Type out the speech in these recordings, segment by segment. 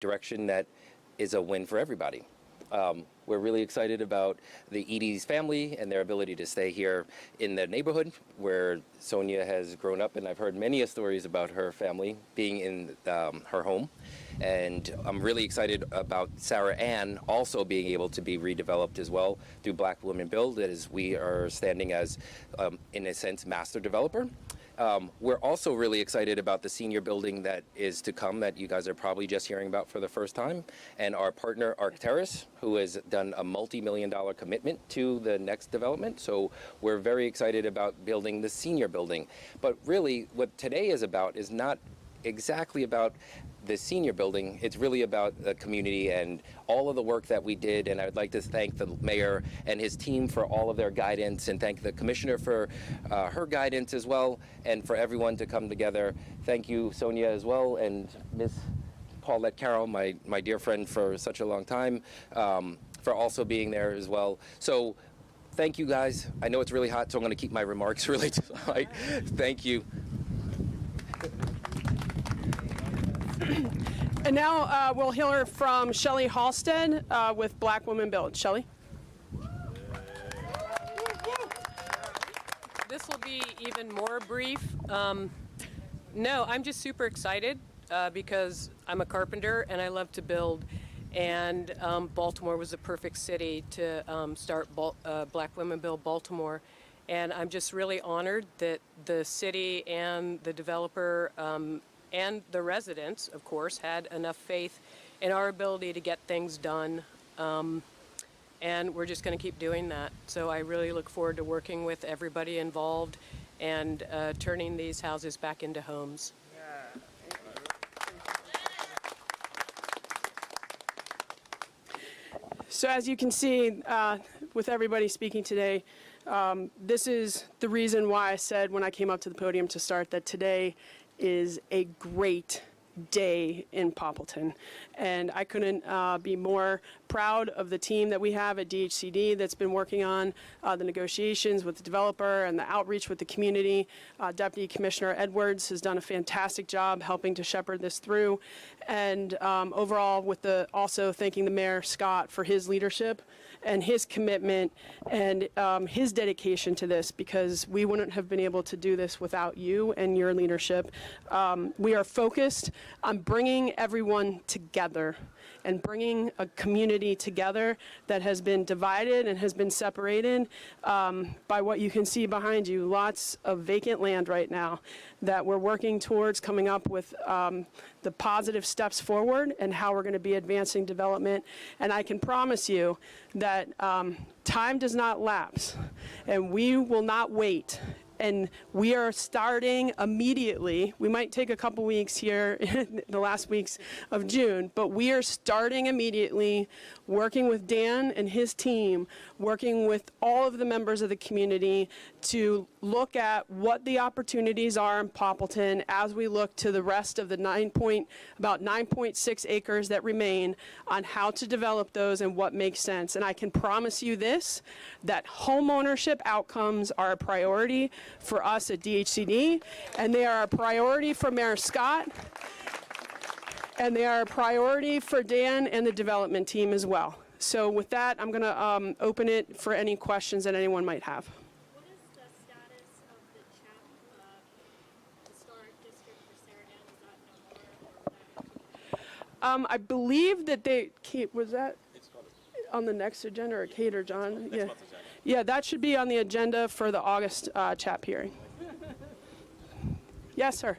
direction that is a win for everybody. We're really excited about the Edie's family and their ability to stay here in the neighborhood where Sonia has grown up, and I've heard many stories about her family being in her home. And I'm really excited about Sarah Ann also being able to be redeveloped as well through Black Women Build, as we are standing as, in a sense, master developer. We're also really excited about the senior building that is to come that you guys are probably just hearing about for the first time, and our partner Arcturus, who has done a multi-million-dollar commitment to the next development. So we're very excited about building the senior building. But really what today is about is not exactly about the senior building. It's really about the community and all of the work that we did, and I would like to thank the mayor and his team for all of their guidance, and thank the commissioner for her guidance as well, and for everyone to come together. Thank you, Sonia, as well, and Miss Paulette Carroll, my dear friend for such a long time, for also being there as well. So thank you, guys. I know it's really hot, so I'm going to keep my remarks really light. Thank you. And now we'll hear from Shelley Halstead with Black Women Build. Shelley? This will be even more brief. No, I'm just super excited because I'm a carpenter and I love to build. And Baltimore was the perfect city to start Black Women Build Baltimore. And I'm just really honored that the city and the developer and the residents, of course, had enough faith in our ability to get things done. And we're just going to keep doing that. So I really look forward to working with everybody involved and turning these houses back into homes. So as you can see, with everybody speaking today, this is the reason why I said when I came up to the podium to start that today is a great day in Poppleton. And I couldn't be more proud of the team that we have at DHCD that's been working on the negotiations with the developer and the outreach with the community. Deputy Commissioner Edwards has done a fantastic job helping to shepherd this through. And overall, with also thanking the Mayor Scott for his leadership and his commitment and his dedication to this, because we wouldn't have been able to do this without you and your leadership. We are focused on bringing everyone together and bringing a community together that has been divided and has been separated by what you can see behind you. Lots of vacant land right now that we're working towards coming up with the positive steps forward and how we're going to be advancing development. And I can promise you that time does not lapse, and we will not wait. And we are starting immediately. We might take a couple weeks here in the last weeks of June, but we are starting immediately, working with Dan and his team, working with all of the members of the community to look at what the opportunities are in Poppleton as we look to the rest of the about 9.6 acres that remain on how to develop those and what makes sense. And I can promise you this, that home ownership outcomes are a priority for us at DHCD, and they are a priority for Mayor Scott, and they are a priority for Dan and the development team as well. So with that, I'm going to open it for any questions that anyone might have. What is the status of the CHAP historic district for Sarah Ann? Is that no more? I believe that Kate, was that on the next agenda, or Kate or John? Yeah. Yeah, that should be on the agenda for the August CHAP hearing. Yes, sir.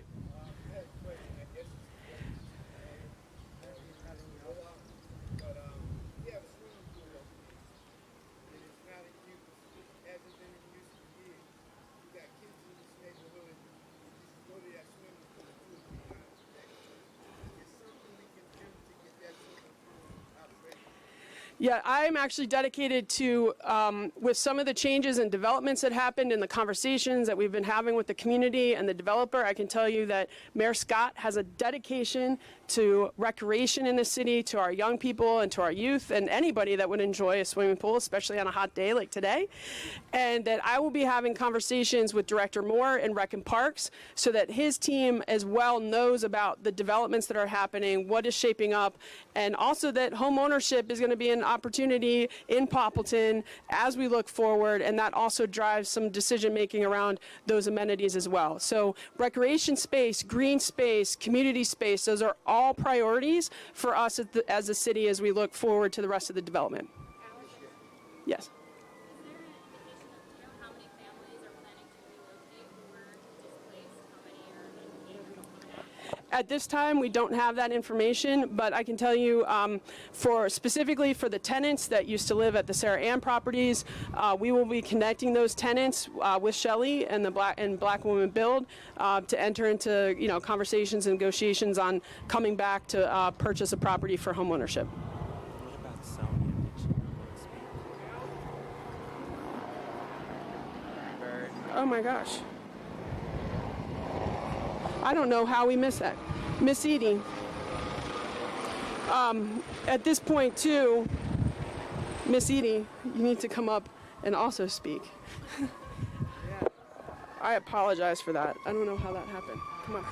Yeah, I'm actually dedicated to, with some of the changes and developments that happened in the conversations that we've been having with the community and the developer, I can tell you that Mayor Scott has a dedication to recreation in the city, to our young people and to our youth and anybody that would enjoy a swimming pool, especially on a hot day like today. And that I will be having conversations with Director Moore in Rec and Parks so that his team as well knows about the developments that are happening, what is shaping up, and also that home ownership is going to be an opportunity in Poppleton as we look forward, and that also drives some decision making around those amenities as well. So recreation space, green space, community space, those are all priorities for us as a city as we look forward to the rest of the development. Yes. Is there an indication of, you know, how many families are planning to relocate or displace? How many are coming back? At this time, we don't have that information, but I can tell you specifically for the tenants that used to live at the Sarah Ann properties, we will be connecting those tenants with Shelley and the Black Women Build to enter into conversations and negotiations on coming back to purchase a property for homeownership. What about Sonia? Did she want to speak? Oh my gosh. I don't know how we missed that. Miss Edie. At this point, too, Miss Edie, you need to come up and also speak. I apologize for that. I don't know how that happened. Come on.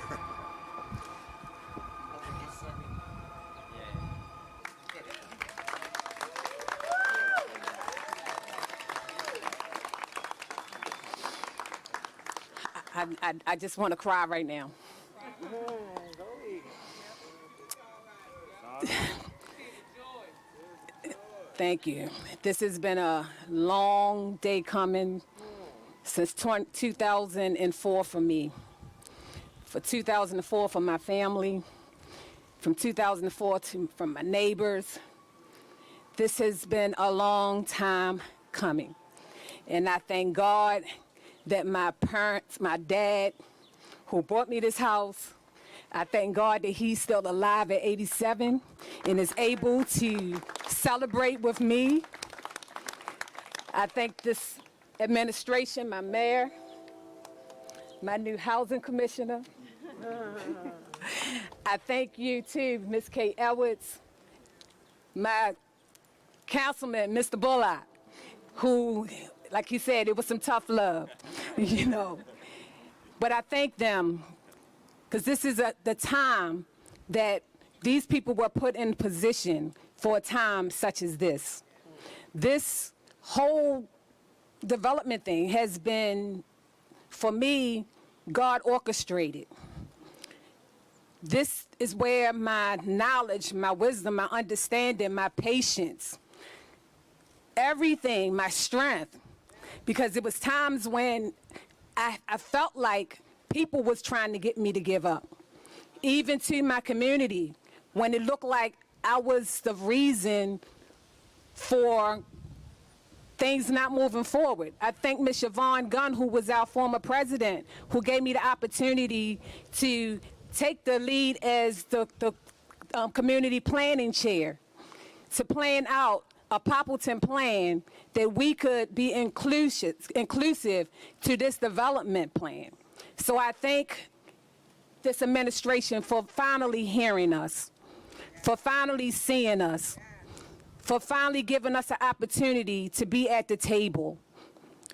I just want to cry right now. Thank you. This has been a long day coming since 2004 for me. For 2004 for my family, from 2004 from my neighbors. This has been a long time coming. And I thank God that my parents, my dad, who bought me this house, I thank God that he's still alive at 87 and is able to celebrate with me. I thank this administration, my mayor, my new housing commissioner. I thank you too, Ms. Kay Edwards, my councilman, Mr. Bullock, who, like he said, it was some tough love, But I thank them, because this is the time that these people were put in position for a time such as this. This whole development thing has been, for me, God orchestrated. This is where my knowledge, my wisdom, my understanding, my patience, everything, my strength, because it was times when I felt like people was trying to get me to give up. Even to my community, when it looked like I was the reason for things not moving forward. I thank Ms. Siobhan Gunn, who was our former president, who gave me the opportunity to take the lead as the community planning chair, to plan out a Poppleton plan that we could be inclusive to this development plan. So I thank this administration for finally hearing us, for finally seeing us, for finally giving us an opportunity to be at the table.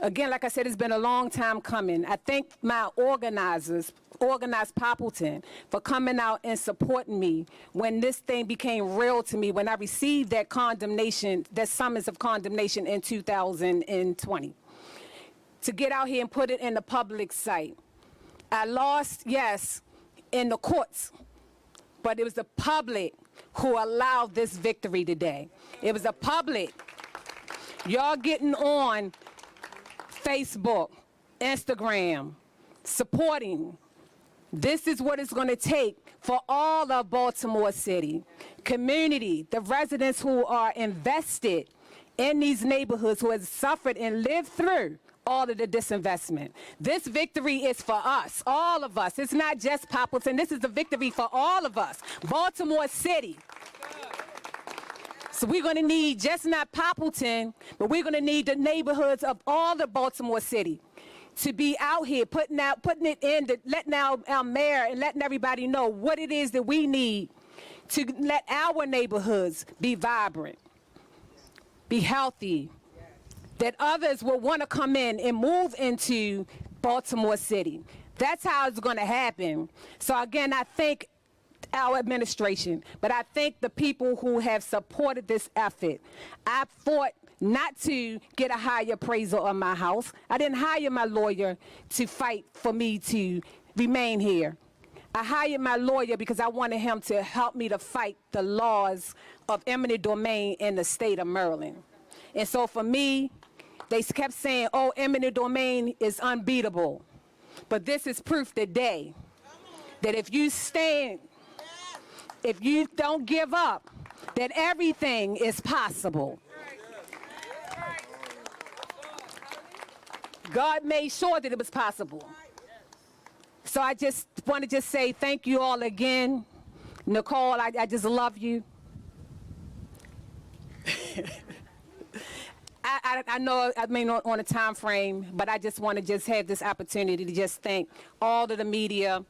Again, like I said, it's been a long time coming. I thank my organizers, Organized Poppleton, for coming out and supporting me when this thing became real to me, when I received that condemnation, that summons of condemnation in 2020. To get out here and put it in the public sight. I lost, yes, in the courts, but it was the public who allowed this victory today. It was the public. Y'all getting on Facebook, Instagram, supporting. This is what it's going to take for all of Baltimore City, community, the residents who are invested in these neighborhoods, who have suffered and lived through all of the disinvestment. This victory is for us, all of us. It's not just Poppleton. This is a victory for all of us, Baltimore City. So we're going to need just not Poppleton, but we're going to need the neighborhoods of all the Baltimore City to be out here, putting it in, letting our mayor and letting everybody know what it is that we need to let our neighborhoods be vibrant, be healthy, that others will want to come in and move into Baltimore City. That's how it's going to happen. So again, I thank our administration, but I thank the people who have supported this effort. I fought not to get a higher appraisal of my house. I didn't hire my lawyer to fight for me to remain here. I hired my lawyer because I wanted him to help me to fight the laws of eminent domain in the state of Maryland. And so for me, they kept saying, oh, eminent domain is unbeatable. But this is proof today that if you stand, if you don't give up, that everything is possible. God made sure that it was possible. So I just want to say thank you all again. Nicole, I just love you. I know I mean on a time frame, but I just want to just have this opportunity to just thank all of the media,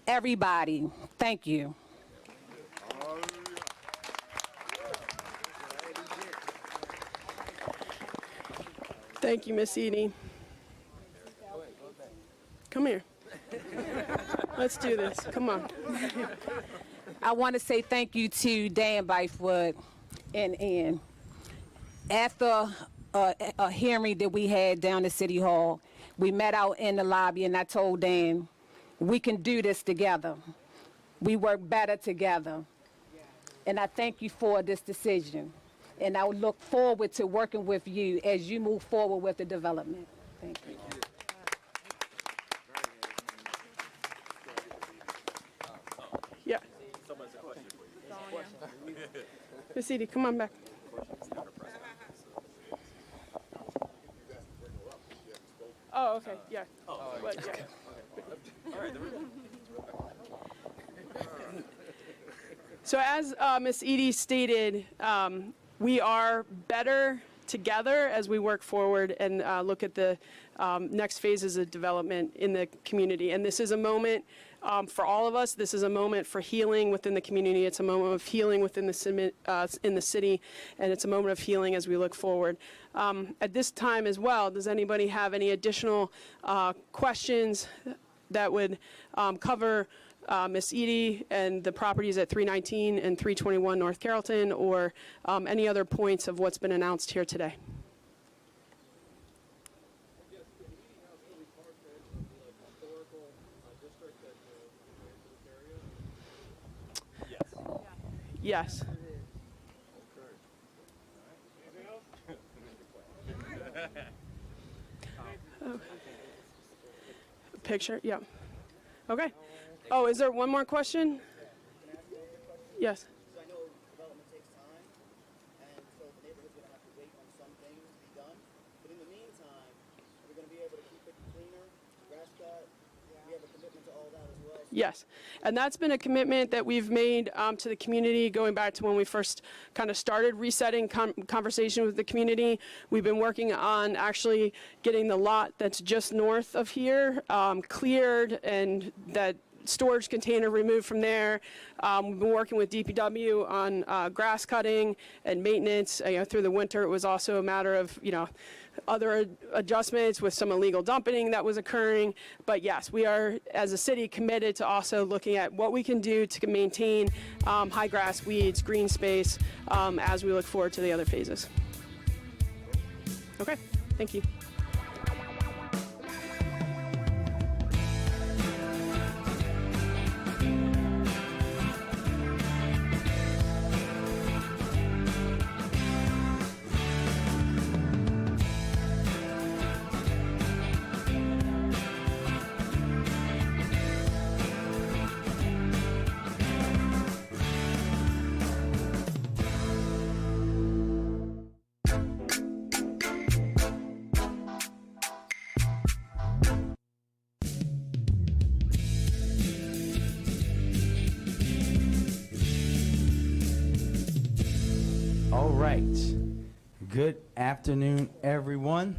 everybody. Thank you. Thank you, Miss Edie. Come here. Let's do this. Come on. I want to say thank you to Dan Byford and Ann. After a hearing that we had down at City Hall, we met out in the lobby and I told Dan, we can do this together. We work better together. And I thank you for this decision. And I look forward to working with you as you move forward with the development. Thank you. Yeah. Miss Edie, come on back. Oh, okay, yeah. But, yeah. So as Ms. Edie stated, we are better together as we work forward and look at the next phases of development in the community. And this is a moment for all of us. This is a moment for healing within the community. It's a moment of healing within in the city, and it's a moment of healing as we look forward. At this time as well, does anybody have any additional questions that would cover Miss Edie and the properties at 319 and 321 North Carrollton, or any other points of what's been announced here today? Yes. Picture, yeah. Okay. Oh, is there one more question? Yes. So I know development takes time, and so the neighborhood's going to have to wait on some things to be done. But in the meantime, we're going to be able to keep it cleaner, grass cut. We have a commitment to all that as well. Yes, and that's been a commitment that we've made to the community going back to when we first kind of started resetting conversation with the community. We've been working on actually getting the lot that's just north of here cleared, and that storage container removed from there. We've been working with DPW on grass cutting and maintenance. Through the winter, it was also a matter of, other adjustments with some illegal dumping that was occurring. But yes, we are, as a city, committed to also looking at what we can do to maintain high grass, weeds, green space as we look forward to the other phases. Okay, thank you. All right. Good afternoon, everyone.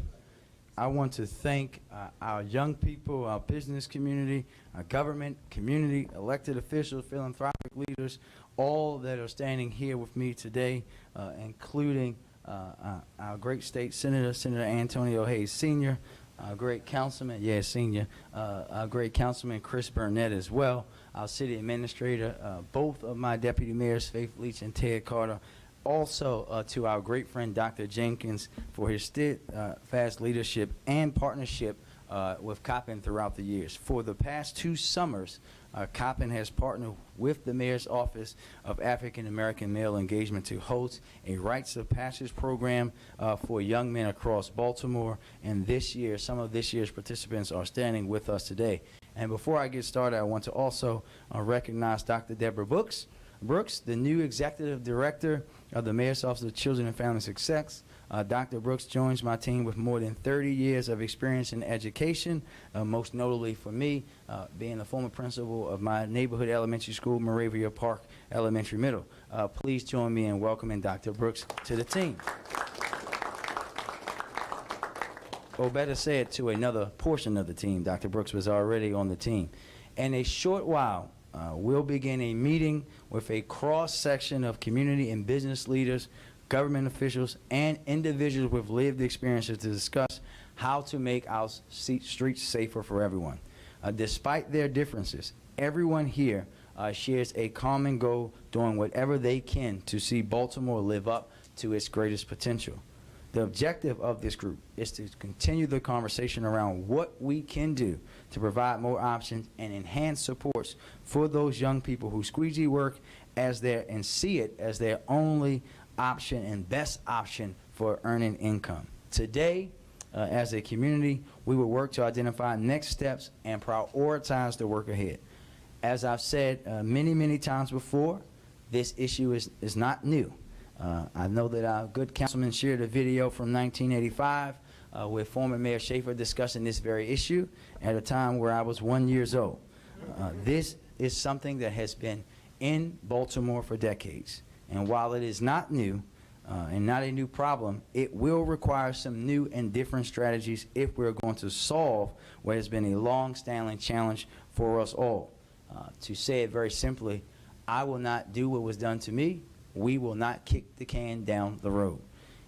I want to thank our young people, our business community, our government, community, elected officials, philanthropic leaders, all that are standing here with me today, including our great state senator, Senator Antonio Hayes Sr., our great councilman, senior, our great councilman Chris Burnett as well, our city administrator, both of my deputy mayors, Faith Leach and Ted Carter, also to our great friend Dr. Jenkins for his steadfast leadership and partnership with Coppin throughout the years. For the past 2 summers, Coppin has partnered with the Mayor's Office of African American Male Engagement to host a Rites of Passage program for young men across Baltimore. And this year, some of this year's participants are standing with us today. And before I get started, I want to also recognize Dr. Deborah Brooks, the new Executive Director of the Mayor's Office of Children and Family Success. Dr. Brooks joins my team with more than 30 years of experience in education, most notably for me, being the former principal of my neighborhood elementary school, Moravia Park Elementary Middle. Please join me in welcoming Dr. Brooks to the team. Or better say it, to another portion of the team. Dr. Brooks was already on the team. In a short while, we'll begin a meeting with a cross-section of community and business leaders, government officials, and individuals with lived experiences to discuss how to make our streets safer for everyone. Despite their differences, everyone here shares a common goal, doing whatever they can to see Baltimore live up to its greatest potential. The objective of this group is to continue the conversation around what we can do to provide more options and enhance supports for those young people who squeegee work as and see it as their only option and best option for earning income. Today, as a community, we will work to identify next steps and prioritize the work ahead. As I've said many, many times before, this issue is not new. I know that our good councilman shared a video from 1985 with former Mayor Schaefer discussing this very issue at a time where I was 1 year old. This is something that has been in Baltimore for decades. And while it is not new and not a new problem, it will require some new and different strategies if we're going to solve what has been a long-standing challenge for us all. To say it very simply, I will not do what was done to me. We will not kick the can down the road.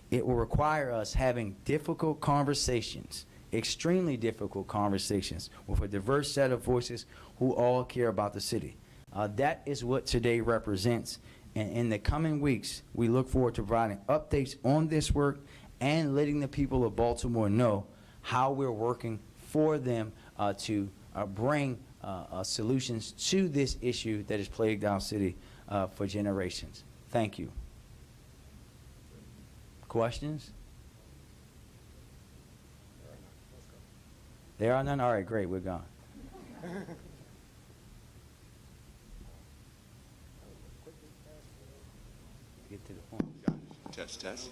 It will require us having difficult conversations, extremely difficult conversations, with a diverse set of voices who all care about the city. That is what today represents. And in the coming weeks, we look forward to providing updates on this work and letting the people of Baltimore know how we're working for them to bring solutions to this issue that has plagued our city for generations. Thank you. Questions? There are none? All right, great, we're gone. Get to the point. Test.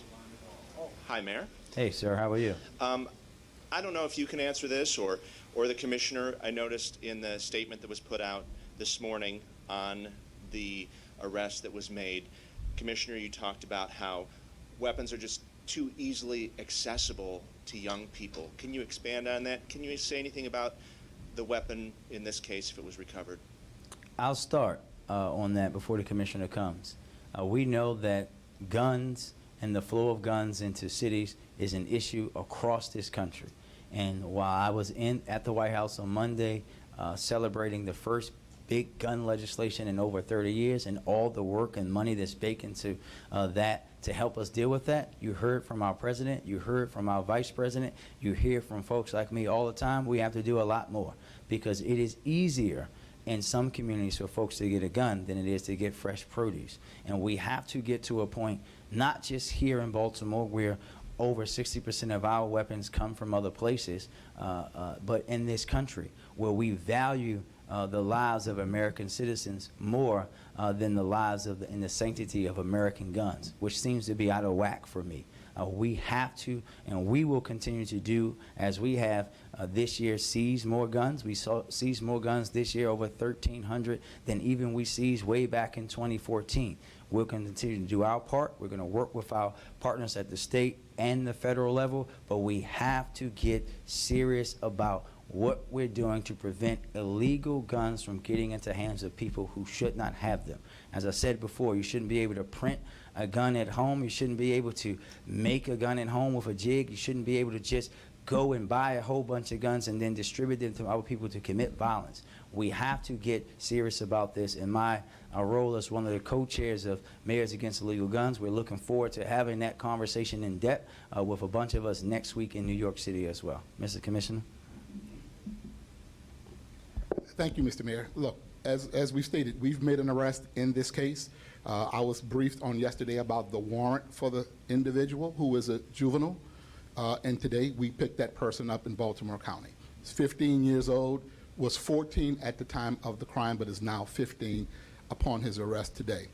Hi, Mayor. Hey, sir, how are you? I don't know if you can answer this or the commissioner. I noticed in the statement that was put out this morning on the arrest that was made, Commissioner, you talked about how weapons are just too easily accessible to young people. Can you expand on that? Can you say anything about the weapon in this case if it was recovered? I'll start on that before the commissioner comes. We know that guns and the flow of guns into cities is an issue across this country. And while I was at the White House on Monday celebrating the first big gun legislation in over 30 years and all the work and money that's baked into that to help us deal with that, you heard from our president, you heard from our vice president, you hear from folks like me all the time. We have to do a lot more because it is easier in some communities for folks to get a gun than it is to get fresh produce. And we have to get to a point, not just here in Baltimore where over 60% of our weapons come from other places, but in this country where we value the lives of American citizens more than the lives and the sanctity of American guns, which seems to be out of whack for me. We have to, and we will continue to do as we have this year, seize more guns. We seized more guns this year, over 1,300, than even we seized way back in 2014. We'll continue to do our part. We're going to work with our partners at the state and the federal level, but we have to get serious about what we're doing to prevent illegal guns from getting into hands of people who should not have them. As I said before, you shouldn't be able to print a gun at home. You shouldn't be able to make a gun at home with a jig. You shouldn't be able to just go and buy a whole bunch of guns and then distribute them to other people to commit violence. We have to get serious about this. In my role as one of the co-chairs of Mayors Against Illegal Guns, we're looking forward to having that conversation in depth with a bunch of us next week in New York City as well. Mr. Commissioner? Thank you, Mr. Mayor. Look, as we stated, we've made an arrest in this case. I was briefed on yesterday about the warrant for the individual who is a juvenile. And today we picked that person up in Baltimore County. He's 15 years old, was 14 at the time of the crime, but is now 15 upon his arrest today.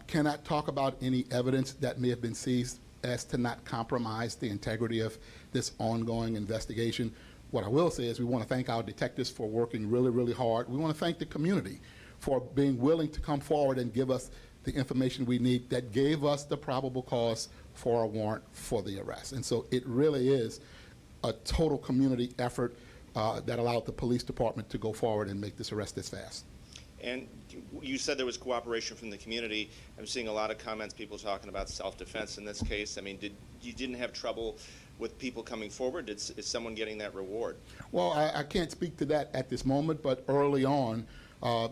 Cannot talk about any evidence that may have been seized as to not compromise the integrity of this ongoing investigation. What I will say is we want to thank our detectives for working really, really hard. We want to thank the community for being willing to come forward and give us the information we need that gave us the probable cause for a warrant for the arrest. And so it really is a total community effort that allowed the police department to go forward and make this arrest this fast. And you said there was cooperation from the community. I'm seeing a lot of comments, people talking about self-defense in this case. I mean, you didn't have trouble with people coming forward? Is someone getting that reward? Well, I can't speak to that at this moment, but early on,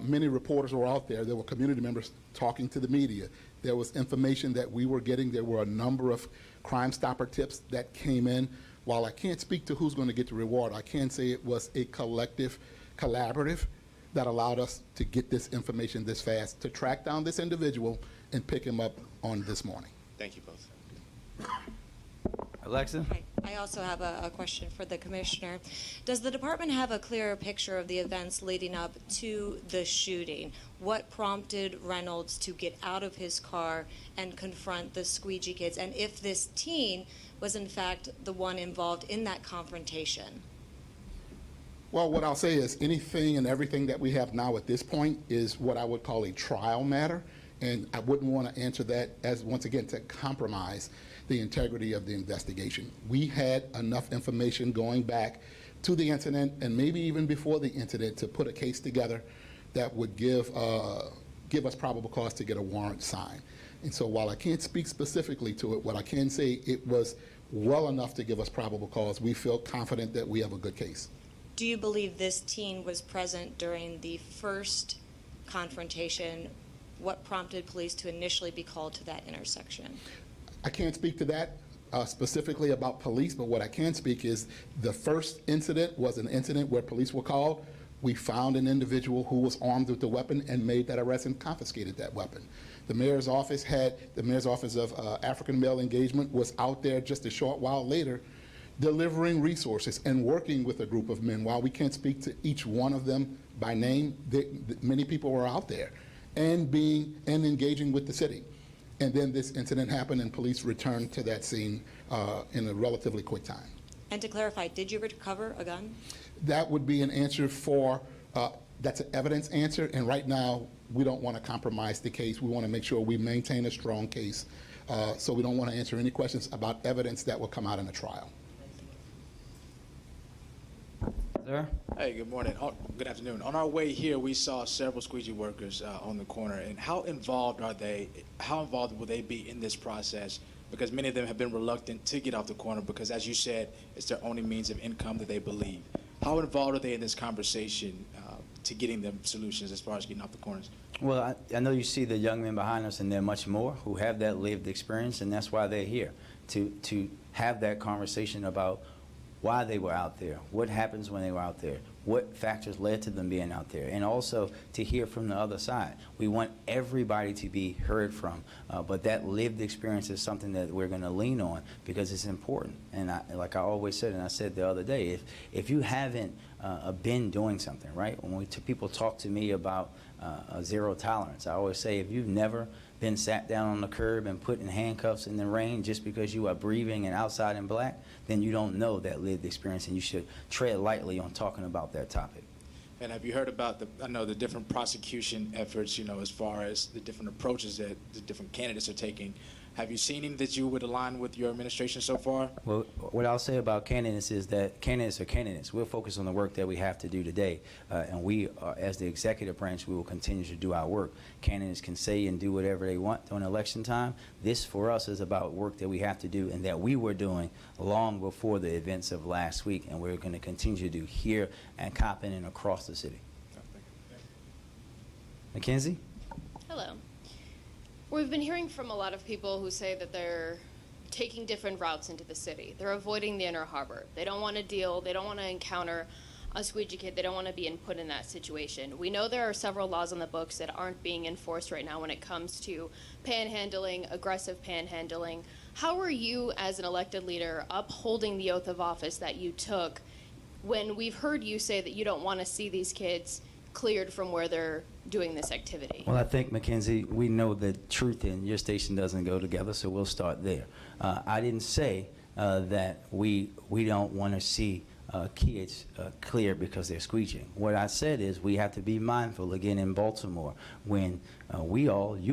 many reporters were out there. There were community members talking to the media. There was information that we were getting. There were a number of Crime Stopper tips that came in. While I can't speak to who's going to get the reward, I can say it was a collective, collaborative that allowed us to get this information this fast, to track down this individual and pick him up on this morning. Thank you both. Alexa? Hi. I also have a question for the commissioner. Does the department have a clearer picture of the events leading up to the shooting? What prompted Reynolds to get out of his car and confront the Squeegee kids? And if this teen was in fact the one involved in that confrontation? Well, what I'll say is anything and everything that we have now at this point is what I would call a trial matter. And I wouldn't want to answer that as, once again, to compromise the integrity of the investigation. We had enough information going back to the incident and maybe even before the incident to put a case together that would give us probable cause to get a warrant signed. And so while I can't speak specifically to it, what I can say, it was well enough to give us probable cause. We feel confident that we have a good case. Do you believe this teen was present during the first confrontation? What prompted police to initially be called to that intersection? I can't speak to that specifically about police, but what I can speak is the first incident was an incident where police were called. We found an individual who was armed with the weapon and made that arrest and confiscated that weapon. The mayor's office of African Male Engagement was out there just a short while later delivering resources and working with a group of men. While we can't speak to each one of them by name, many people were out there and engaging with the city. And then this incident happened and police returned to that scene in a relatively quick time. And to clarify, did you recover a gun? That would be an answer for, that's an evidence answer, and right now we don't want to compromise the case. We want to make sure we maintain a strong case. So we don't want to answer any questions about evidence that will come out in a trial. Sir? Hey, good morning. Good afternoon. On our way here, we saw several Squeegee workers on the corner. And how involved are they? How involved will they be in this process? Because many of them have been reluctant to get off the corner because, as you said, it's their only means of income that they believe. How involved are they in this conversation to getting them solutions as far as getting off the corners? Well, I know you see the young men behind us, and there are much more who have that lived experience, and that's why they're here, to have that conversation about why they were out there, what happens when they were out there, what factors led to them being out there, and also to hear from the other side. We want everybody to be heard from, but that lived experience is something that we're going to lean on because it's important. And like I always said, and I said the other day, if you haven't been doing something, right? When people talk to me about zero tolerance, I always say if you've never been sat down on the curb and put in handcuffs in the rain just because you are breathing and outside in black, then you don't know that lived experience, and you should tread lightly on talking about that topic. And have you heard about the different prosecution efforts, as far as the different approaches that the different candidates are taking Have you seen any that you would align with your administration so far? Well, what I'll say about candidates is that candidates are candidates. We'll focus on the work that we have to do today, and we, as the executive branch, we will continue to do our work. Candidates can say and do whatever they want during election time. This, for us, is about work that we have to do and that we were doing long before the events of last week, and we're going to continue to do here at Coppin and across the city. Mackenzie? Hello. We've been hearing from a lot of people who say that they're taking different routes into the city. They're avoiding the inner harbor. They don't want to deal, they don't want to encounter a squeegee kid. They don't want to be put in that situation. We know there are several laws on the books that aren't being enforced right now when it comes to panhandling, aggressive panhandling. How are you, as an elected leader, upholding the oath of office that you took when we've heard you say that you don't want to see these kids cleared from where they're doing this activity? Well, I think, Mackenzie, we know that truth and your station doesn't go together, so we'll start there. I didn't say that we don't want to see kids cleared because they're squeegeeing. What I said is we have to be mindful, again, in Baltimore, when you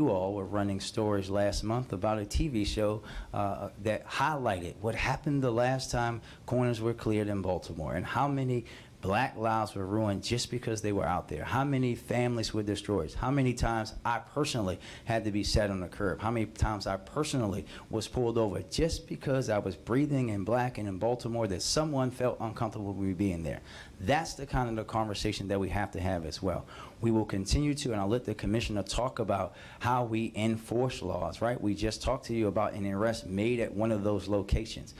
all were running stories last month about a TV show that highlighted what happened the last time corners were cleared in Baltimore and how many Black lives were ruined just because they were out there. How many families were destroyed? How many times I personally had to be set on the curb? How many times I personally was pulled over just because I was breathing in black and in Baltimore that someone felt uncomfortable with me being there? That's the kind of the conversation that we have to have as well. We will continue to, and I'll let the commissioner talk about how we enforce laws, right? We just talked to you about an arrest made at one of those locations.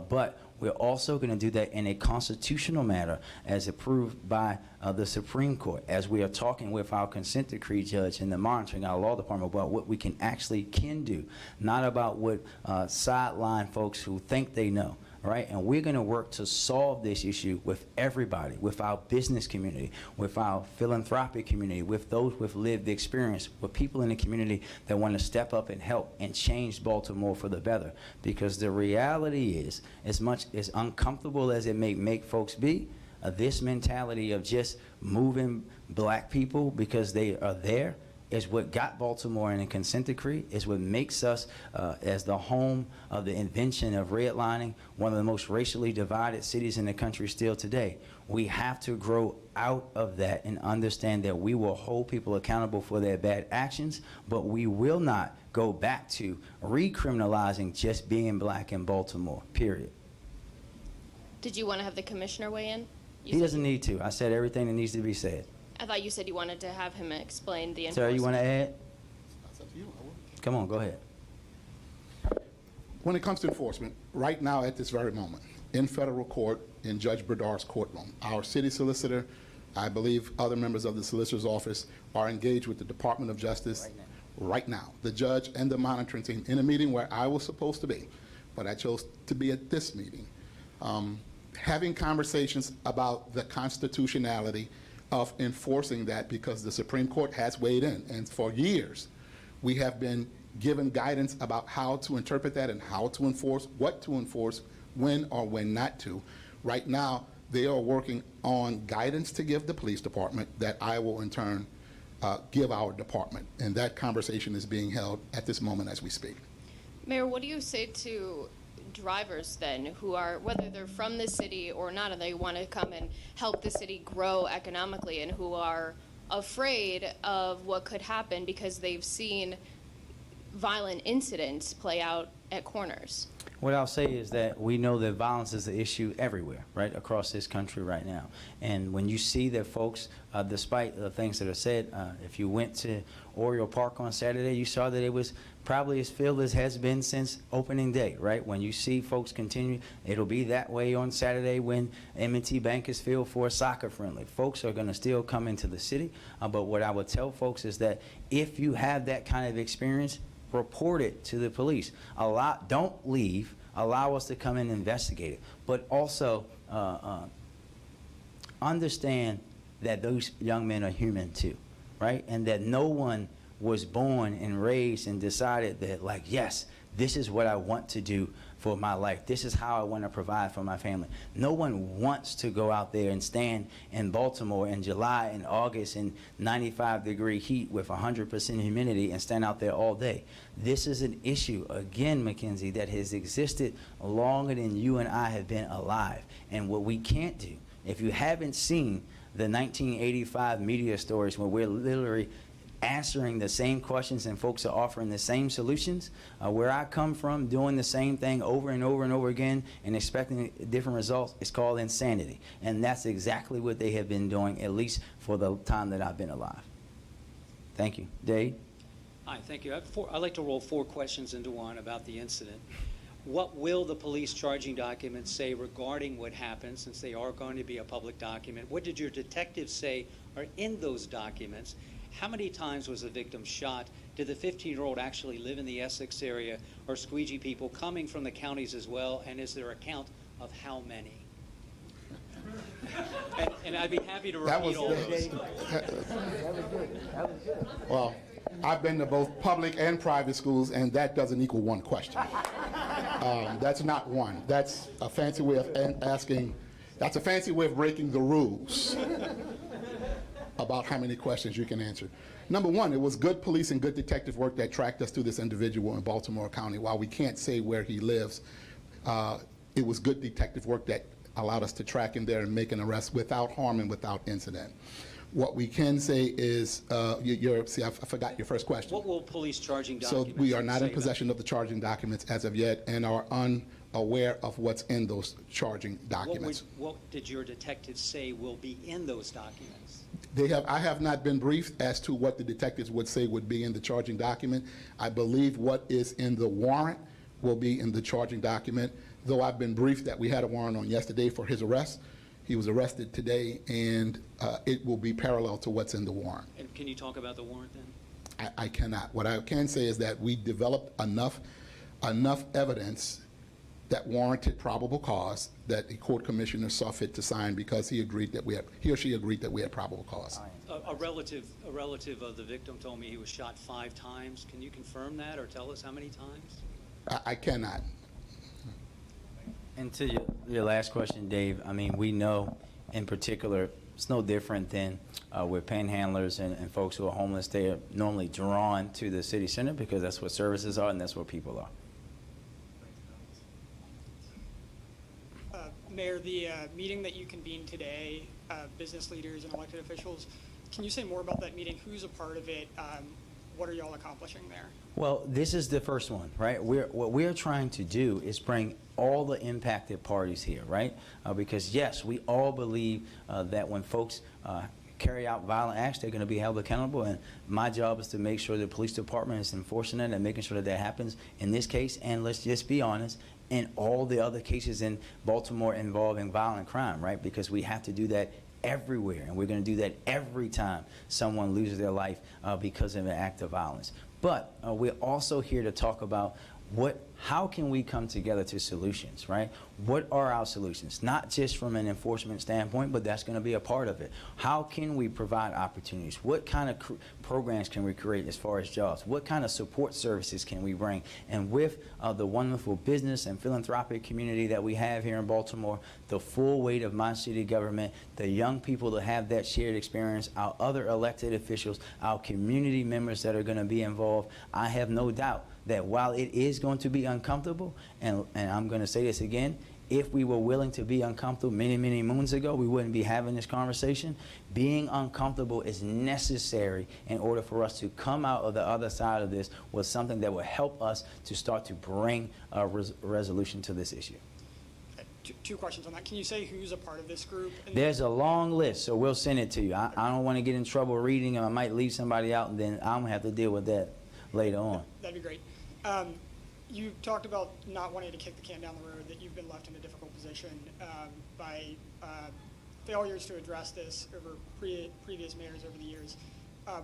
But we're also going to do that in a constitutional matter as approved by the Supreme Court, as we are talking with our consent decree judge and the monitoring our law department about what we can do, not about what sideline folks who think they know. Right? And we're going to work to solve this issue with everybody, with our business community, with our philanthropic community, with those with lived experience, with people in the community that want to step up and help and change Baltimore for the better. Because the reality is, as much as uncomfortable as it may make folks be, this mentality of just moving black people because they are there is what got Baltimore in a consent decree, is what makes us, as the home of the invention of redlining, one of the most racially divided cities in the country still today. We have to grow out of that and understand that we will hold people accountable for their bad actions, but we will not go back to recriminalizing just being black in Baltimore, period. Did you want to have the commissioner weigh in? He doesn't need to. I said everything that needs to be said. I thought you said you wanted to have him explain the enforcement. Sarah, you want to add? That's up to you. I will. Come on, go ahead. When it comes to enforcement, right now at this very moment, in federal court, in Judge Berdar's courtroom, our city solicitor, I believe other members of the solicitor's office are engaged with the Department of Justice right now. The judge and the monitoring team in a meeting where I was supposed to be, but I chose to be at this meeting, having conversations about the constitutionality of enforcing that, because the Supreme Court has weighed in, and for years we have been given guidance about how to interpret that and how to enforce, what to enforce, when or when not to. Right now they are working on guidance to give the police department that I will in turn give our department, and that conversation is being held at this moment as we speak. Mayor, what do you say to drivers then who are, whether they're from the city or not, and they want to come and help the city grow economically, and who are afraid of what could happen because they've seen violent incidents play out at corners? What I'll say is that we know that violence is an issue everywhere, right, across this country right now. And when you see that folks, despite the things that are said, if you went to Oriole Park on Saturday, you saw that it was probably as filled as has been since opening day, right? When you see folks continue, it'll be that way on Saturday when M&T Bank is filled for a soccer friendly. Folks are going to still come into the city, but what I would tell folks is that if you have that kind of experience, report it to the police. Don't leave. Allow us to come and investigate it. But also understand that those young men are human too, right? And that no one was born and raised and decided that, like, yes, this is what I want to do for my life. This is how I want to provide for my family. No one wants to go out there and stand in Baltimore in July and August in 95-degree heat with 100% humidity and stand out there all day. This is an issue, again, Mackenzie, that has existed longer than you and I have been alive. And what we can't do, if you haven't seen the 1985 media stories where we're literally answering the same questions and folks are offering the same solutions, where I come from, doing the same thing over and over and over again and expecting different results, is called insanity. And that's exactly what they have been doing, at least for the time that I've been alive. Thank you. Dave? Hi, thank you. I'd like to roll 4 questions into one about the incident. What will the police charging documents say regarding what happened, since they are going to be a public document? What did your detectives say are in those documents? How many times was the victim shot? Did the 15-year-old actually live in the Essex area? Or Squeegee people coming from the counties as well? And is there a count of how many? and I'd be happy to repeat all those. Well, I've been to both public and private schools, and that doesn't equal one question. That's not one. That's a fancy way of asking. That's a fancy way of breaking the rules about how many questions you can answer. Number one, it was good police and good detective work that tracked us to this individual in Baltimore County. While we can't say where he lives, it was good detective work that allowed us to track him there and make an arrest without harm and without incident. What we can say is, see, I forgot your first question. What will police charging So documents we are not in say possession of the charging documents as of yet and are unaware of what's in those charging documents. What did your detectives say will be in those documents? I have not been briefed as to what the detectives would say would be in the charging document. I believe what is in the warrant will be in the charging document, though I've been briefed that we had a warrant on yesterday for his arrest. He was arrested today, and it will be parallel to what's in the warrant. And can you talk about the warrant then? I cannot. What I can say is that we developed enough evidence that warranted probable cause that the court commissioner saw fit to sign because he or she agreed that we had probable cause. A relative of the victim told me he was shot 5 times. Can you confirm that or tell us how many times? I cannot. And to your last question, Dave, I mean, we know in particular, it's no different than with panhandlers and folks who are homeless. They are normally drawn to the city center because that's what services are and that's where people are. Mayor, the meeting that you convened today, business leaders and elected officials, can you say more about that meeting? Who's a part of it? What are y'all accomplishing there? Well, this is the first one, right? What we're trying to do is bring all the impacted parties here, right? Because yes, we all believe that when folks carry out violent acts, they're going to be held accountable, and my job is to make sure the police department is enforcing it and making sure that happens in this case, and let's just be honest, in all the other cases in Baltimore involving violent crime, right? Because we have to do that everywhere, and we're going to do that every time someone loses their life because of an act of violence. But we're also here to talk about how can we come together to solutions, right? What are our solutions? Not just from an enforcement standpoint, but that's going to be a part of it. How can we provide opportunities? What kind of programs can we create as far as jobs? What kind of support services can we bring? And with the wonderful business and philanthropic community that we have here in Baltimore, the full weight of my city government, the young people that have that shared experience, our other elected officials, our community members that are going to be involved, I have no doubt that while it is going to be uncomfortable, and I'm going to say this again, if we were willing to be uncomfortable many, many moons ago, we wouldn't be having this conversation. Being uncomfortable is necessary in order for us to come out of the other side of this with something that will help us to start to bring a resolution to this issue. Two questions on that. Can you say who's a part of this group? There's a long list, so we'll send it to you. I don't want to get in trouble reading, and I might leave somebody out, and then I'm going to have to deal with that later on. That'd be great. You talked about not wanting to kick the can down the road, that you've been left in a difficult position by failures to address this over previous mayors over the years.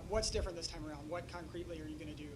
What's different this time around? What concretely are you going to do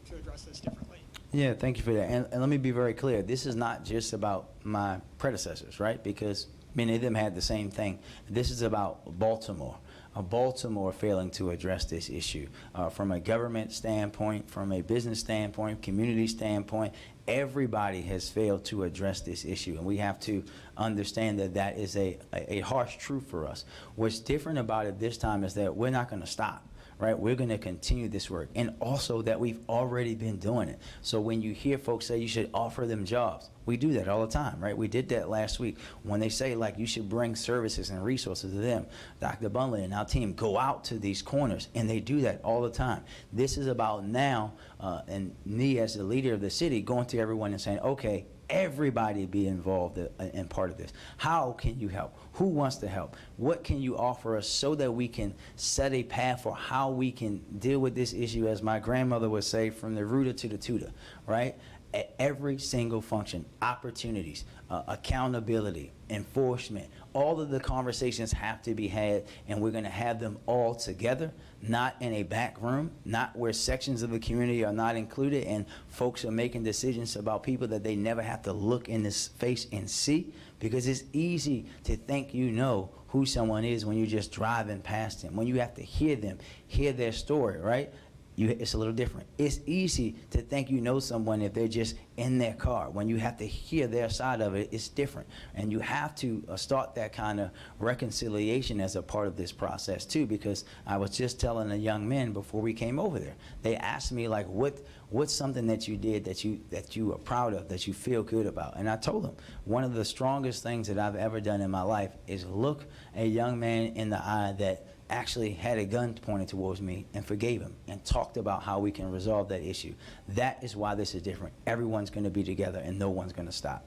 to address this differently? Yeah, thank you for that. And let me be very clear. This is not just about my predecessors, right? Because many of them had the same thing. This is about Baltimore. Baltimore failing to address this issue. From a government standpoint, from a business standpoint, community standpoint, everybody has failed to address this issue, and we have to understand that that is a harsh truth for us. What's different about it this time is that we're not going to stop. Right, we're going to continue this work, and also that we've already been doing it. So when you hear folks say you should offer them jobs, we do that all the time, right? We did that last week when they say like you should bring services and resources to them. Dr. Bunley and our team go out to these corners, and they do that all the time. This is about now, and me as the leader of the city going to everyone and saying, okay, everybody be involved in part of this. How can you help? Who wants to help? What can you offer us so that we can set a path for how we can deal with this issue, as my grandmother would say, from the rooter to the tutor, right? At every single function, opportunities, accountability, enforcement, all of the conversations have to be had, and we're going to have them all together, not in a back room, not where sections of the community are not included and folks are making decisions about people that they never have to look in the face and see, because it's easy to think you know who someone is when you're just driving past them. When you have to hear them, hear their story, right? It's a little different. It's easy to think you know someone if they're just in their car. When you have to hear their side of it, it's different. And you have to start that kind of reconciliation as a part of this process too, because I was just telling a young man before we came over there, they asked me like, what's something that you did that you are proud of, that you feel good about? And I told them, one of the strongest things that I've ever done in my life is look a young man in the eye that actually had a gun pointed towards me and forgave him and talked about how we can resolve that issue. That is why this is different. Everyone's going to be together and no one's going to stop.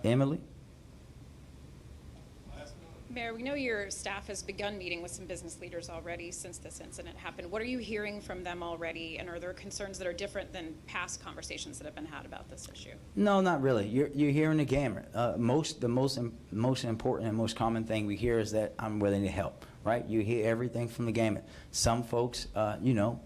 Emily? Mayor, we know your staff has begun meeting with some business leaders already since this incident happened. What are you hearing from them already, and are there concerns that are different than past conversations that have been had about this issue? No, not really. You're hearing the gamut. The most important and most common thing we hear is that I'm willing to help. Right? You hear everything from the gamut. Some folks, you know,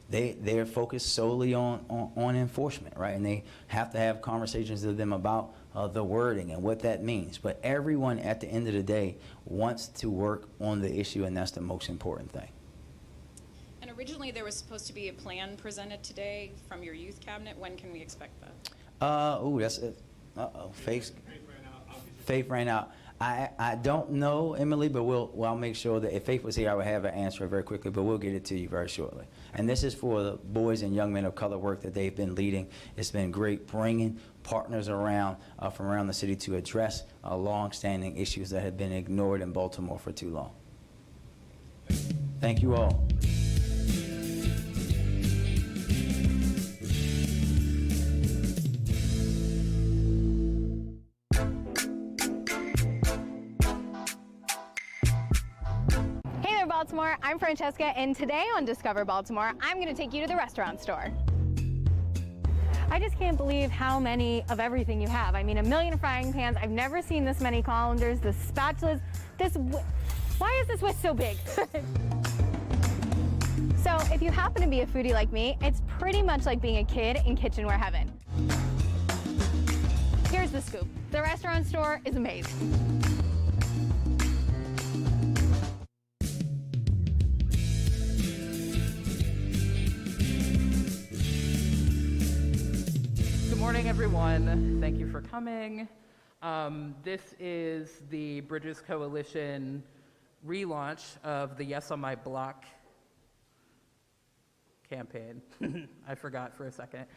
they're focused solely on enforcement, right? And they have to have conversations with them about the wording and what that means. But everyone at the end of the day wants to work on the issue, and that's the most important thing. And originally there was supposed to be a plan presented today from your youth cabinet. When can we expect that? That's it. Faith ran out. I don't know, Emily, but I'll make sure that if Faith was here, I would have an answer very quickly, but we'll get it to you very shortly. And this is for the boys and young men of color work that they've been leading. It's been great bringing partners around from around the city to address long-standing issues that have been ignored in Baltimore for too long. Thank you all. Baltimore, I'm Francesca, and today on Discover Baltimore, I'm going to take you to the restaurant store. I just can't believe how many of everything you have. I mean, 1 million frying pans. I've never seen this many colanders, the spatulas. Why is this whisk so big? So if you happen to be a foodie like me, it's pretty much like being a kid in kitchenware heaven. Here's the scoop. The restaurant store is amazing. Good morning, everyone. Thank you for coming. This is the Bridges Coalition relaunch of the Yes on My Block campaign. I forgot for a second.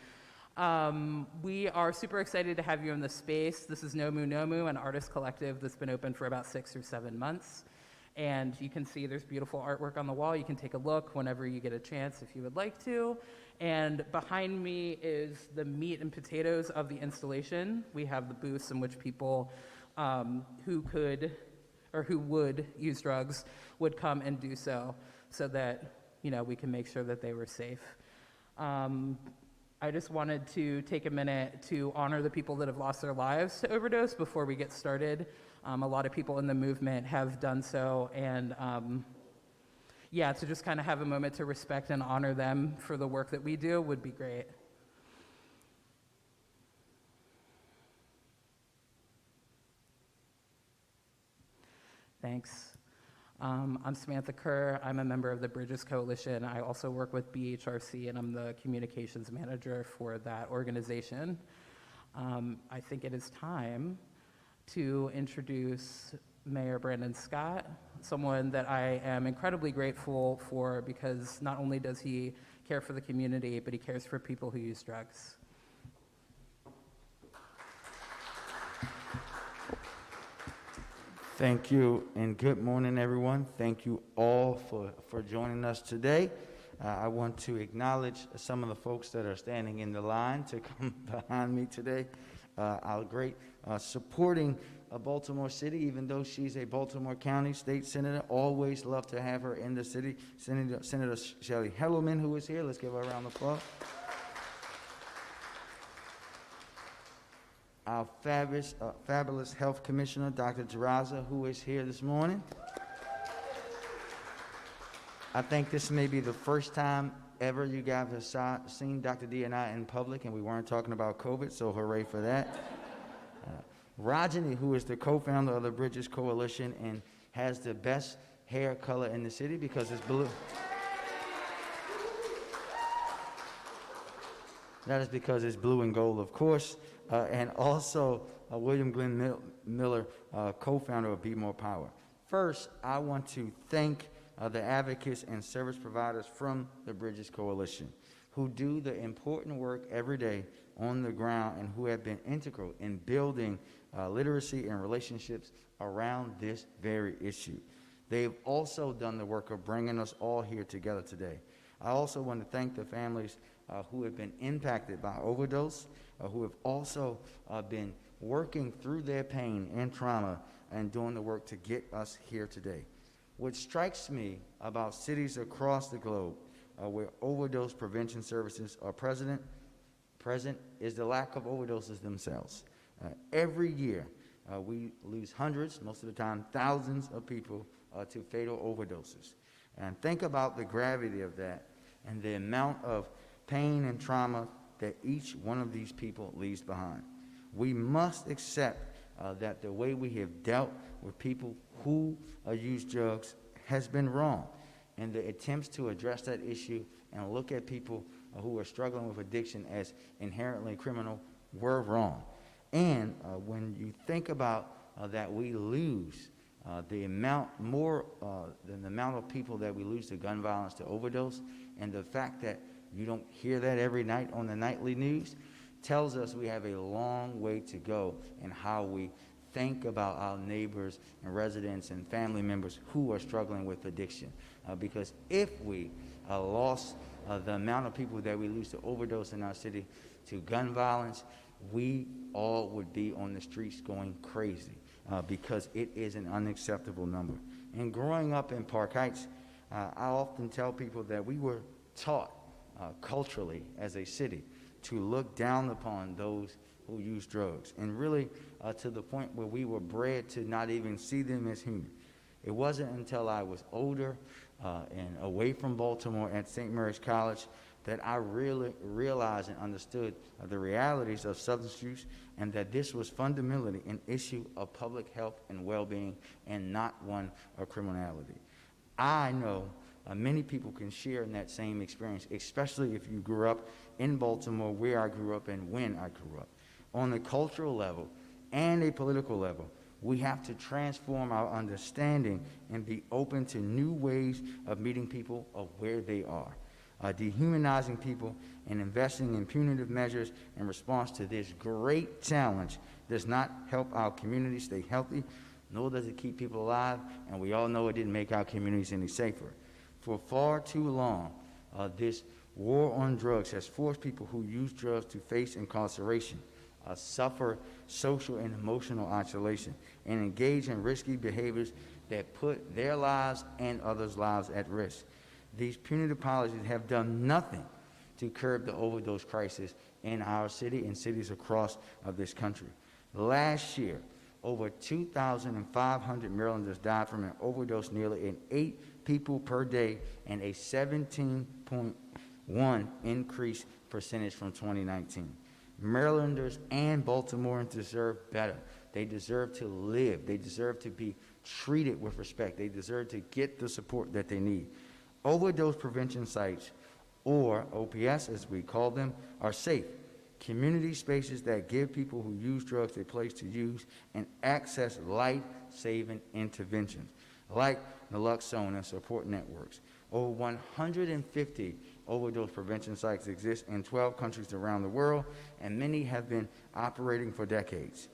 We are super excited to have you in the space. This is Nomu Nomu, an artist collective that's been open for about 6 or 7 months. And you can see there's beautiful artwork on the wall. You can take a look whenever you get a chance if you would like to. And behind me is the meat and potatoes of the installation. We have the booths in which people who could or who would use drugs would come and do so that, you know, we can make sure that they were safe. I just wanted to take a minute to honor the people that have lost their lives to overdose before we get started. A lot of people in the movement have done so, and yeah, to just kind of have a moment to respect and honor them for the work that we do would be great. Thanks. I'm Samantha Kerr. I'm a member of the Bridges Coalition. I also work with BHRC, and I'm the communications manager for that organization. I think it is time to introduce Mayor Brandon Scott, someone that I am incredibly grateful for because not only does he care for the community, but he cares for people who use drugs. Thank you, and good morning, everyone. Thank you all for joining us today. I want to acknowledge some of the folks that are standing in the line to come behind me today. Our great supporting Baltimore City, even though she's a Baltimore County state senator. Always love to have her in the city. Senator Shelley Hellerman, who is here. Let's give her a round of applause. Our fabulous health commissioner, Dr. Terraza, who is here this morning. I think this may be the first time ever you guys have seen Dr. D and I in public, and we weren't talking about COVID, so hooray for that. Rajani, who is the co-founder of the Bridges Coalition and has the best hair color in the city because it's blue. That is because it's blue and gold, of course. And also William Glenn Miller, co-founder of Be More Power. First, I want to thank the advocates and service providers from the Bridges Coalition who do the important work every day on the ground and who have been integral in building literacy and relationships around this very issue. They've also done the work of bringing us all here together today. I also want to thank the families who have been impacted by overdose, who have also been working through their pain and trauma and doing the work to get us here today. What strikes me about cities across the globe where overdose prevention services are present is the lack of overdoses themselves. Every year, we lose hundreds, most of the time thousands of people to fatal overdoses. And think about the gravity of that and the amount of pain and trauma that each one of these people leaves behind. We must accept that the way we have dealt with people who use drugs has been wrong. And the attempts to address that issue and look at people who are struggling with addiction as inherently criminal were wrong. And when you think about that we lose the amount more than the amount of people that we lose to gun violence, to overdose, and the fact that you don't hear that every night on the nightly news, tells us we have a long way to go in how we think about our neighbors and residents and family members who are struggling with addiction. Because if we lost the amount of people that we lose to overdose in our city to gun violence, we all would be on the streets going crazy because it is an unacceptable number. And growing up in Park Heights, I often tell people that we were taught culturally as a city to look down upon those who use drugs, and really to the point where we were bred to not even see them as human. It wasn't until I was older and away from Baltimore at St. Mary's College that I really realized and understood the realities of substance use, and that this was fundamentally an issue of public health and well-being and not one of criminality. I know many people can share in that same experience, especially if you grew up in Baltimore, where I grew up and when I grew up. On a cultural level and a political level, we have to transform our understanding and be open to new ways of meeting people of where they are. Dehumanizing people and investing in punitive measures in response to this great challenge does not help our community stay healthy, nor does it keep people alive, and we all know it didn't make our communities any safer. For far too long, this war on drugs has forced people who use drugs to face incarceration, suffer social and emotional isolation, and engage in risky behaviors that put their lives and others' lives at risk. These punitive policies have done nothing to curb the overdose crisis in our city and cities across this country. Last year, over 2,500 Marylanders died from an overdose, nearly an 8 people per day, and a 17.1 increase percentage from 2019. Marylanders and Baltimoreans deserve better. They deserve to live. They deserve to be treated with respect. They deserve to get the support that they need. Overdose prevention sites, or OPS as we call them, are safe community spaces that give people who use drugs a place to use and access life-saving interventions, like naloxone support networks. Over 150 overdose prevention sites exist in 12 countries around the world, and many have been operating for decades.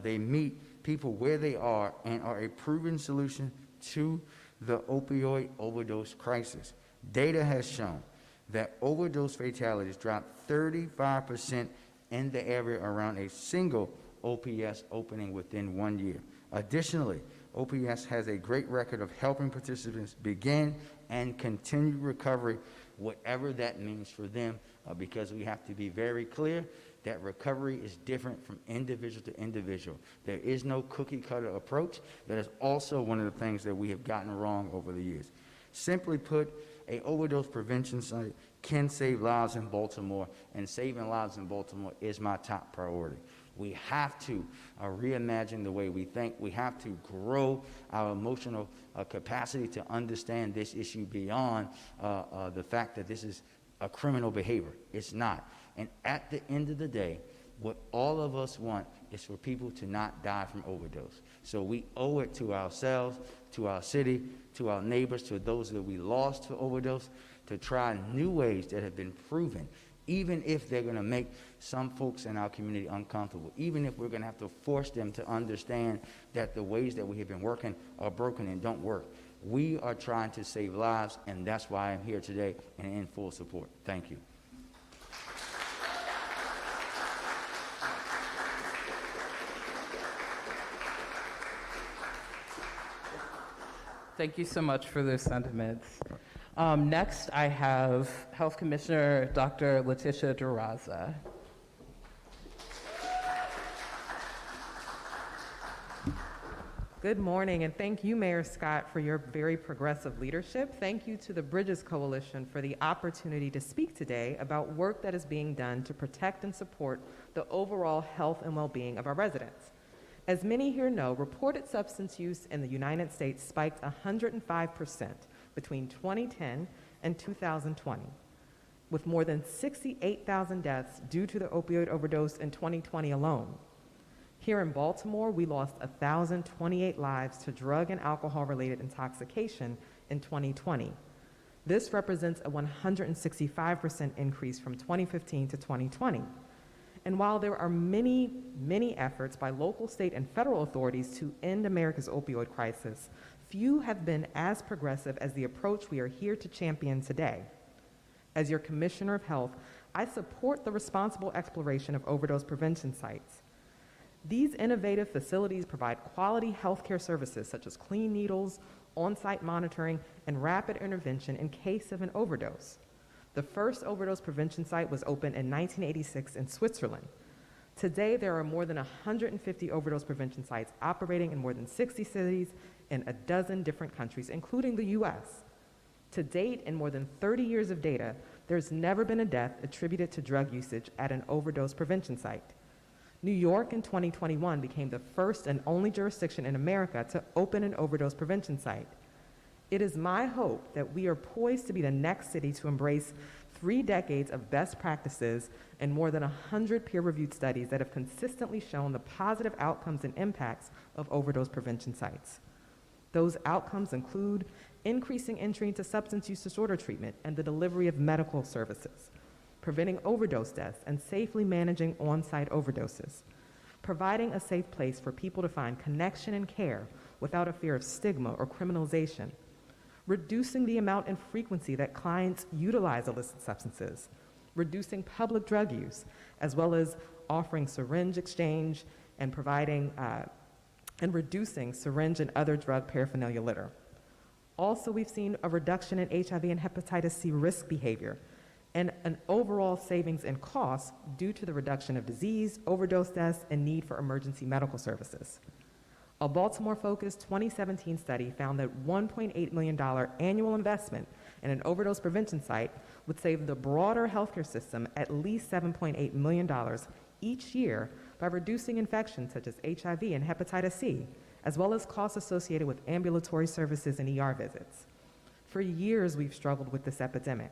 They meet people where they are and are a proven solution to the opioid overdose crisis. Data has shown that overdose fatalities dropped 35% in the area around a single OPS opening within 1 year. Additionally, OPS has a great record of helping participants begin and continue recovery, whatever that means for them, because we have to be very clear that recovery is different from individual to individual. There is no cookie-cutter approach. That is also one of the things that we have gotten wrong over the years. Simply put, a overdose prevention site can save lives in Baltimore, and saving lives in Baltimore is my top priority. We have to reimagine the way we think. We have to grow our emotional capacity to understand this issue beyond the fact that this is a criminal behavior. It's not. And at the end of the day, what all of us want is for people to not die from overdose. So we owe it to ourselves, to our city, to our neighbors, to those that we lost to overdose, to try new ways that have been proven, even if they're going to make some folks in our community uncomfortable, even if we're going to have to force them to understand that the ways that we have been working are broken and don't work. We are trying to save lives, and that's why I'm here today and in full support. Thank you. Thank you so much for those sentiments. Next, I have Health Commissioner Dr. Letitia DeRaza. Good morning, and thank you, Mayor Scott, for your very progressive leadership. Thank you to the Bridges Coalition for the opportunity to speak today about work that is being done to protect and support the overall health and well-being of our residents. As many here know, reported substance use in the United States spiked 105% between 2010 and 2020, with more than 68,000 deaths due to the opioid overdose in 2020 alone. Here in Baltimore, we lost 1,028 lives to drug and alcohol-related intoxication in 2020. This represents a 165% increase from 2015 to 2020. And while there are many, many efforts by local, state, and federal authorities to end America's opioid crisis, few have been as progressive as the approach we are here to champion today. As your Commissioner of Health, I support the responsible exploration of overdose prevention sites. These innovative facilities provide quality healthcare services such as clean needles, on-site monitoring, and rapid intervention in case of an overdose. The first overdose prevention site was opened in 1986 in Switzerland. Today, there are more than 150 overdose prevention sites operating in more than 60 cities in a dozen different countries, including the U.S. To date, in more than 30 years of data, there's never been a death attributed to drug usage at an overdose prevention site. New York in 2021 became the first and only jurisdiction in America to open an overdose prevention site. It is my hope that we are poised to be the next city to embrace 3 decades of best practices and more than 100 peer-reviewed studies that have consistently shown the positive outcomes and impacts of overdose prevention sites. Those outcomes include increasing entry into substance use disorder treatment and the delivery of medical services, preventing overdose deaths and safely managing on-site overdoses, providing a safe place for people to find connection and care without a fear of stigma or criminalization, reducing the amount and frequency that clients utilize illicit substances, reducing public drug use, as well as offering syringe exchange and providing and reducing syringe and other drug paraphernalia litter. Also, we've seen a reduction in HIV and hepatitis C risk behavior and an overall savings in costs due to the reduction of disease, overdose deaths, and need for emergency medical services. A Baltimore-focused 2017 study found that $1.8 million annual investment in an overdose prevention site would save the broader healthcare system at least $7.8 million each year by reducing infections such as HIV and hepatitis C, as well as costs associated with ambulatory services and ER visits. For years, we've struggled with this epidemic.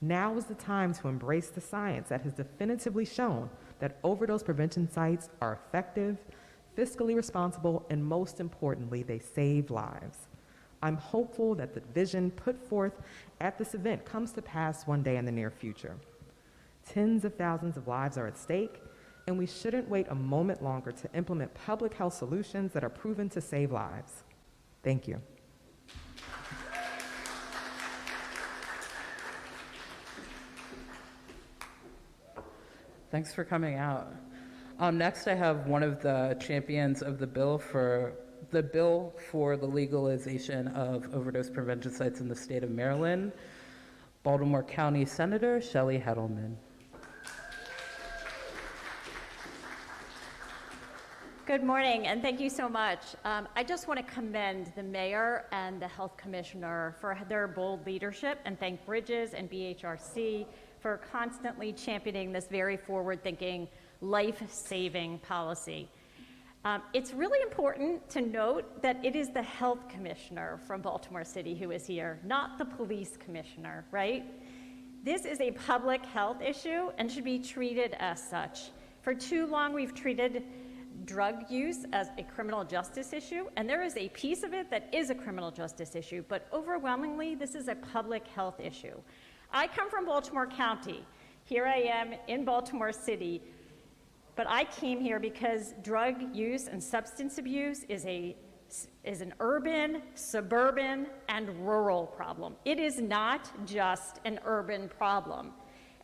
Now is the time to embrace the science that has definitively shown that overdose prevention sites are effective, fiscally responsible, and most importantly, they save lives. I'm hopeful that the vision put forth at this event comes to pass one day in the near future. Tens of thousands of lives are at stake, and we shouldn't wait a moment longer to implement public health solutions that are proven to save lives. Thank you. Thanks for coming out. Next, I have one of the champions of the bill for the legalization of overdose prevention sites in the state of Maryland, Baltimore County Senator Shelley Heddleman. Good morning, and thank you so much. I just want to commend the mayor and the health commissioner for their bold leadership, and thank Bridges and BHRC for constantly championing this very forward-thinking, life-saving policy. It's really important to note that it is the health commissioner from Baltimore City who is here, not the police commissioner, right? This is a public health issue and should be treated as such. For too long, we've treated drug use as a criminal justice issue, and there is a piece of it that is a criminal justice issue, but overwhelmingly, this is a public health issue. I come from Baltimore County. Here I am in Baltimore City, but I came here because drug use and substance abuse is an urban, suburban, and rural problem. It is not just an urban problem.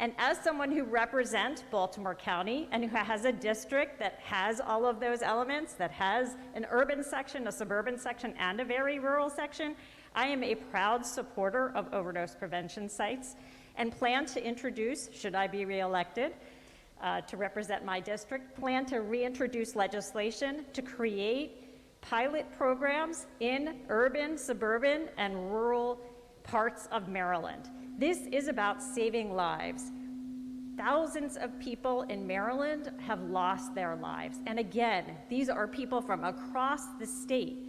And as someone who represents Baltimore County and who has a district that has all of those elements, that has an urban section, a suburban section, and a very rural section, I am a proud supporter of overdose prevention sites and plan to introduce, should I be reelected, to represent my district, plan to reintroduce legislation to create pilot programs in urban, suburban, and rural parts of Maryland. This is about saving lives. Thousands of people in Maryland have lost their lives. And again, these are people from across the state.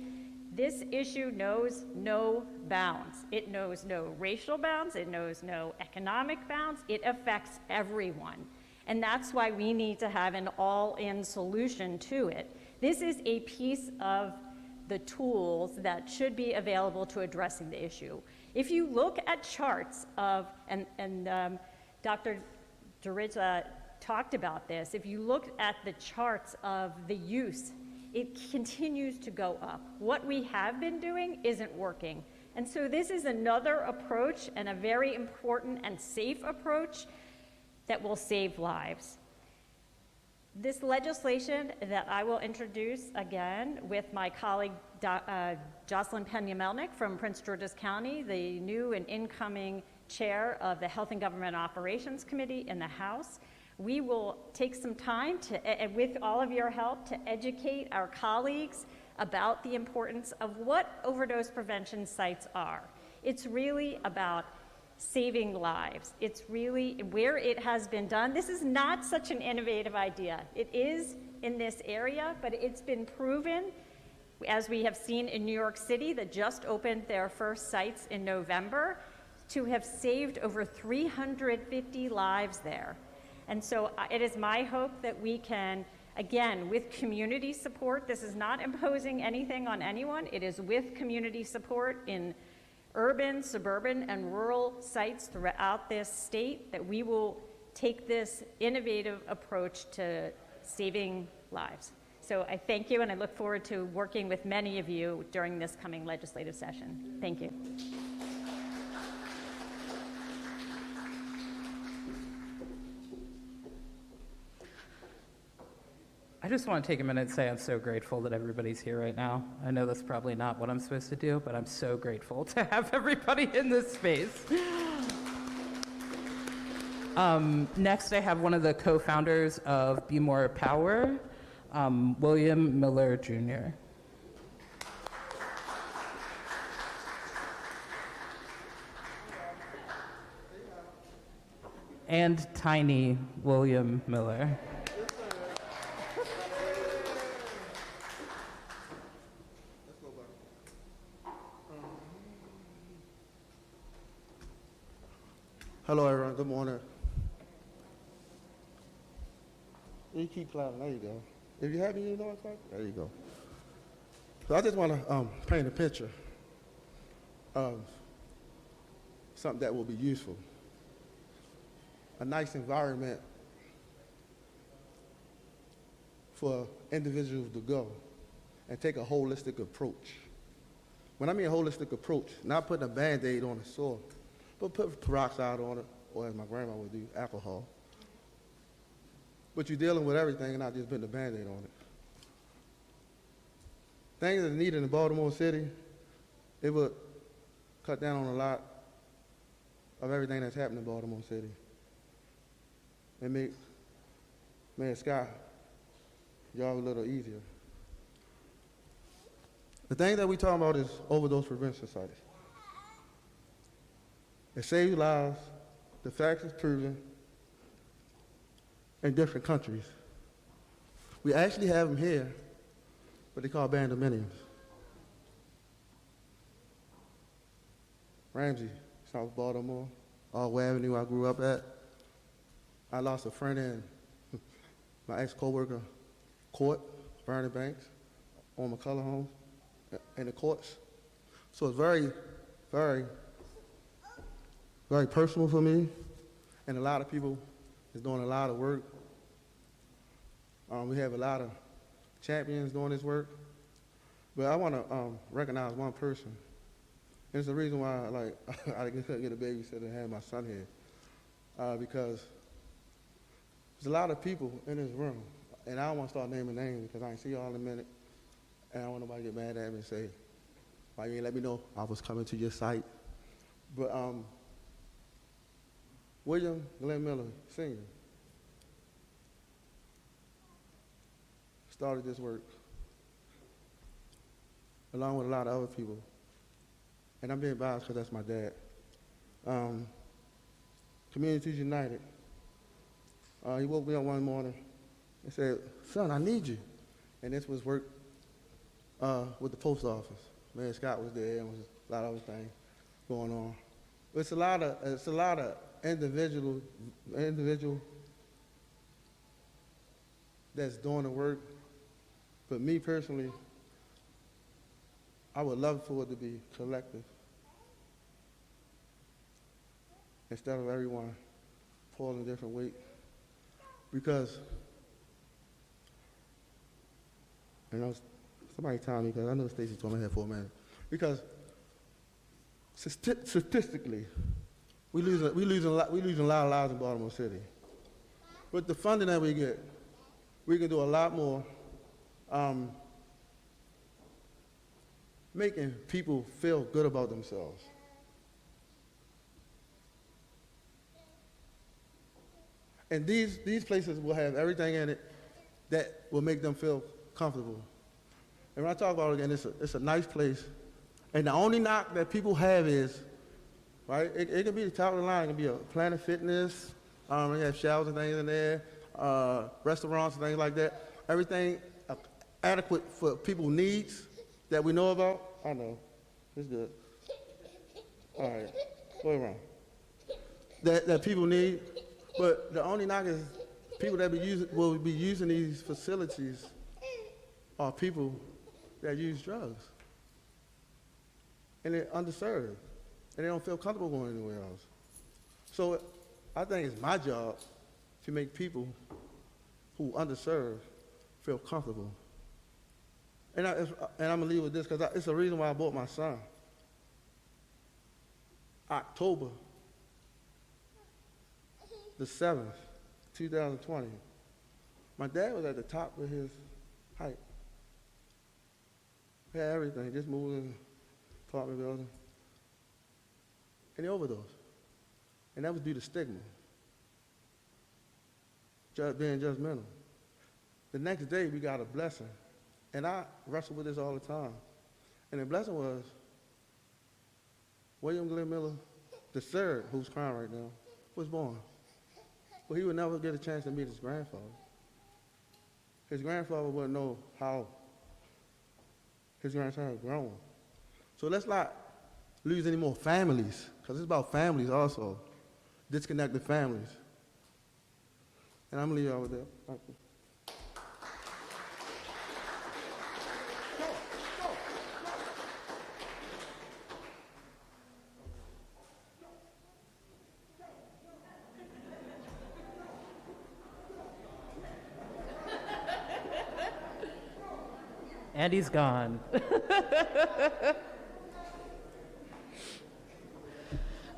This issue knows no bounds. It knows no racial bounds. It knows no economic bounds. It affects everyone. And that's why we need to have an all-in solution to it. This is a piece of the tools that should be available to addressing the issue. If you look at charts of, and Dr. Duriza talked about this, if you look at the charts of the use, it continues to go up. What we have been doing isn't working. And so this is another approach, and a very important and safe approach that will save lives. This legislation that I will introduce again with my colleague Jocelyn Pena-Melnick from Prince George's County, the new and incoming chair of the Health and Government Operations Committee in the House. We will take some time to, with all of your help, to educate our colleagues about the importance of what overdose prevention sites are. It's really about saving lives. It's really where it has been done. This is not such an innovative idea. It is in this area, but it's been proven, as we have seen in New York City that just opened their first sites in November, to have saved over 350 lives there. And so it is my hope that we can, again, with community support, this is not imposing anything on anyone, it is with community support in urban, suburban, and rural sites throughout this state, that we will take this innovative approach to saving lives. So I thank you, and I look forward to working with many of you during this coming legislative session. Thank you. I just want to take a minute and say I'm so grateful that everybody's here right now. I know that's probably not what I'm supposed to do, but I'm so grateful to have everybody in this space. Next, I have one of the co-founders of Be More Power, William Miller Jr. And tiny William Miller. Hello, everyone. Good morning. You keep clapping. There you go. If you're happy, you know it's like, there you go. So I just want to paint a picture of something that will be useful. A nice environment for individuals to go and take a holistic approach. When I mean a holistic approach, not putting a Band-Aid on the sore, but put peroxide on it, or as my grandma would do, alcohol. But you're dealing with everything and not just putting a Band-Aid on it. Things that are needed in Baltimore City, it would cut down on a lot of everything that's happening in Baltimore City. And make Mayor Scott job a little easier. The thing that we're talking about is overdose prevention society. It saves lives. The facts is proven in different countries. We actually have them here, what they call bandominiums. Ramsey, South Baltimore, Aldwell Avenue I grew up at. I lost a friend in my ex-coworker court, Vernon Banks, on McCullough Homes, in the courts. So it's very, very, very personal for me, and a lot of people is doing a lot of work. We have a lot of champions doing this work, but I want to recognize one person. It's the reason why, like, I couldn't get a babysitter and have my son here, because there's a lot of people in this room, and I don't want to start naming names because I ain't see y'all in a minute, and I don't want nobody to get mad at me and say, why you ain't let me know I was coming to your site. But William Glenn Miller, Sr., started this work along with a lot of other people. And I'm being biased because that's my dad. Communities United. He woke me up one morning and said, son, I need you. And this was work with the post office. Mayor Scott was there, and there was a lot of other things going on. But it's a lot of individual that's doing the work. But me personally, I would love for it to be collective instead of everyone pulling a different weight. Because, you know, somebody tell me, because I know Stacey told me that for a minute. Because statistically, we losing a lot of lives in Baltimore City. With the funding that we get, we can do a lot more making people feel good about themselves. And these places will have everything in it that will make them feel comfortable. And when I talk about it again, it's a nice place. And the only knock that people have is, right, it can be the top of the line. It can be a Planet Fitness. They have showers and things in there, restaurants and things like that. Everything adequate for people's needs that we know about. I know. It's good. All right. Go around. That people need. But the only knock is people that will be using these facilities are people that use drugs. And they're underserved. And they don't feel comfortable going anywhere else. So I think it's my job to make people who are underserved feel comfortable. And I'm going to leave with this because it's the reason why I bought my son. October the 7th, 2020. My dad was at the top of his height. He had everything, just moved in the apartment building. And he overdosed. And that was due to stigma. Being judgmental. The next day, we got a blessing. And I wrestle with this all the time. And the blessing was William Glenn Miller III, who's crying right now, was born. But he would never get a chance to meet his grandfather. His grandfather wouldn't know how his grandson had grown. So let's not lose any more families, because it's about families also. disconnected families. And I'm gonna leave y'all with that. Thank you. And he's gone.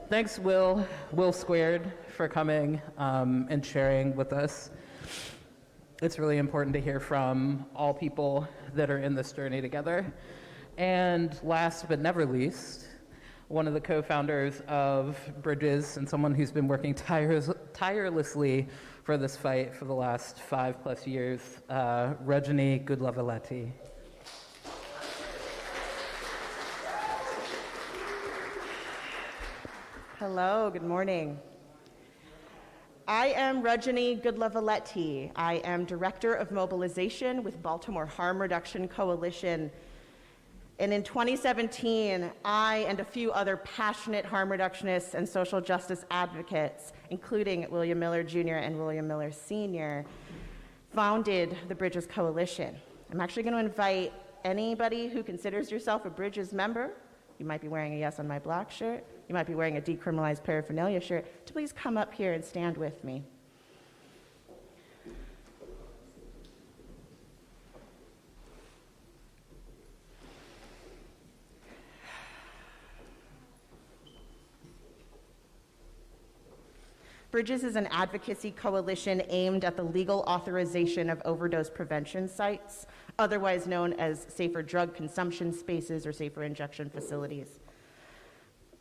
Thanks, Will Squared, for coming and sharing with us. It's really important to hear from all people that are in this journey together. And last but never least, one of the co-founders of Bridges and someone who's been working tirelessly for this fight for the last 5+ years, Rajani Goodlavaletti. Hello, good morning. I am Rajani Goodlavaletti. I am Director of Mobilization with Baltimore Harm Reduction Coalition. And in 2017, I and a few other passionate harm reductionists and social justice advocates, including William Miller Jr. and William Miller Sr., founded the Bridges Coalition. I'm actually going to invite anybody who considers yourself a Bridges member. You might be wearing a Yes on My Block shirt. You might be wearing a decriminalized paraphernalia shirt, to please come up here and stand with me. Bridges is an advocacy coalition aimed at the legal authorization of overdose prevention sites, otherwise known as safer drug consumption spaces or safer injection facilities.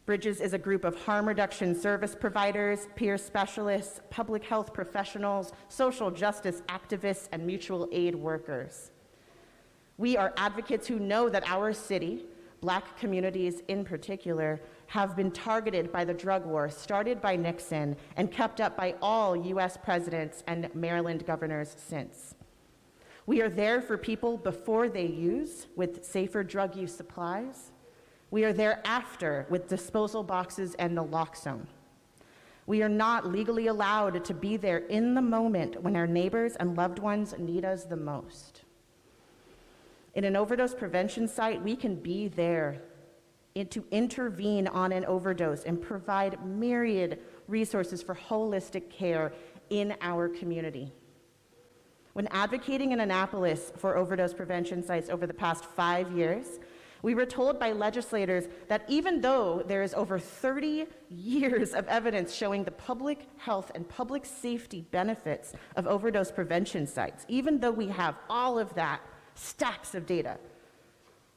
Bridges is a group of harm reduction service providers, peer specialists, public health professionals, social justice activists, and mutual aid workers. We are advocates who know that our city, Black communities in particular, have been targeted by the drug war started by Nixon and kept up by all US presidents and Maryland governors since. We are there for people before they use with safer drug use supplies. We are there after with disposal boxes and naloxone. We are not legally allowed to be there in the moment when our neighbors and loved ones need us the most. In an overdose prevention site, we can be there to intervene on an overdose and provide myriad resources for holistic care in our community. When advocating in Annapolis for overdose prevention sites over the past 5 years, we were told by legislators that even though there is over 30 years of evidence showing the public health and public safety benefits of overdose prevention sites, even though we have all of that, stacks of data,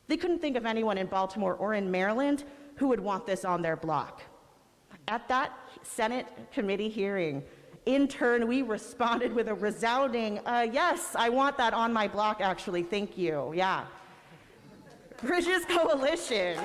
they couldn't think of anyone in Baltimore or in Maryland who would want this on their block. At that Senate committee hearing, in turn, we responded with a resounding, yes, I want that on my block, actually, thank you, yeah. Bridges Coalition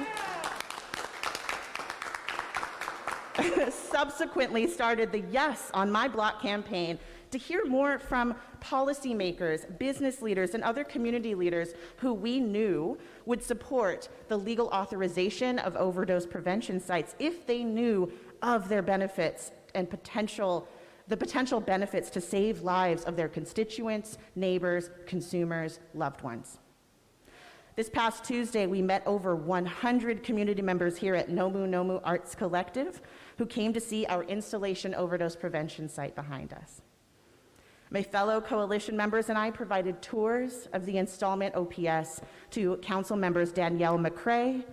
subsequently started the Yes on My Block campaign to hear more from policymakers, business leaders, and other community leaders who we knew would support the legal authorization of overdose prevention sites if they knew of their benefits and the potential benefits to save lives of their constituents, neighbors, consumers, loved ones. This past Tuesday, we met over 100 community members here at Nomu Nomu Arts Collective who came to see our installation overdose prevention site behind us. My fellow coalition members and I provided tours of the installment OPS to council members Danielle McCrae,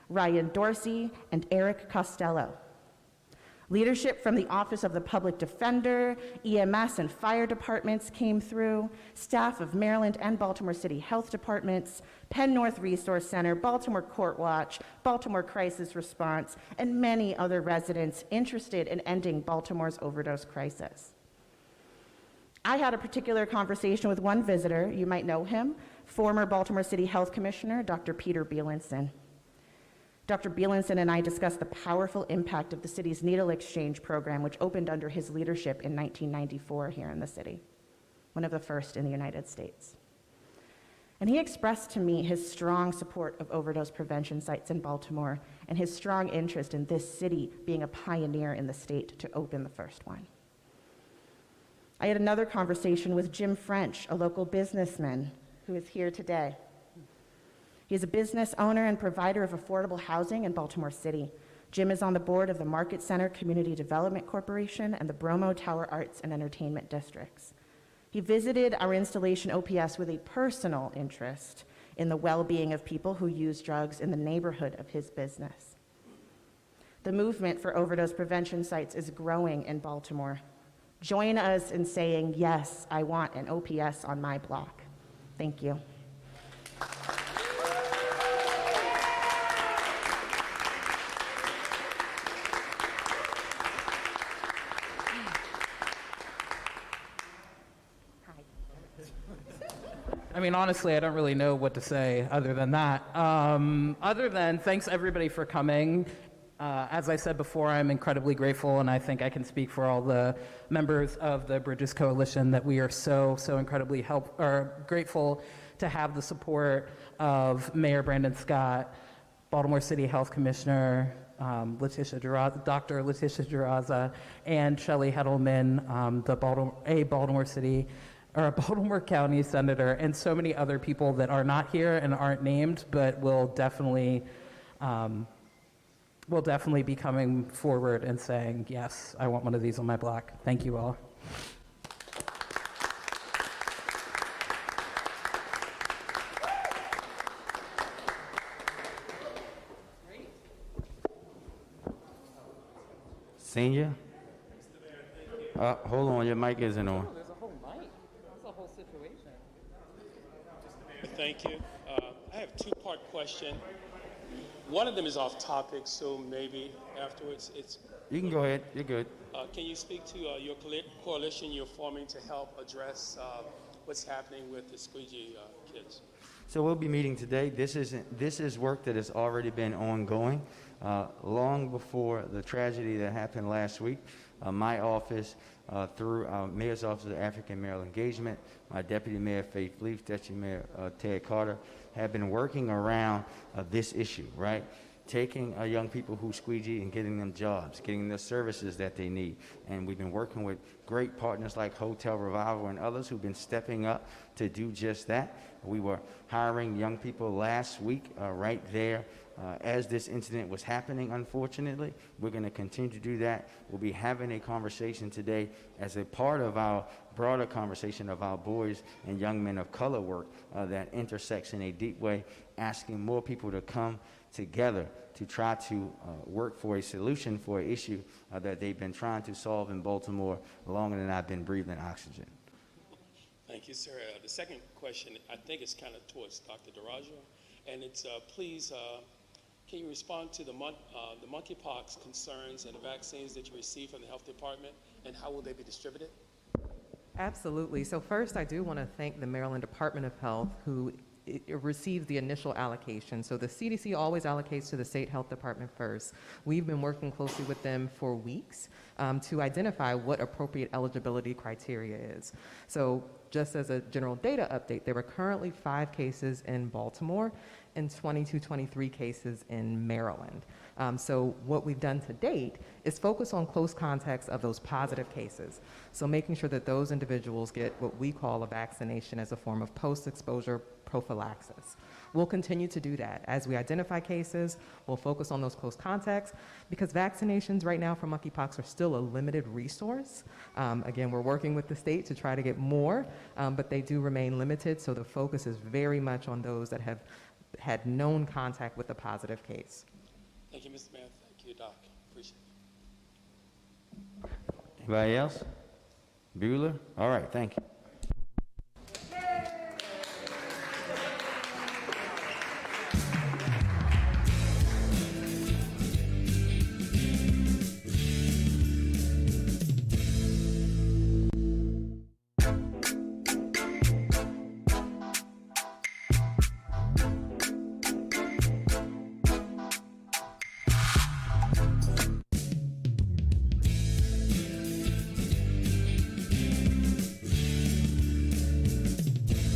Ryan Dorsey, and Eric Costello. Leadership from the Office of the Public Defender, EMS and fire departments came through, staff of Maryland and Baltimore City Health Departments, Penn North Resource Center, Baltimore Court Watch, Baltimore Crisis Response, and many other residents interested in ending Baltimore's overdose crisis. I had a particular conversation with one visitor, you might know him, former Baltimore City Health Commissioner, Dr. Peter Bielenson. Dr. Bielenson and I discussed the powerful impact of the city's needle exchange program, which opened under his leadership in 1994 here in the city, one of the first in the United States. And he expressed to me his strong support of overdose prevention sites in Baltimore and his strong interest in this city being a pioneer in the state to open the first one. I had another conversation with Jim French, a local businessman who is here today. He is a business owner and provider of affordable housing in Baltimore City. Jim is on the board of the Market Center Community Development Corporation and the Bromo Tower Arts and Entertainment Districts. He visited our installation OPS with a personal interest in the well-being of people who use drugs in the neighborhood of his business. The movement for overdose prevention sites is growing in Baltimore. Join us in saying, yes, I want an OPS on my block. Thank you. I mean, honestly, I don't really know what to say other than that. Other than thanks everybody for coming. As I said before, I'm incredibly grateful, and I think I can speak for all the members of the Bridges Coalition that we are so incredibly grateful to have the support of Mayor Brandon Scott, Baltimore City Health Commissioner Dr. Letitia Jaraza, and Shelley Heddleman, the Baltimore County Senator, and so many other people that are not here and aren't named, but will definitely be coming forward and saying, yes, I want one of these on my block. Thank you all. Senior? Hold on, your mic isn't on. There's a whole mic. That's a whole situation. Thank you. I have a two-part question. One of them is off topic, so maybe afterwards it's... You can go ahead. You're good. Can you speak to your coalition you're forming to help address what's happening with the Squeegee kids? So we'll be meeting today. This is work that has already been ongoing long before the tragedy that happened last week. My office, through our Mayor's Office of African Mayoral Engagement, my Deputy Mayor Faith Leaf, Deputy Mayor Ted Carter, have been working around this issue, right? Taking young people who squeegee and getting them jobs, getting the services that they need. And we've been working with great partners like Hotel Revival and others who've been stepping up to do just that. We were hiring young people last week right there as this incident was happening, unfortunately. We're going to continue to do that. We'll be having a conversation today as a part of our broader conversation of our boys and young men of color work that intersects in a deep way, asking more people to come together to try to work for a solution for an issue that they've been trying to solve in Baltimore longer than I've been breathing oxygen. Thank you, sir. The second question, I think it's kind of towards Dr. DeRaggio, and it's please, can you respond to the monkeypox concerns and the vaccines that you received from the health department, and how will they be distributed? Absolutely. So first, I do want to thank the Maryland Department of Health, who receives the initial allocation. So the CDC always allocates to the state health department first. We've been working closely with them for weeks to identify what appropriate eligibility criteria is. So just as a general data update, there were currently 5 cases in Baltimore and 23 cases in Maryland. So what we've done to date is focus on close contacts of those positive cases. So making sure that those individuals get what we call a vaccination as a form of post-exposure prophylaxis. We'll continue to do that. As we identify cases, we'll focus on those close contacts because vaccinations right now for monkeypox are still a limited resource. Again, we're working with the state to try to get more, but they do remain limited, so the focus is very much on those that have had known contact with a positive case. Thank you, Mr. Mayor. Thank you, Doc. Appreciate it. Anybody else? Bueller? All right, thank you.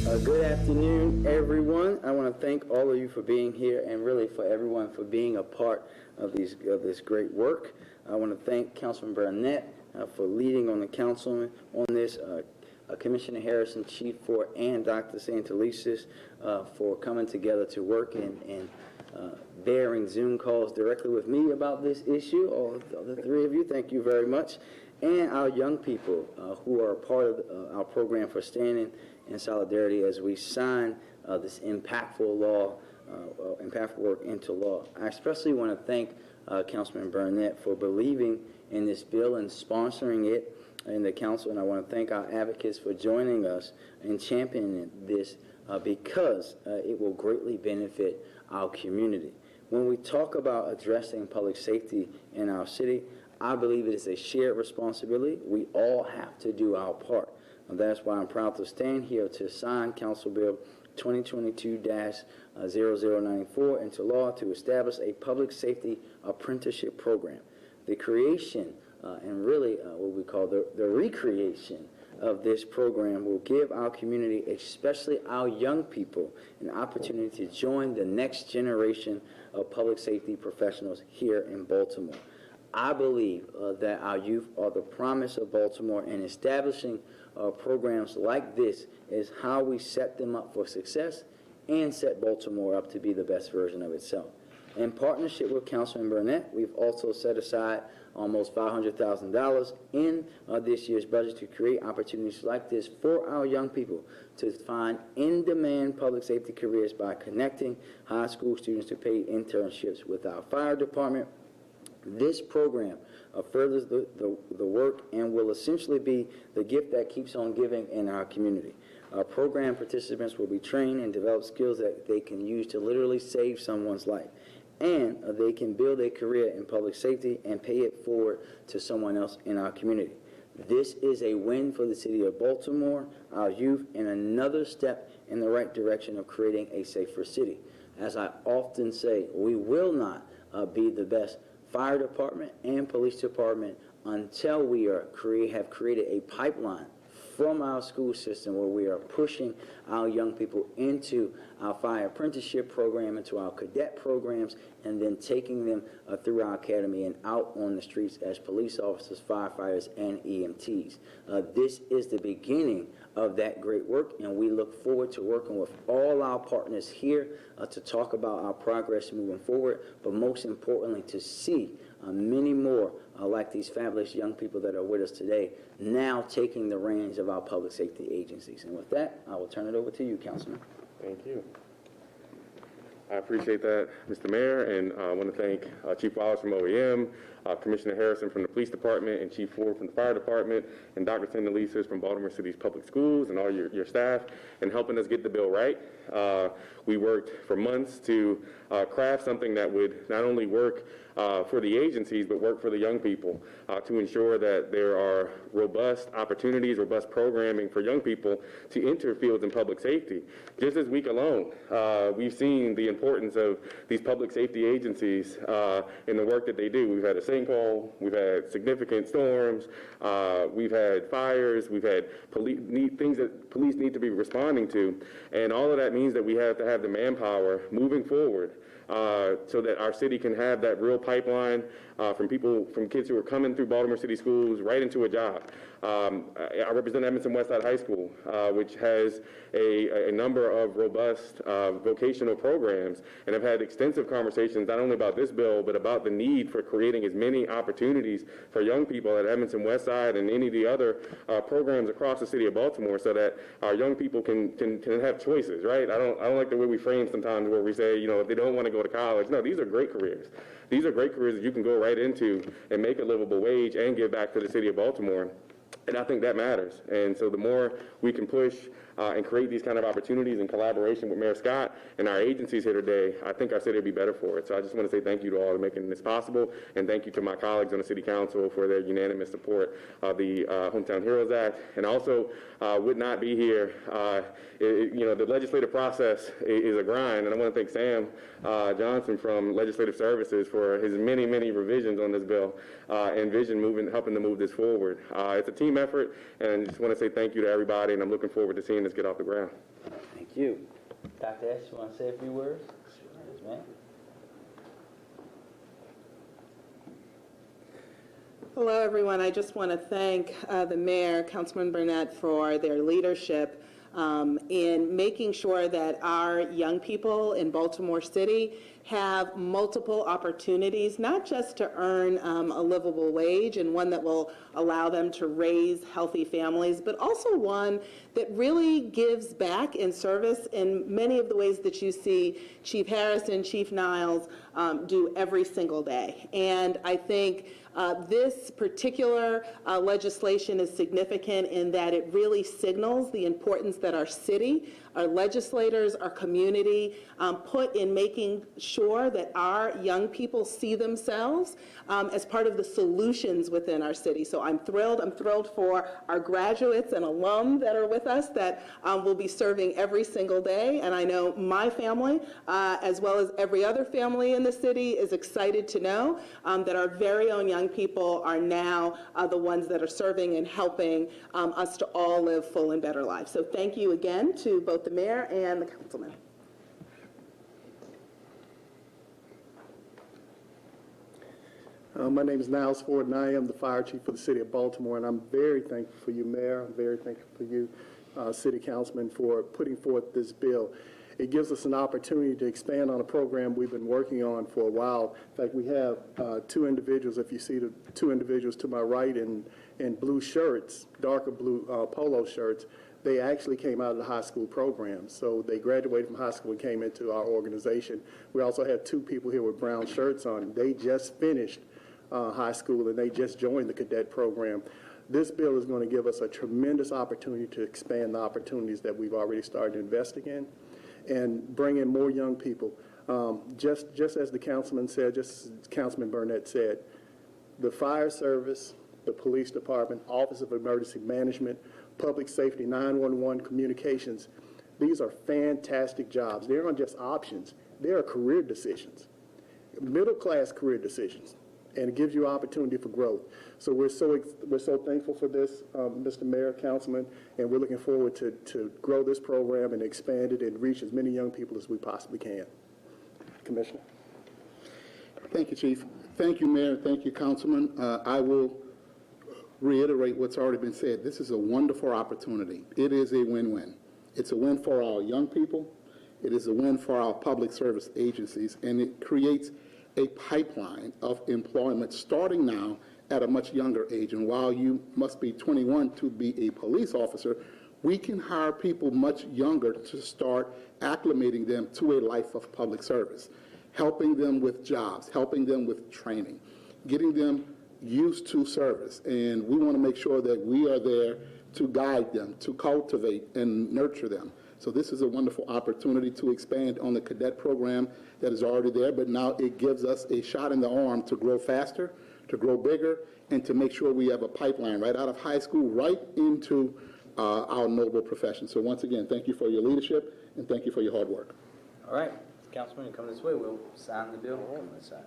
Good afternoon, everyone. I want to thank all of you for being here and really for everyone for being a part of this great work. I want to thank Councilman Burnett for leading on the council on this, Commissioner Harrison, Chief Ford, and Dr. Santelises for coming together to work and bearing Zoom calls directly with me about this issue. All the three of you, thank you very much. And our young people who are a part of our program for standing in solidarity as we sign this impactful law, impactful work into law. I especially want to thank Councilman Burnett for believing in this bill and sponsoring it in the council, and I want to thank our advocates for joining us and championing this because it will greatly benefit our community. When we talk about addressing public safety in our city, I believe it is a shared responsibility. We all have to do our part. And that's why I'm proud to stand here to sign Council Bill 2022-0094 into law to establish a public safety apprenticeship program. The creation and really what we call the recreation of this program will give our community, especially our young people, an opportunity to join the next generation of public safety professionals here in Baltimore. I believe that our youth are the promise of Baltimore, and establishing programs like this is how we set them up for success and set Baltimore up to be the best version of itself. In partnership with Councilman Burnett, we've also set aside almost $500,000 in this year's budget to create opportunities like this for our young people to find in-demand public safety careers by connecting high school students to paid internships with our fire department. This program furthers the work and will essentially be the gift that keeps on giving in our community. Our program participants will be trained and develop skills that they can use to literally save someone's life. And they can build a career in public safety and pay it forward to someone else in our community. This is a win for the city of Baltimore, our youth, and another step in the right direction of creating a safer city. As I often say, we will not be the best fire department and police department until we have created a pipeline from our school system where we are pushing our young people into our fire apprenticeship program, into our cadet programs, and then taking them through our academy and out on the streets as police officers, firefighters, and EMTs. This is the beginning of that great work, and we look forward to working with all our partners here to talk about our progress moving forward, but most importantly to see many more like these fabulous young people that are with us today now taking the reins of our public safety agencies. And with that, I will turn it over to you, Councilman. Thank you. I appreciate that, Mr. Mayor, and I want to thank Chief Wallace from OEM, Commissioner Harrison from the Police Department, and Chief Ford from the Fire Department, and Dr. Santelises from Baltimore City's Public Schools, and all your staff, in helping us get the bill right. We worked for months to craft something that would not only work for the agencies, but work for the young people to ensure that there are robust opportunities, robust programming for young people to enter fields in public safety. Just this week alone, we've seen the importance of these public safety agencies in the work that they do. We've had a sinkhole, we've had significant storms, we've had fires, we've had things that police need to be responding to, and all of that means that we have to have the manpower moving forward so that our city can have that real pipeline from kids who are coming through Baltimore City schools right into a job. I represent Edmondson Westside High School, which has a number of robust vocational programs, and have had extensive conversations not only about this bill, but about the need for creating as many opportunities for young people at Edmondson Westside and any of the other programs across the city of Baltimore, so that our young people can have choices, right? I don't like the way we frame sometimes where we say, if they don't want to go to college. No, these are great careers. These are great careers that you can go right into and make a livable wage and give back to the city of Baltimore. And I think that matters. And so the more we can push and create these kind of opportunities in collaboration with Mayor Scott and our agencies here today, I think our city will be better for it. So I just want to say thank you to all for making this possible, and thank you to my colleagues on the City Council for their unanimous support of the Hometown Heroes Act. And also would not be here. The legislative process is a grind, and I want to thank Sam Johnson from Legislative Services for his many, many revisions on this bill and helping to move this forward. It's a team effort, and I just want to say thank you to everybody, and I'm looking forward to seeing this let's get off the ground. Thank you. Dr. Ash, you want to say a few words? Yes, ma'am. Hello, everyone. I just want to thank the mayor, Councilman Burnett, for their leadership in making sure that our young people in Baltimore City have multiple opportunities, not just to earn a livable wage and one that will allow them to raise healthy families, but also one that really gives back in service in many of the ways that you see Chief Harrison, Chief Niles do every single day. And I think this particular legislation is significant in that it really signals the importance that our city, our legislators, our community put in making sure that our young people see themselves as part of the solutions within our city. So I'm thrilled. I'm thrilled for our graduates and alum that are with us that will be serving every single day. And I know my family, as well as every other family in the city, is excited to know that our very own young people are now the ones that are serving and helping us to all live full and better lives. So thank you again to both the mayor and the councilman. My name is Niles Ford, and I am the fire chief for the city of Baltimore, and I'm very thankful for you, Mayor. I'm very thankful for you, City Councilman, for putting forth this bill. It gives us an opportunity to expand on a program we've been working on for a while. In fact, we have two individuals, if you see the two individuals to my right in blue shirts, darker blue polo shirts. They actually came out of the high school program. So they graduated from high school and came into our organization. We also have two people here with brown shirts on. They just finished high school and they just joined the cadet program. This bill is going to give us a tremendous opportunity to expand the opportunities that we've already started investing in and bring in more young people. Just as the councilman said, just as Councilman Burnett said, the fire service, the police department, Office of Emergency Management, Public Safety, 911 communications, these are fantastic jobs. They aren't just options, they are career decisions, middle-class career decisions, and it gives you opportunity for growth. So we're so thankful for this, Mr. Mayor, Councilman, and we're looking forward to grow this program and expand it and reach as many young people as we possibly can. Commissioner. Thank you, Chief. Thank you, Mayor. Thank you, Councilman. I will reiterate what's already been said. This is a wonderful opportunity. It is a win-win. It's a win for our young people. It is a win for our public service agencies, and it creates a pipeline of employment starting now at a much younger age. And while you must be 21 to be a police officer, we can hire people much younger to start acclimating them to a life of public service, helping them with jobs, helping them with training, getting them used to service. And we want to make sure that we are there to guide them, to cultivate and nurture them. So this is a wonderful opportunity to expand on the cadet program that is already there, but now it gives us a shot in the arm to grow faster, to grow bigger, and to make sure we have a pipeline right out of high school, right into our noble profession. So once again, thank you for your leadership, and thank you for your hard work. All right, Councilman, you come this way. We'll sign the bill. Come this side.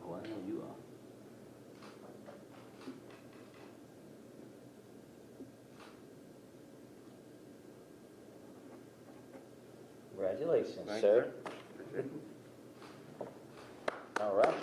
Oh, I know you are. Congratulations, Thank sir. All right.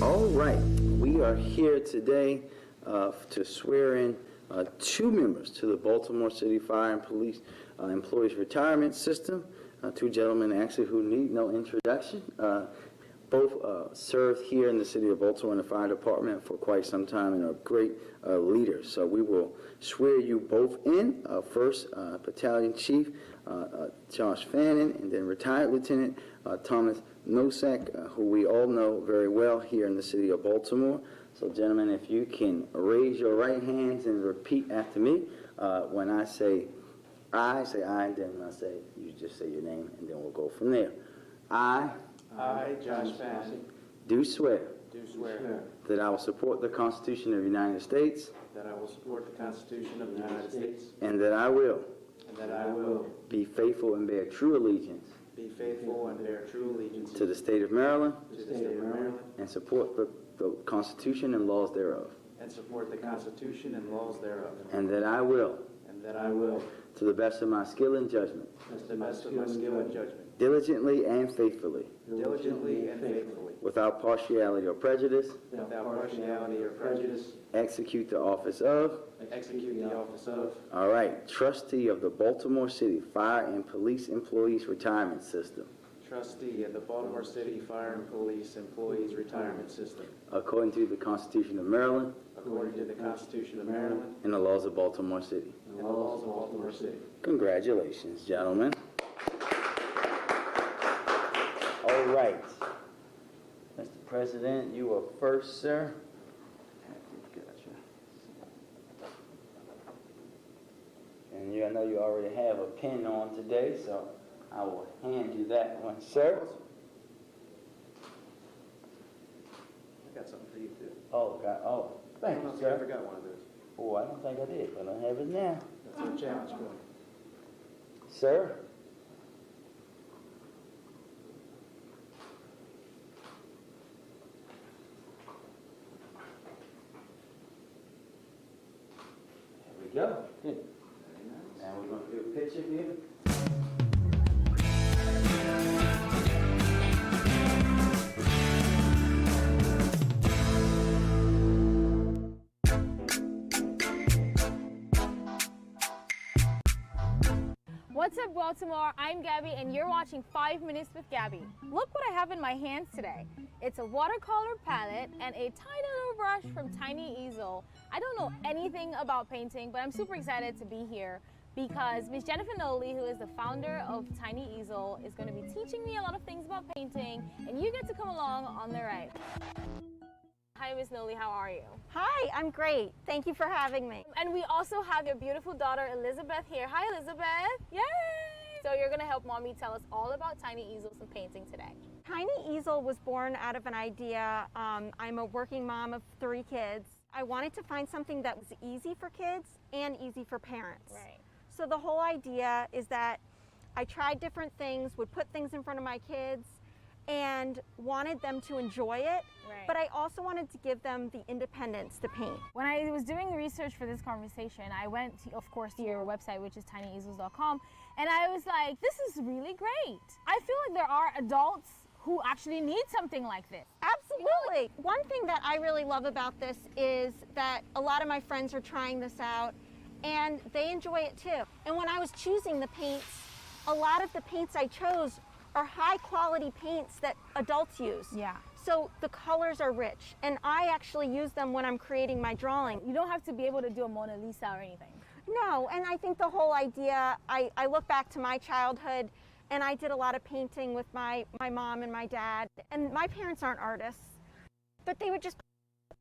All right, we are here today to swear in two members to the Baltimore City Fire and Police Employees Retirement System. Two gentlemen actually who need no introduction. Both served here in the city of Baltimore in the fire department for quite some time and are great leaders. So we will swear you both in. First, Battalion Chief Josh Fannin, and then Retired Lieutenant Thomas Nosak, who we all know very well here in the city of Baltimore. So gentlemen, if you can raise your right hands and repeat after me. When I say I, say I, and then when I say, you just say your name, and then we'll go from there. I, Josh Massey, do swear do swear that I will support the Constitution of the United States that I will support the Constitution of the United States and that I will and that I will be faithful and bear true allegiance be faithful and bear true allegiance to the state of Maryland to the state of Maryland and support the Constitution and laws thereof, and support the Constitution and laws thereof, and that I will, to the best of my skill and judgment, to the best of my skill and judgment, diligently and faithfully, without partiality or prejudice, execute the office of, all right, trustee of the Baltimore City Fire and Police Employees Retirement System, trustee of the Baltimore City Fire and Police Employees Retirement System, according to the Constitution of Maryland according to the Constitution of Maryland and the laws of Baltimore City. and the laws of Baltimore City. Congratulations, gentlemen. All right. Mr. President, you are first, sir. Gotcha. And I know you already have a pen on today, so I will hand you that one, sir. I got something for you too. Oh, God. Oh, thank you, I sir. forgot one of those. Oh, I don't think I did, but I have it now. That's our challenge for you. Sir? There we go. Good. Now we're going to do a picture here. What's up, Baltimore? I'm Gabby, and you're watching 5 Minutes with Gabby. Look what I have in my hands today. It's a watercolor palette and a tiny little brush from Tiny Easel. I don't know anything about painting, but I'm super excited to be here because Miss Jennifer Noley, who is the founder of Tiny Easel, is going to be teaching me a lot of things about painting, and you get to come along on the ride. Hi, Miss Noley, how are you? Hi, I'm great. Thank you for having me. And we also have your beautiful daughter, Elizabeth, here. Hi, Elizabeth. Yay! So you're gonna help Mommy tell us all about Tiny Easels and painting today. Tiny Easel was born out of an idea. I'm a working mom of 3 kids. I wanted to find something that was easy for kids and easy for parents. Right. So the whole idea is that I tried different things, would put things in front of my kids, and wanted them to enjoy it, but I also wanted to give them the independence to paint. When I was doing research for this conversation, I went, of course, to your website, which is tinyeasels.com, and I was like, this is really great. I feel like there are adults who actually need something like this. Absolutely. One thing that I really love about this is that a lot of my friends are trying this out, and they enjoy it too. And when I was choosing the paints, a lot of the paints I chose are high quality paints that adults use. Yeah. So the colors are rich, and I actually use them when I'm creating my drawing. You don't have to be able to do a Mona Lisa or anything. No, and I think the whole idea, I look back to my childhood, and I did a lot of painting with my mom and my dad, and my parents aren't artists, but they would just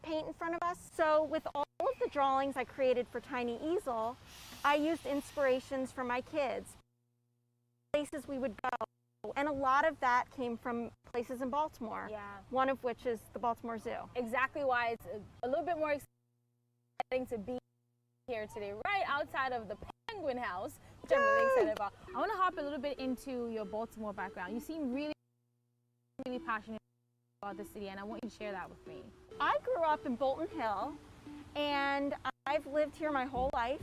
paint in front of us. So with all of the drawings I created for Tiny Easel, I used inspirations from my kids, places we would go. And a lot of that came from places in Baltimore, one of which is the Baltimore Zoo. Exactly why it's a little bit more exciting to be here today, right outside of the Penguin House, which I'm really excited about. I want to hop a little bit into your Baltimore background. You seem really, really passionate about the city, and I want you to share that with me. I grew up in Bolton Hill, and I've lived here my whole life.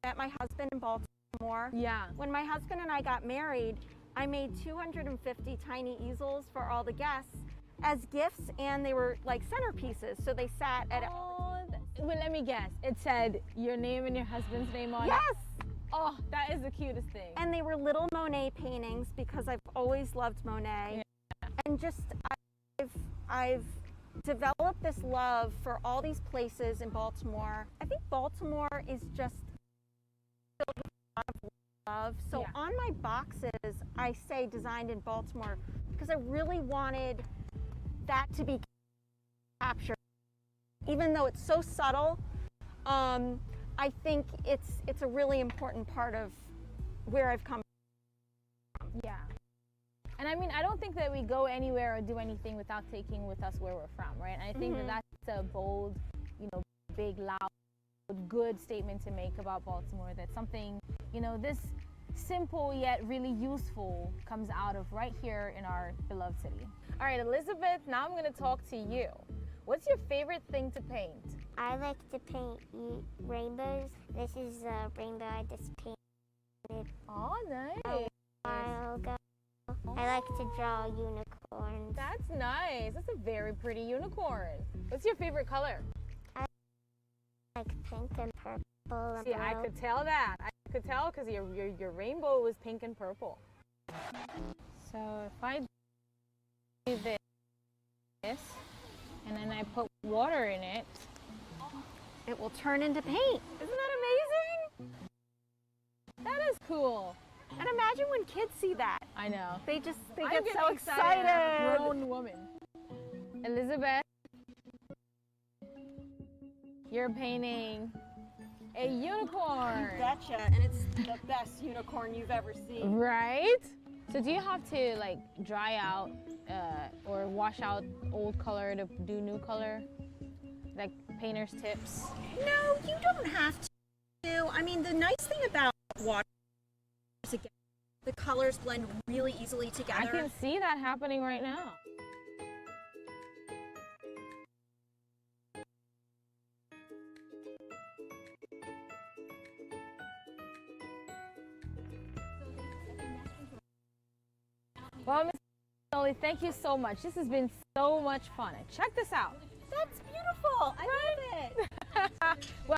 Met my husband in Baltimore. Yeah. When my husband and I got married, I made 250 tiny easels for all the guests as gifts, and they were like centerpieces, so they sat at well, let me guess. It said your name and your husband's name on it? Yes! Oh, that is the cutest thing. And they were little Monet paintings because I've always loved Monet. Yeah. And just, I've developed this love for all these places in Baltimore. I think Baltimore is just filled with a lot of love. So on my boxes, I say designed in Baltimore because I really wanted that to be captured. Even though it's so subtle, I think it's a really important part of where I've come from. Yeah. And I mean, I don't think that we go anywhere or do anything without taking with us where we're from, right? And I think that that's a bold, you know, big, loud, good statement to make about Baltimore, that something, you know, this simple yet really useful comes out of right here in our beloved city. All right, Elizabeth, now I'm going to talk to you. What's your favorite thing to paint? I like to paint rainbows. This is a rainbow I just painted. Oh, nice. A while ago. I like to draw unicorns. That's nice. That's a very pretty unicorn. What's your favorite color? I like pink and purple and See, blue. I could tell that. I could tell because your rainbow was pink and purple. So if I do this, and then I put water in it, it will turn into paint. Isn't that amazing? That is cool. And imagine when kids see that. I know. They get I'm so excited. I'm a grown woman. Elizabeth, you're painting a unicorn. You betcha, and it's the best unicorn you've ever seen. Right? So do you have to like dry out or wash out old color to do new color? Like painter's tips? No, you don't have to. I mean, the nice thing about water is the colors blend really easily together. I can see that happening right now. Well, Ms. Noli, thank you so much. This has been so much fun. And check this out. That's beautiful. I love it. Well,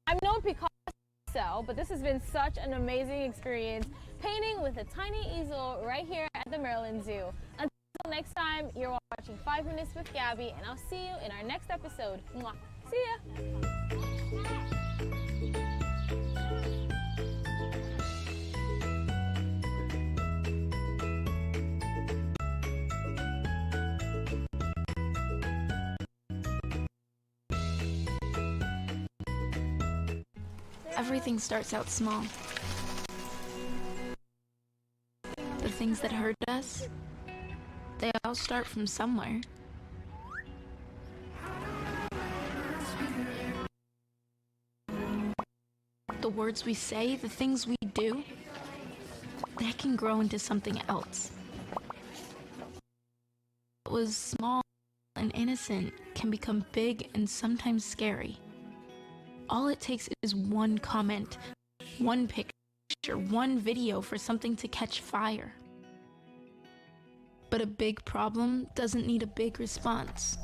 I'm no Picasso, but this has been such an amazing experience painting with a tiny easel right here at the Maryland Zoo. Until next time, you're watching 5 Minutes with Gabby, and I'll see you in our next episode. Mwah. See ya. Everything starts out small. The things that hurt us, they all start from somewhere. The words we say, the things we do, they can grow into something else. What was small and innocent can become big and sometimes scary. All it takes is one comment, one picture, one video for something to catch fire. But a big problem doesn't need a big response.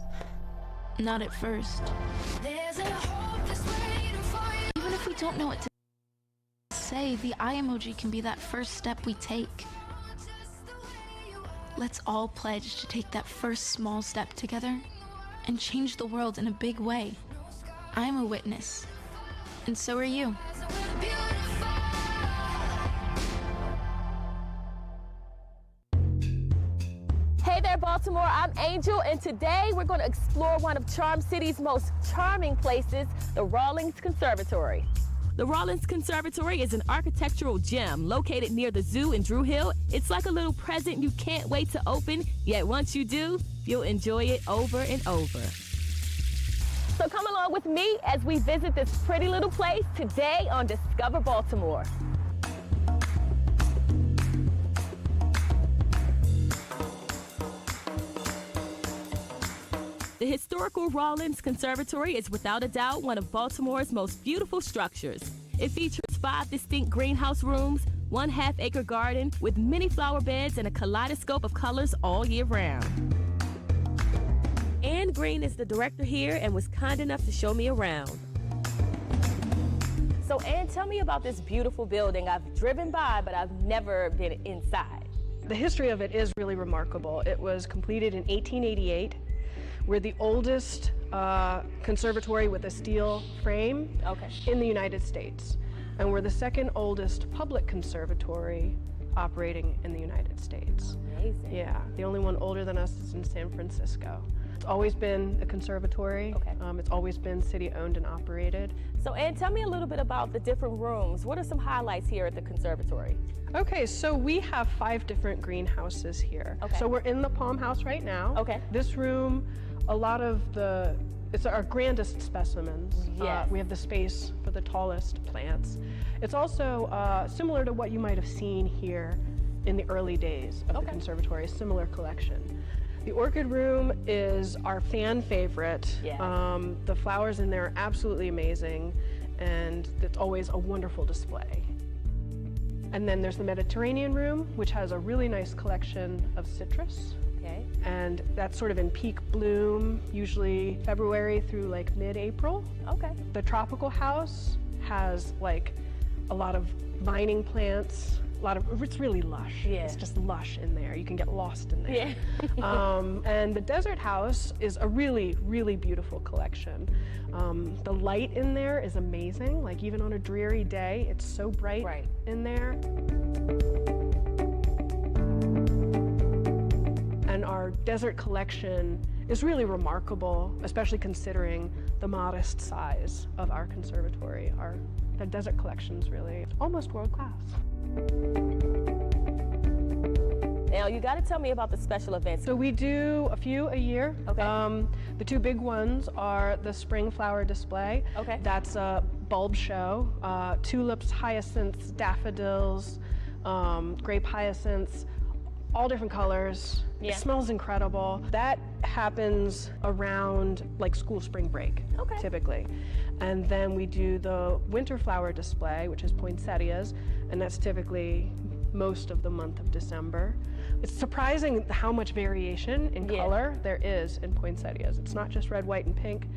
Not at first. Even if we don't know what to say, the eye emoji can be that first step we take. Let's all pledge to take that first small step together and change the world in a big way. I'm a witness. And so are you. Hey there, Baltimore. I'm Angel, and today we're going to explore one of Charm City's most charming places, the Rawlings Conservatory. The Rawlings Conservatory is an architectural gem located near the zoo in Druid Hill. It's like a little present you can't wait to open, yet once you do, you'll enjoy it over and over. So come along with me as we visit this pretty little place today on Discover Baltimore. The historical Rawlings Conservatory is without a doubt one of Baltimore's most beautiful structures. It features 5 distinct greenhouse rooms, 1 half-acre garden with many flower beds and a kaleidoscope of colors all year round. Ann Green is the director here and was kind enough to show me around. So Ann, tell me about this beautiful building. I've driven by, but I've never been inside. The history of it is really remarkable. It was completed in 1888. We're the oldest conservatory with a steel frame in the United States. And we're the second oldest public conservatory operating in the United States. Amazing. Yeah, the only one older than us is in San Francisco. It's always been a conservatory. Okay. It's always been city-owned and operated. So, Ann, tell me a little bit about the different rooms. What are some highlights here at the conservatory? Okay, so we have 5 different greenhouses here. Okay. So we're in the Palm House right now. Okay. This room, it's our grandest specimens. Yes. We have the space for the tallest plants. It's also similar to what you might have seen here in the early days of the conservatory, a similar collection. The orchid room is our fan favorite. Yes. The flowers in there are absolutely amazing, and it's always a wonderful display. And then there's the Mediterranean room, which has a really nice collection of citrus. Okay. And that's sort of in peak bloom, usually February through like mid-April. Okay. The tropical house has like a lot of vining plants, it's really lush. Yeah. It's just lush in there. You can get lost in there. Yeah. And the desert house is a really, really beautiful collection. The light in there is amazing. Like even on a dreary day, it's so bright in there. And our desert collection is really remarkable, especially considering the modest size of our conservatory. The desert collection is really almost world class. Now, you got to tell me about the special events. So we do a few a year. Okay. The 2 big ones are the spring flower display. Okay. That's a bulb show. Tulips, hyacinths, daffodils, grape hyacinths, all different colors. Yeah. It smells incredible. That happens around like school spring break, typically. And then we do the winter flower display, which is poinsettias, and that's typically most of the month of December. It's surprising how much variation in color there is in poinsettias. It's not just red, white, and pink.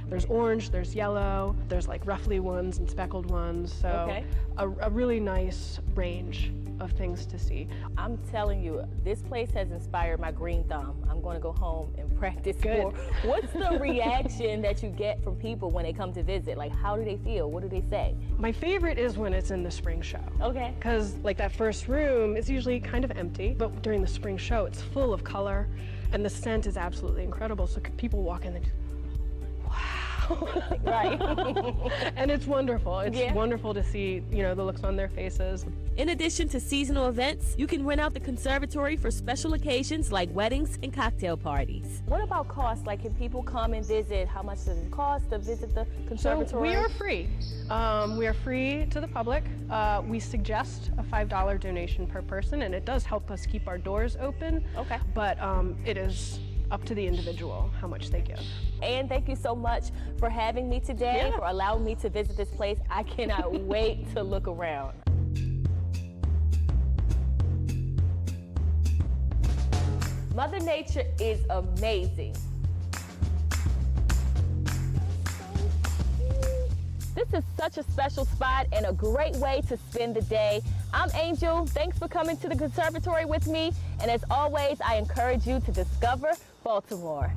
There's orange, there's yellow, there's like ruffly ones and speckled ones. So a really nice range of things to see. I'm telling you, this place has inspired my green thumb. I'm going to go home and practice more. What's the reaction that you get from people when they come to visit? Like, how do they feel? What do they say? My favorite is when it's in the spring show. Okay. Because like that first room is usually kind of empty, but during the spring show, it's full of color and the scent is absolutely incredible. So people walk in and Right. And it's wonderful. It's wonderful to see, the looks on their faces. In addition to seasonal events, you can rent out the conservatory for special occasions like weddings and cocktail parties. What about cost? Like, can people come and visit? How much does it cost to visit the conservatory? So we are free. We are free to the public. We suggest a $5 donation per person, and it does help us keep our doors open. Okay. But it is up to the individual how much they give. And thank you so much for having me today, for allowing me to visit this place. I cannot wait to look around. Mother Nature is amazing. This is such a special spot and a great way to spend the day. I'm Angel. Thanks for coming to the conservatory with me. And as always, I encourage you to discover Baltimore.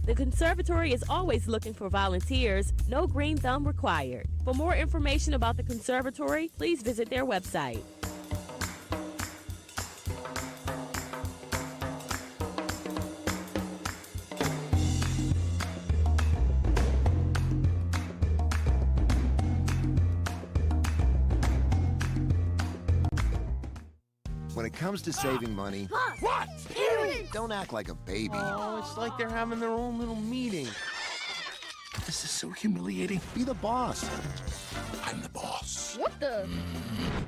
The conservatory is always looking for volunteers. No green thumb required. For more information about the conservatory, please visit their website. When it comes to saving money, What? don't act like a baby. Oh, it's like they're having their own little meeting. This is so humiliating. Be the boss. I'm the boss. What the?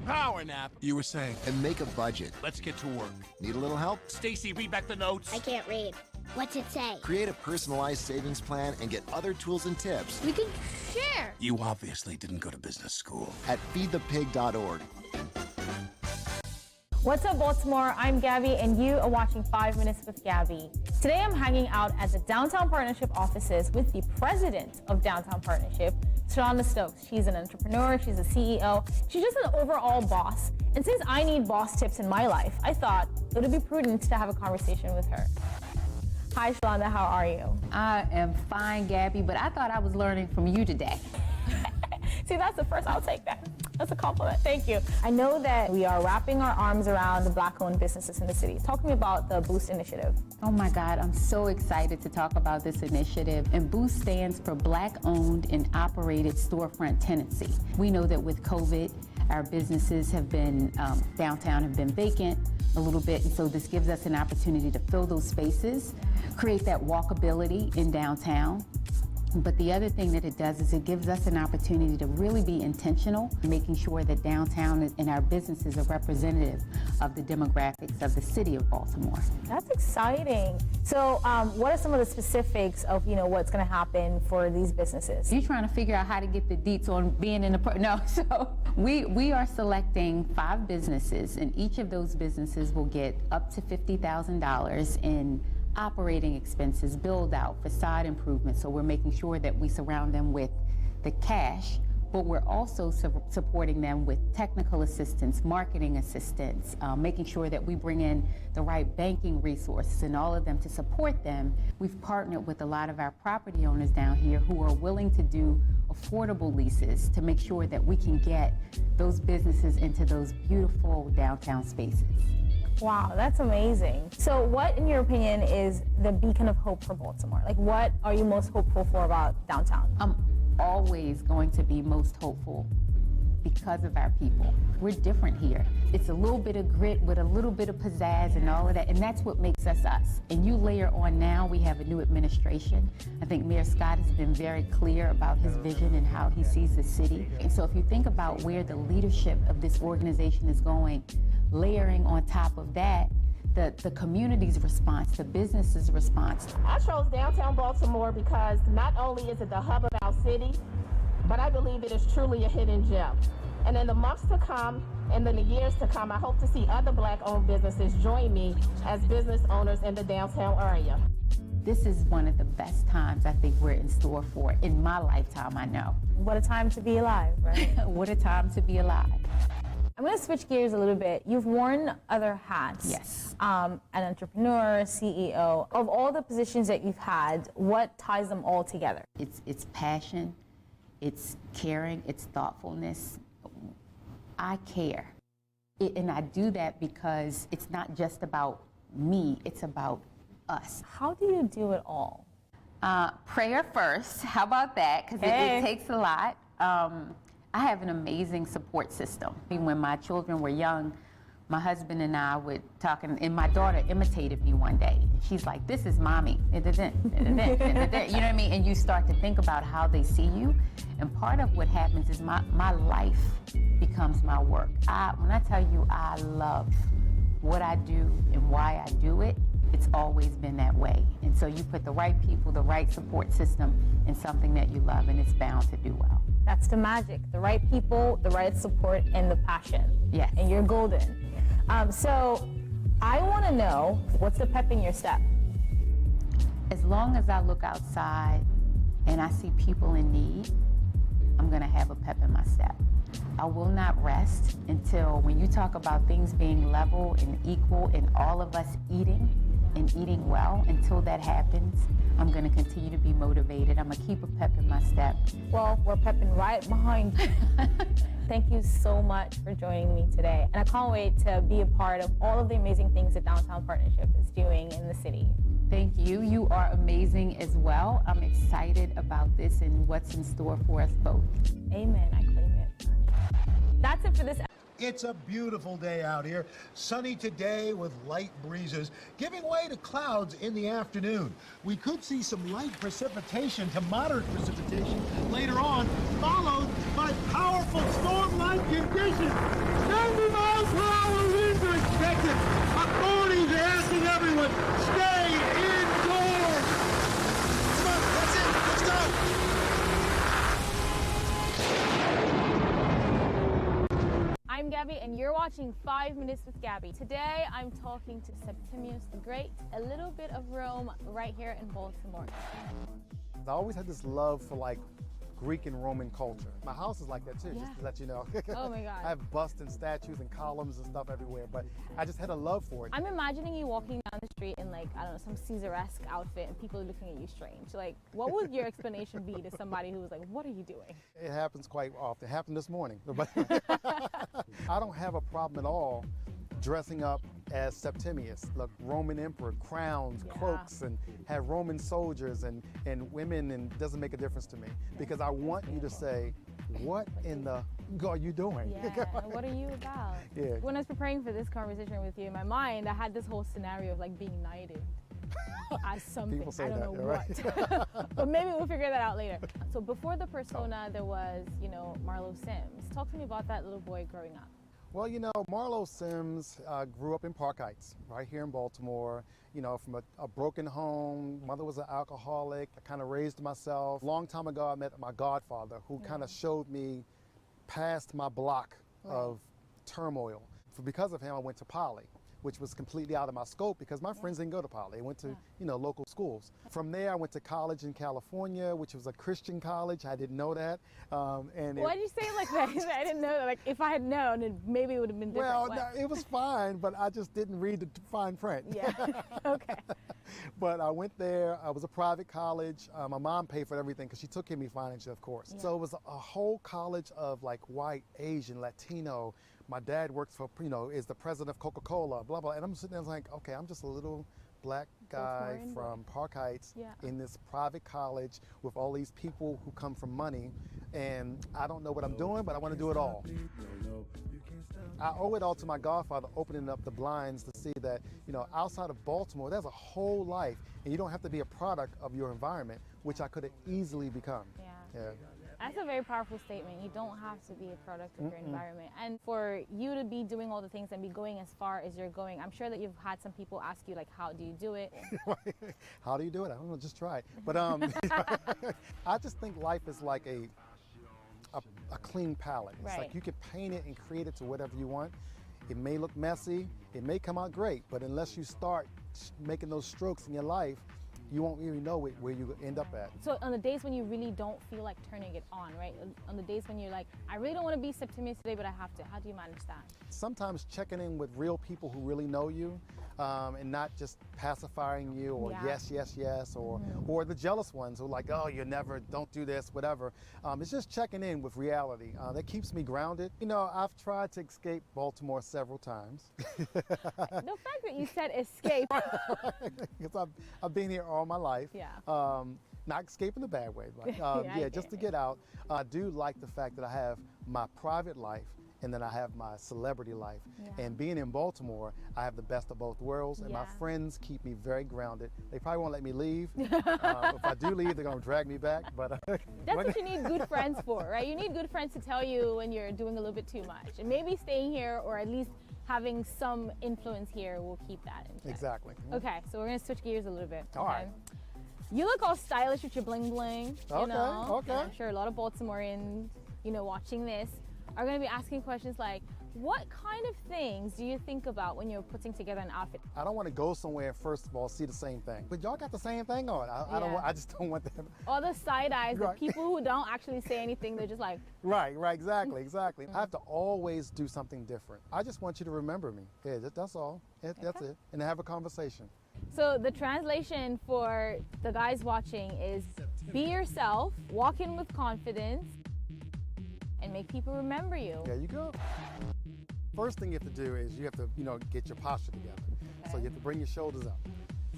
Power nap. You were saying. And make a budget. Let's get to work. Need a little help? Stacy, read back the notes. I can't read. What's it say? Create a personalized savings plan and get other tools and tips We can share. You obviously didn't go to business school. at feedthepig.org. What's up, Baltimore? I'm Gabby, and you are watching 5 Minutes with Gabby. Today, I'm hanging out at the Downtown Partnership offices with the president of Downtown Partnership, Shauna Stokes. She's an entrepreneur, she's a CEO, she's just an overall boss. And since I need boss tips in my life, I thought it would be prudent to have a conversation with her. Hi, Shauna, how are you? I am fine, Gabby, but I thought I was learning from you today. See, that's the first, I'll take that. That's a compliment. Thank you. I know that we are wrapping our arms around the Black-owned businesses in the city. Talk to me about the Boost initiative. Oh my God, I'm so excited to talk about this initiative. And Boost stands for Black-owned and operated storefront tenancy. We know that with COVID, our businesses have been, downtown have been vacant a little bit, and so this gives us an opportunity to fill those spaces, create that walkability in downtown. But the other thing that it does is it gives us an opportunity to really be intentional, making sure that downtown and our businesses are representative of the demographics of the city of Baltimore. That's exciting. So what are some of the specifics of, what's going to happen for these businesses? You're trying to figure out how to get the deets on being in the, no, so we are selecting 5 businesses, and each of those businesses will get up to $50,000 in operating expenses, build out, facade improvements. So we're making sure that we surround them with the cash, but we're also supporting them with technical assistance, marketing assistance, making sure that we bring in the right banking resources and all of them to support them. We've partnered with a lot of our property owners down here who are willing to do affordable leases to make sure that we can get those businesses into those beautiful downtown spaces. Wow, that's amazing. So what, in your opinion, is the beacon of hope for Baltimore? Like, what are you most hopeful for about downtown? I'm always going to be most hopeful because of our people. We're different here. It's a little bit of grit with a little bit of pizzazz and all of that, and that's what makes us us. And you layer on now, we have a new administration. I think Mayor Scott has been very clear about his vision and how he sees the city. And so if you think about where the leadership of this organization is going, layering on top of that, the community's response, the business's response. I chose downtown Baltimore because not only is it the hub of our city, but I believe it is truly a hidden gem. And in the months to come, and in the years to come, I hope to see other Black-owned businesses join me as business owners in the downtown area. This is one of the best times I think we're in store for in my lifetime, I know. What a time to be alive, right? What a time to be alive. I'm going to switch gears a little bit. You've worn other hats. Yes. An entrepreneur, CEO. Of all the positions that you've had, what ties them all together? It's passion, it's caring, it's thoughtfulness. I care. And I do that because it's not just about me, it's about us. How do you do it all? Prayer first. How about that? Because it takes a lot. I have an amazing support system. When my children were young, my husband and I would talk, and my daughter imitated me one day. She's like, "This is mommy." You know what I mean? And you start to think about how they see you. And part of what happens is my life becomes my work. When I tell you I love what I do and why I do it, it's always been that way. And so you put the right people, the right support system in something that you love, and it's bound to do well. That's the magic. The right people, the right support, and the passion. Yes. And you're golden. So I want to know, what's the pep in your step? As long as I look outside and I see people in need, I'm going to have a pep in my step. I will not rest until, when you talk about things being level and equal and all of us eating and eating well, until that happens, I'm going to continue to be motivated. I'm going to keep a pep in my step. Well, we're pepping right behind you. Thank you so much for joining me today. And I can't wait to be a part of all of the amazing things that Downtown Partnership is doing in the city. Thank you. You are amazing as well. I'm excited about this and what's in store for us both. Amen. I claim it. That's it for this episode. It's a beautiful day out here. Sunny today with light breezes, giving way to clouds in the afternoon. We could see some light precipitation to moderate precipitation later on, followed by powerful storm-like conditions. 90 miles per hour winds are expected. Authorities are asking everyone, stay indoors. Come on, that's it. Let's go. I'm Gabby, and you're watching 5 Minutes with Gabby. Today, I'm talking to Septimius the Great, a little bit of Rome right here in Baltimore. I always had this love for like Greek and Roman culture. My house is like that too, just to let you know. Oh my God. I have busts and statues and columns and stuff everywhere, but I just had a love for it. I'm imagining you walking down the street in like, I don't know, some Caesar-esque outfit and people are looking at you strange. Like, what would your explanation be to somebody who was like, what are you doing? It happens quite often. It happened this morning. But I don't have a problem at all dressing up as Septimius, the Roman emperor, crowns, cloaks, and have Roman soldiers and women, and it doesn't make a difference to me because I want you to say, what in the are you doing? Yeah, what are you about? Yeah. When I was preparing for this conversation with you, in my mind, I had this whole scenario of like being knighted as something. People say I don't that, know right? what. But maybe we'll figure that out later. So before the persona, there was, you know, Marlo Sims. Talk to me about that little boy growing up. Well, you know, Marlo Sims grew up in Park Heights, right here in Baltimore, you know, from a broken home. Mother was an alcoholic. I kind of raised myself. A long time ago, I met my godfather who kind of showed me past my block of turmoil. Because of him, I went to Poly, which was completely out of my scope because my friends didn't go to Poly. They went to, you know, local schools. From there, I went to college in California, which was a Christian college. I didn't know that. Why did you say it like that? I didn't know that. Like, if I had known, maybe it would have been different. Well, no, it was fine, but I just didn't read the fine print. Yeah, okay. But I went there. I was a private college. My mom paid for everything because she took care of me financially, of course. So it was a whole college of like white, Asian, Latino. My dad works for, you know, is the president of Coca-Cola, blah, blah. And I'm sitting there like, okay, I'm just a little black guy from Park Heights in this private college with all these people who come from money. And I don't know what I'm doing, but I want to do it all. I owe it all to my godfather opening up the blinds to see that, you know, outside of Baltimore, there's a whole life. And you don't have to be a product of your environment, which I could have easily become. Yeah. That's a very powerful statement. You don't have to be a product of your environment. And for you to be doing all the things and be going as far as you're going, I'm sure that you've had some people ask you, like, how do you do it? How do you do it? I don't know, just try it. But I just think life is like a clean palette. It's like you can paint it and create it to whatever you want. It may look messy, it may come out great, but unless you start making those strokes in your life, you won't really know where you end up at. So on the days when you really don't feel like turning it on, right? On the days when you're like, I really don't want to be Septimius today, but I have to. How do you manage that? Sometimes checking in with real people who really know you and not just pacifying you or yes, yes, yes, or the jealous ones who are like, oh, you never, don't do this, whatever. It's just checking in with reality. That keeps me grounded. You know, I've tried to escape Baltimore several times. The fact that you said escape. Because I've been here all my life. Not escape in a bad way, but just to get out. I do like the fact that I have my private life and then I have my celebrity life. And being in Baltimore, I have the best of both worlds, and my friends keep me very grounded. They probably won't let me leave. If I do leave, they're gonna drag me back. But that's what you need good friends for, right? You need good friends to tell you when you're doing a little bit too much. And maybe staying here, or at least having some influence here, will keep that in check. Exactly. Okay, so we're gonna switch gears a little bit. All right. You look all stylish with your bling bling. You know? Okay. And I'm sure a lot of Baltimoreans, you know, watching this are going to be asking questions like, what kind of things do you think about when you're putting together an outfit? I don't want to go somewhere and first of all see the same thing. But y'all got the same thing on. I just don't want that. All the side eyes, the people who don't actually say anything, they're just like. Right, exactly. I have to always do something different. I just want you to remember me. Yeah, that's all. That's it. And have a conversation. So the translation for the guys watching is be yourself, walk in with confidence, and make people remember you. There you go. First thing you have to do is you have to, you know, get your posture together. So you have to bring your shoulders up.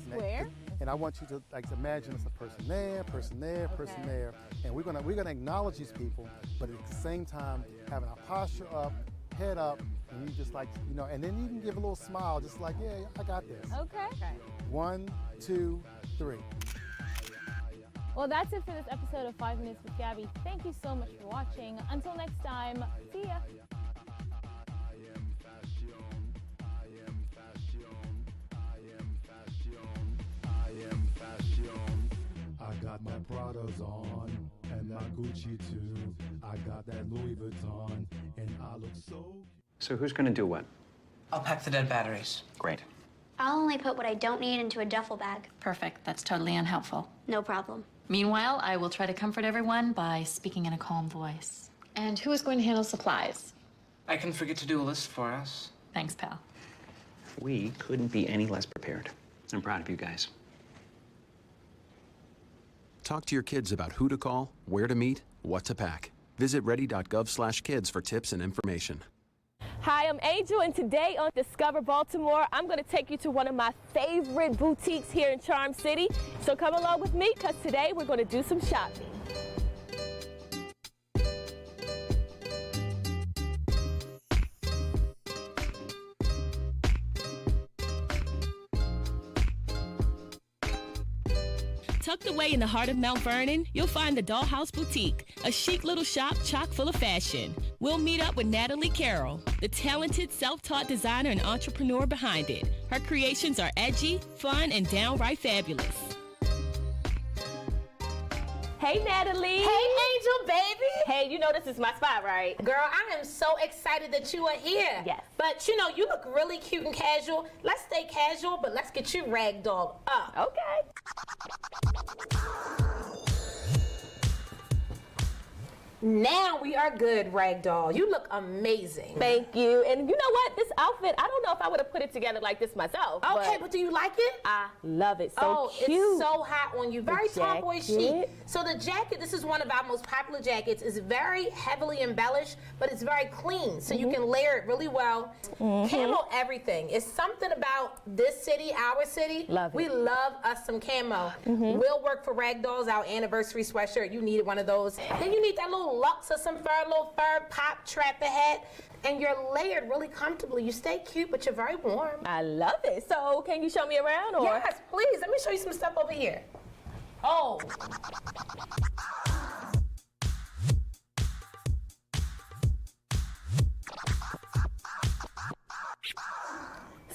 Square. And I want you to like imagine there's a person there, person there, person there, and we're gonna acknowledge these people, but at the same time having our posture up, head up, and you just like, you know, and then you can give a little smile, just like, yeah, I got this. Okay. 1, 2, 3. Well, that's it for this episode of 5 Minutes with Gabby. Thank you so much for watching. Until next time, see ya. I got my Pradas on, and that Gucci too. I got that Louis Vuitton, and I look so... So who's gonna do what? I'll pack the dead batteries. Great. I'll only put what I don't need into a duffel bag. Perfect. That's totally unhelpful. No problem. Meanwhile, I will try to comfort everyone by speaking in a calm voice. And who is going to handle supplies? I can forget to do a list for us. Thanks, pal. We couldn't be any less prepared. I'm proud of you guys. Talk to your kids about who to call, where to meet, what to pack. Visit ready.gov/kids for tips and information. Hi, I'm Angel, and today on Discover Baltimore, I'm going to take you to one of my favorite boutiques here in Charm City. So come along with me, because today we're going to do some shopping. Tucked away in the heart of Mount Vernon, you'll find the Dollhouse Boutique, a chic little shop chock full of fashion. We'll meet up with Natalie Carroll, the talented self-taught designer and entrepreneur behind it. Her creations are edgy, fun, and downright fabulous. Hey, Natalie. Hey, Angel, baby. Hey, you know this is my spot, right? Girl, I am so excited that you are here. Yes. But, you know, you look really cute and casual. Let's stay casual, but let's get you ragdolled up. Okay. Now we are good, ragdoll. You look amazing. Thank you. And you know what? This outfit, I don't know if I would have put it together like this myself. Okay, but do you like it? I love it. So cute. It's so hot on you. Very tomboy chic. jacket. So the jacket, this is one of our most popular jackets, is very heavily embellished, but it's very clean. So you can layer it really well. Camo everything. It's something about this city, our city. Love it. We love us some camo. We'll work for Ragdolls, our anniversary sweatshirt. You needed one of those. Then you need that little Lux or some fur, little fur pop trapper hat, and you're layered really comfortably. You stay cute, but you're very warm. I love it. So can you show me around? Or? Yes, please. Let me show you some stuff over here. Oh.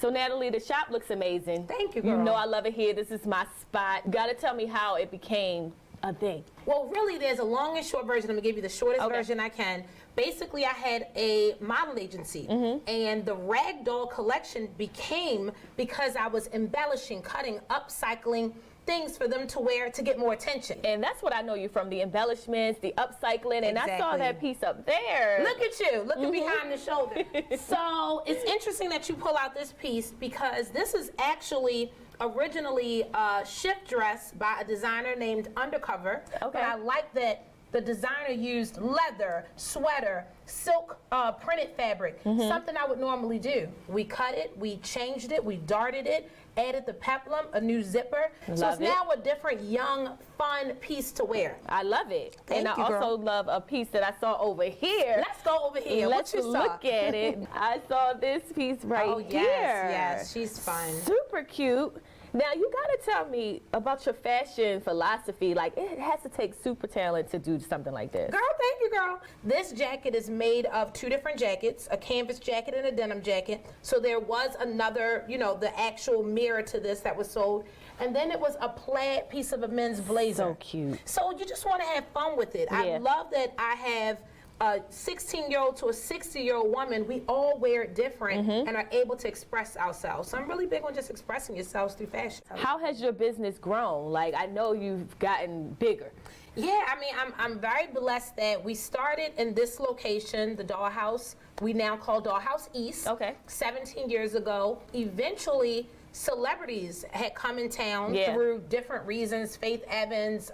So Natalie, the shop looks amazing. Thank you, girl. You know I love it here. This is my spot. Gotta tell me how it became a thing. Well, really, there's a long and short version. I'm gonna give you the shortest version I can. Basically, I had a model agency, and the ragdoll collection became because I was embellishing, cutting, upcycling things for them to wear to get more attention. And that's what I know you from, the embellishments, the upcycling, and I saw that piece up there. Look at you, looking behind the shoulder. So it's interesting that you pull out this piece because this is actually originally a shift dress by a designer named Undercover. Okay. But I like that the designer used leather, sweater, silk printed fabric, something I would normally do. We cut it, we changed it, we darted it, added the peplum, a new zipper. So it's now a different, young, fun piece to wear. I love it. Thank and you, I girl. also love a piece that I saw over here. Let's go over here. Let's what you look saw? at it. I saw this piece right here. Yes, she's fun. Super cute. Now, you gotta tell me about your fashion philosophy. Like, it has to take super talent to do something like this. Girl, thank you, girl. This jacket is made of two different jackets, a canvas jacket and a denim jacket. So there was another, you know, the actual mirror to this that was sold. And then it was a plaid piece of a men's blazer. So cute. So you just want to have fun with it. I love that I have a 16-year-old to a 60-year-old woman, we all wear it different and are able to express ourselves. So I'm really big on just expressing yourselves through fashion. How has your business grown? Like, I know you've gotten bigger. Yeah, I mean, I'm very blessed that we started in this location, the Dollhouse. We now call Dollhouse East. 17 years ago. Eventually, celebrities had come in town through different reasons, Faith Evans,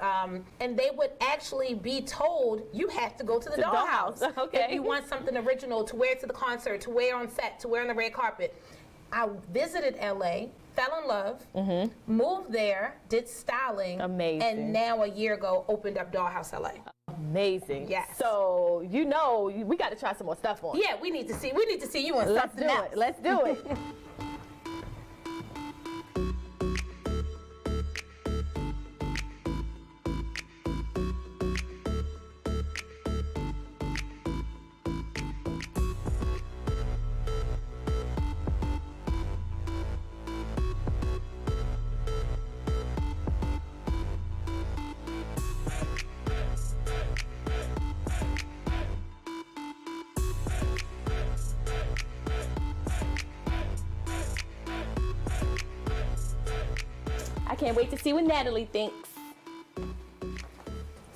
and they would actually be told, you have to go to the Dollhouse. If you want something original to wear to the concert, to wear on set, to wear on the red carpet. I visited LA, fell in love, moved there, did styling, and now a year ago opened up Dollhouse LA. Amazing. Yes. So, you know, we got to try some more stuff on. Yeah, we need to see you on something else. Let's do it. can't wait to see what Natalie thinks.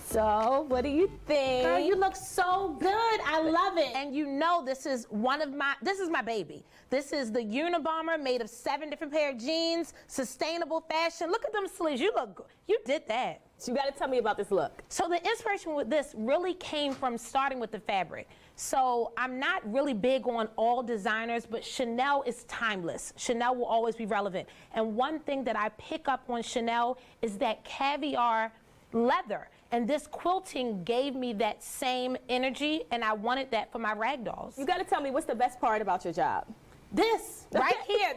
So, what do you think? Girl, you look so good. I love it. And you know this is my baby. This is the Unabomber made of 7 different pair of jeans, sustainable fashion. Look at them sleeves. You look good. You did that. So you got to tell me about this look. So the inspiration with this really came from starting with the fabric. So I'm not really big on all designers, but Chanel is timeless. Chanel will always be relevant. And one thing that I pick up on Chanel is that caviar leather. And this quilting gave me that same energy, and I wanted that for my rag dolls. You got to tell me what's the best part about your job. This right here,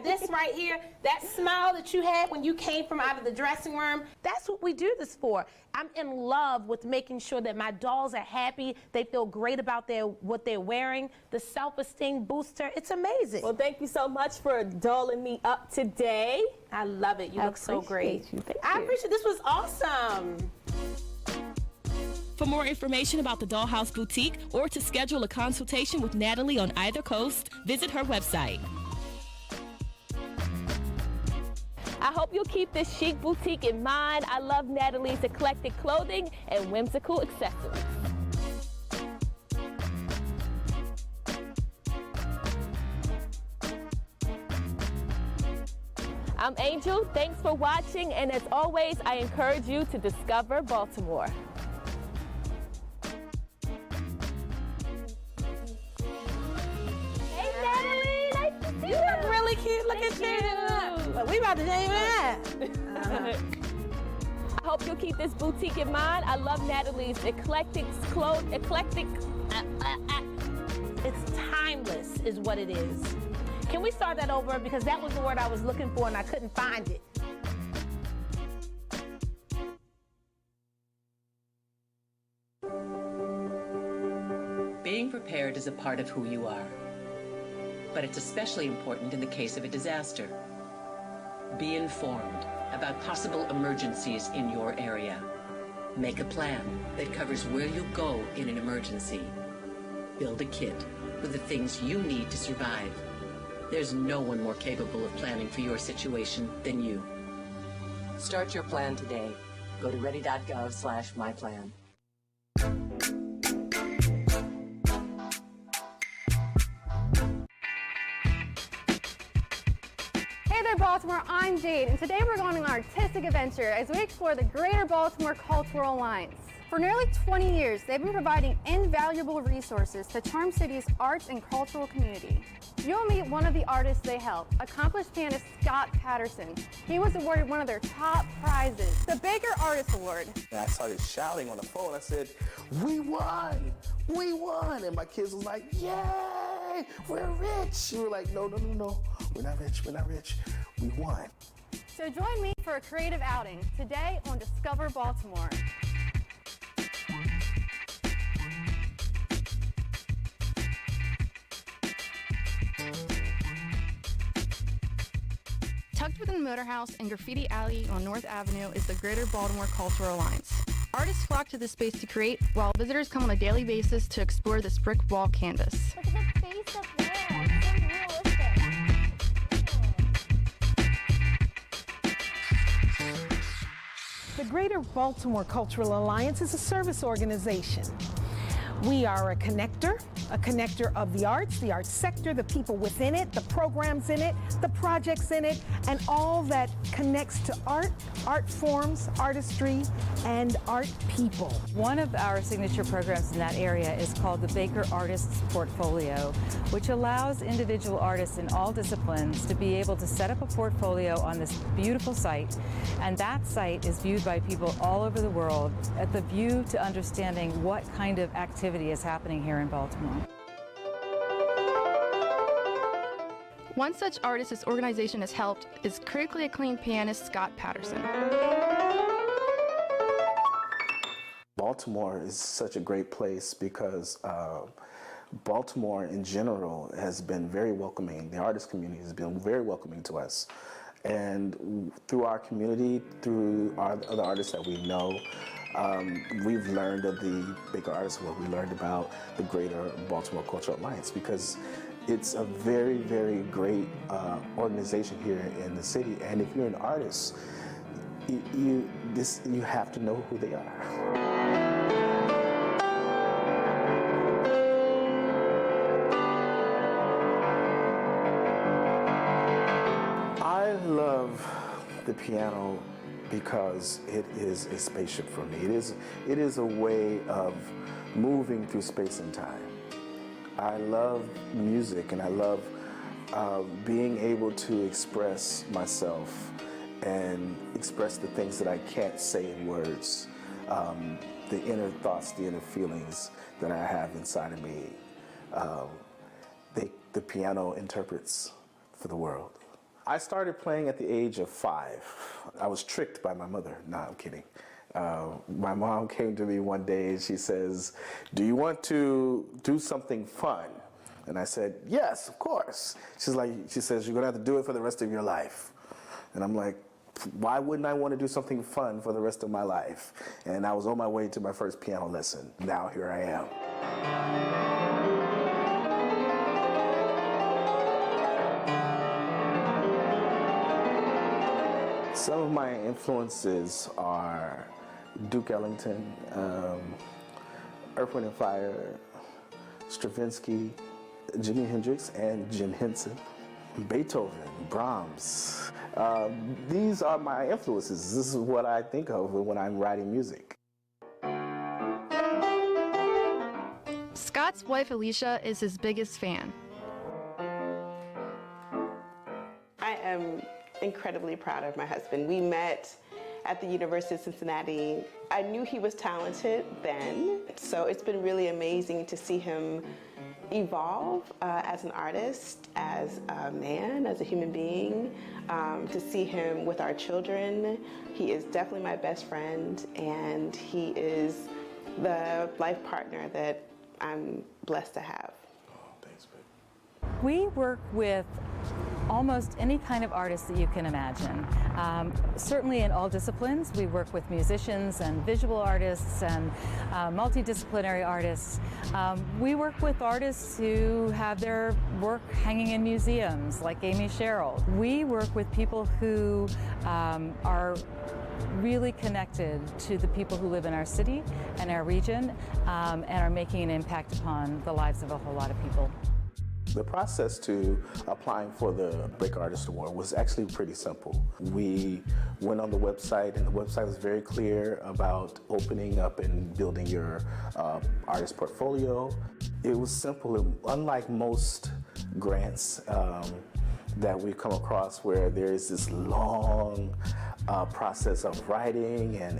that smile that you had when you came from out of the dressing room, that's what we do this for. I'm in love with making sure that my dolls are happy, they feel great about what they're wearing, the self-esteem booster, it's amazing. Well, thank you so much for dolling me up today. I love it, you look so great. I appreciate this was awesome. For more information about the Dollhouse Boutique or to schedule a consultation with Natalie on either coast, visit her website. I hope you'll keep this chic boutique in mind. I love Natalie's eclectic clothing and whimsical accessories. I'm Angel. Thanks for watching, and as always, I encourage you to discover Baltimore. You look really cute. Look at you. Well, we about to change that. I hope you'll keep this boutique in mind. I love Natalie's eclectic. It's timeless is what it is. Can we start that over? Because that was the word I was looking for and I couldn't find it. Being prepared is a part of who you are. But it's especially important in the case of a disaster. Be informed about possible emergencies in your area. Make a plan that covers where you'll go in an emergency. Build a kit with the things you need to survive. There's no one more capable of planning for your situation than you. Start your plan today. Go to ready.gov/myplan. Hey there, Baltimore, I'm Jade, and today we're going on an artistic adventure as we explore the Greater Baltimore Cultural Alliance. For nearly 20 years, they've been providing invaluable resources to Charm City's arts and cultural community. You'll meet one of the artists they help, accomplished pianist Scott Patterson. He was awarded one of their top prizes, the Baker Artist Award. And I started shouting on the phone. I said, "We won! We won!" And my kids was like, "Yay! We're rich!" We were like, "No, no, no, no. We're not rich. We're not rich. We won." So join me for a creative outing today on Discover Baltimore. Tucked within the Motor House and Graffiti Alley on North Avenue is the Greater Baltimore Cultural Alliance. Artists flock to this space to create, while visitors come on a daily basis to explore this brick wall canvas. Look at the face up there. It's so realistic. The Greater Baltimore Cultural Alliance is a service organization. We are a connector of the arts sector, the people within it, the programs in it, the projects in it, and all that connects to art forms, artistry, and art people. One of our signature programs in that area is called the Baker Artists Portfolio, which allows individual artists in all disciplines to be able to set up a portfolio on this beautiful site, and that site is viewed by people all over the world at the view to understanding what kind of activity is happening here in Baltimore. One such artist this organization has helped is critically acclaimed pianist Scott Patterson. Baltimore is such a great place because Baltimore in general has been very welcoming. The artist community has been very welcoming to us. And through our community, through our other artists that we know, we've learned of the Baker Artists Award. We learned about the Greater Baltimore Cultural Alliance because it's a very, very great organization here in the city. And if you're an artist, you have to know who they are. I love the piano because it is a spaceship for me. It is a way of moving through space and time. I love music, and I love being able to express myself and express the things that I can't say in words, the inner thoughts, the inner feelings that I have inside of me. The piano interprets for the world. I started playing at the age of 5. I was tricked by my mother. No, I'm kidding. My mom came to me one day and she says, "Do you want to do something fun?" And I said, "Yes, of course." She says, "You're gonna have to do it for the rest of your life." And I'm like, why wouldn't I want to do something fun for the rest of my life? And I was on my way to my first piano lesson. Now here I am. Some of my influences are Duke Ellington, Earth, Wind & Fire, Stravinsky, Jimi Hendrix, and Jim Henson, Beethoven, Brahms. These are my influences. This is what I think of when I'm writing music. Scott's wife Alicia is his biggest fan. I am incredibly proud of my husband. We met at the University of Cincinnati. I knew he was talented then, so it's been really amazing to see him evolve as an artist, as a man, as a human being, to see him with our children. He is definitely my best friend, and he is the life partner that I'm blessed to have. We work with almost any kind of artist that you can imagine. Certainly in all disciplines. We work with musicians and visual artists and multidisciplinary artists. We work with artists who have their work hanging in museums, like Amy Sherrill. We work with people who are really connected to the people who live in our city and our region, and are making an impact upon the lives of a whole lot of people. The process to applying for the Baker Artist Award was actually pretty simple. We went on the website, and the website was very clear about opening up and building your artist portfolio. It was simple. Unlike most grants that we've come across, where there is this long process of writing and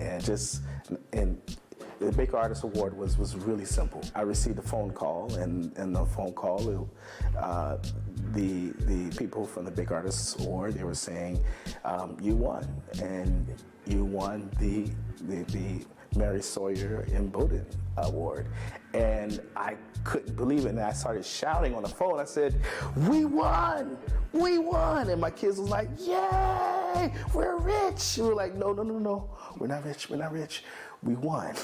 the Baker Artist Award was really simple. I received a phone call, and the phone call, the people from the Baker Artist Award, they were saying, you won, and you won the Mary Sawyer and Bowden Award. And I couldn't believe it, and I started shouting on the phone. I said, "We won! We won!" And my kids was like, "Yay! We're rich!" And we're like, no, we're not rich, we're not rich. We won.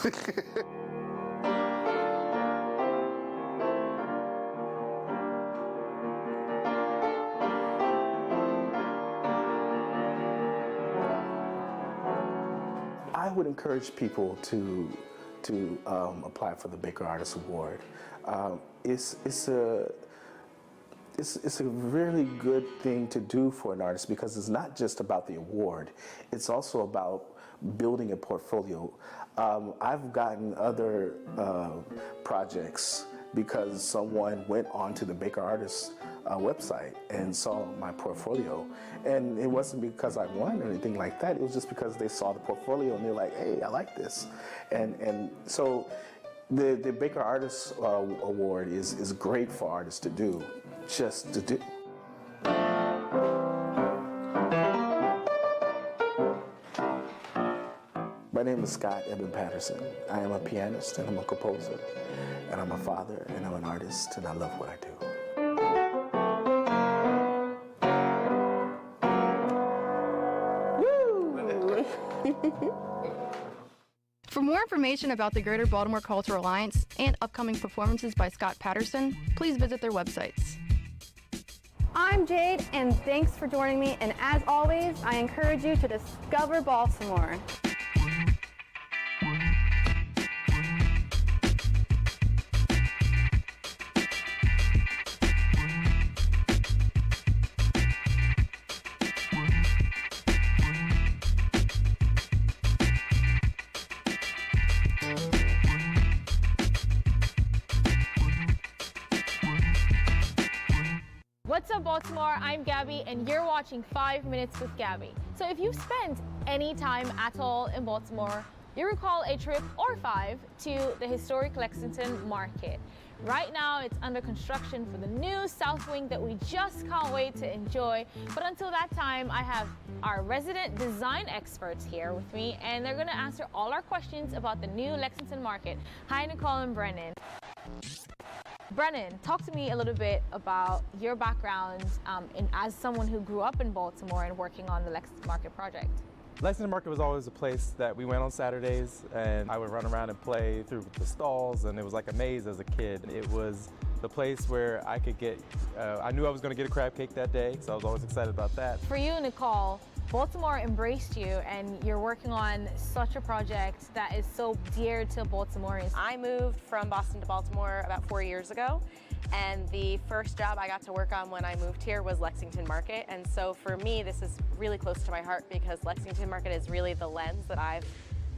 I would encourage people to apply for the Baker Artist Award. It's a really good thing to do for an artist, because it's not just about the award. It's also about building a portfolio. I've gotten other projects because someone went onto the Baker Artist website and saw my portfolio. And it wasn't because I won or anything like that. It was just because they saw the portfolio and they're like, "Hey, I like this." And so the Baker Artist Award is great for artists to do, just to do. My name is Scott Eben Patterson. I am a pianist, and I'm a composer, and I'm a father, and I'm an artist, and I love what I do. For more information about the Greater Baltimore Cultural Alliance and upcoming performances by Scott Patterson, please visit their websites. I'm Jade, and thanks for joining me. And as always, I encourage you to discover Baltimore. What's up, Baltimore? I'm Gabby, and you're watching 5 Minutes with Gabby. So if you've spent any time at all in Baltimore, you recall a trip or 5 to the historic Lexington Market. Right now, it's under construction for the new South Wing that we just can't wait to enjoy. But until that time, I have our resident design experts here with me, and they're gonna answer all our questions about the new Lexington Market. Hi, Nicole and Brennan. Brennan, talk to me a little bit about your background as someone who grew up in Baltimore and working on the Lexington Market project. Lexington Market was always a place that we went on Saturdays, and I would run around and play through the stalls, and it was like a maze as a kid. It was the place where I could get, I knew I was going to get a crab cake that day, so I was always excited about that. For you, Nicole, Baltimore embraced you, and you're working on such a project that is so dear to Baltimoreans. I moved from Boston to Baltimore about 4 years ago, and the first job I got to work on when I moved here was Lexington Market. And so for me, this is really close to my heart because Lexington Market is really the lens that I've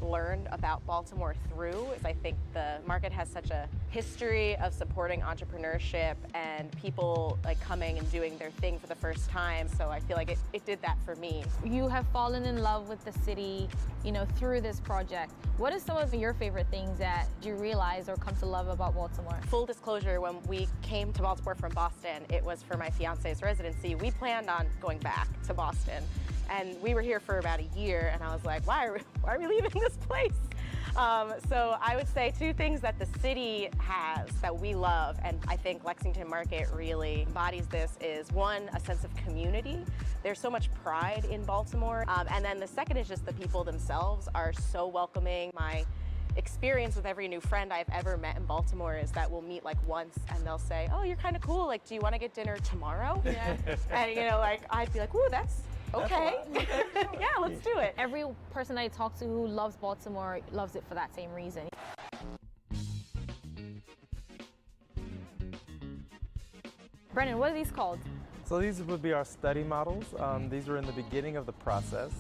learned about Baltimore through. I think the market has such a history of supporting entrepreneurship and people like coming and doing their thing for the first time. So I feel like it did that for me. You have fallen in love with the city, you know, through this project. What are some of your favorite things that you realize or come to love about Baltimore? Full disclosure, when we came to Baltimore from Boston, it was for my fiance's residency. We planned on going back to Boston. And we were here for about a year, and I was like, why are we leaving this place? So I would say 2 things that the city has that we love, and I think Lexington Market really embodies this, is 1, a sense of community. There's so much pride in Baltimore. And then the second is just the people themselves are so welcoming. My experience with every new friend I've ever met in Baltimore is that we'll meet like once and they'll say, oh, you're kind of cool. Like, do you want to get dinner tomorrow? Yeah. And you know, like I'd be like, ooh, that's okay. Yeah, let's do it. Every person I talk to who loves Baltimore loves it for that same reason. Brennan, what are these called? So these would be our study models. These were in the beginning of the process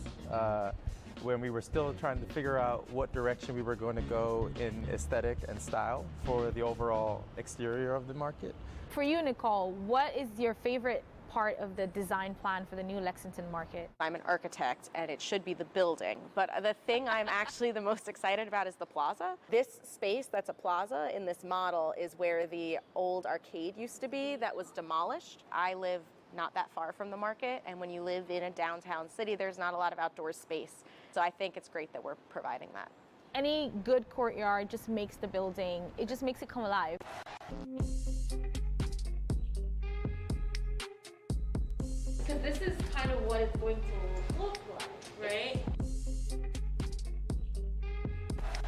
when we were still trying to figure out what direction we were going to go in aesthetic and style for the overall exterior of the market. For you, Nicole, what is your favorite part of the design plan for the new Lexington Market? I'm an architect and it should be the building, but the thing I'm actually the most excited about is the plaza. This space that's a plaza in this model is where the old arcade used to be that was demolished. I live not that far from the market, and when you live in a downtown city, there's not a lot of outdoor space. So I think it's great that we're providing that. Any good courtyard just makes the building, it just makes it come alive. Because this is kind of what it's going to look like, right?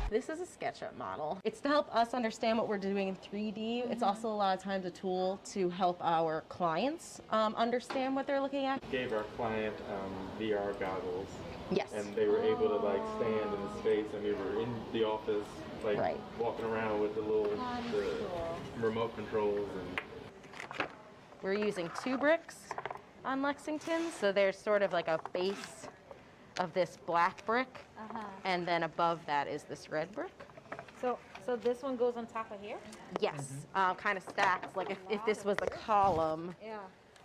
This is a SketchUp model. It's to help us understand what we're doing in 3D. It's also a lot of times a tool to help our clients understand what they're looking at. Gave our client VR goggles. Yes. And they were able to like stand in the space, and we were in the office, like walking around with the little remote controls. And we're using 2 bricks on Lexington, so there's sort of like a base of this black brick, and then above that is this red brick. So this one goes on top of here? Yes, kind of stacks. Like if this was a column,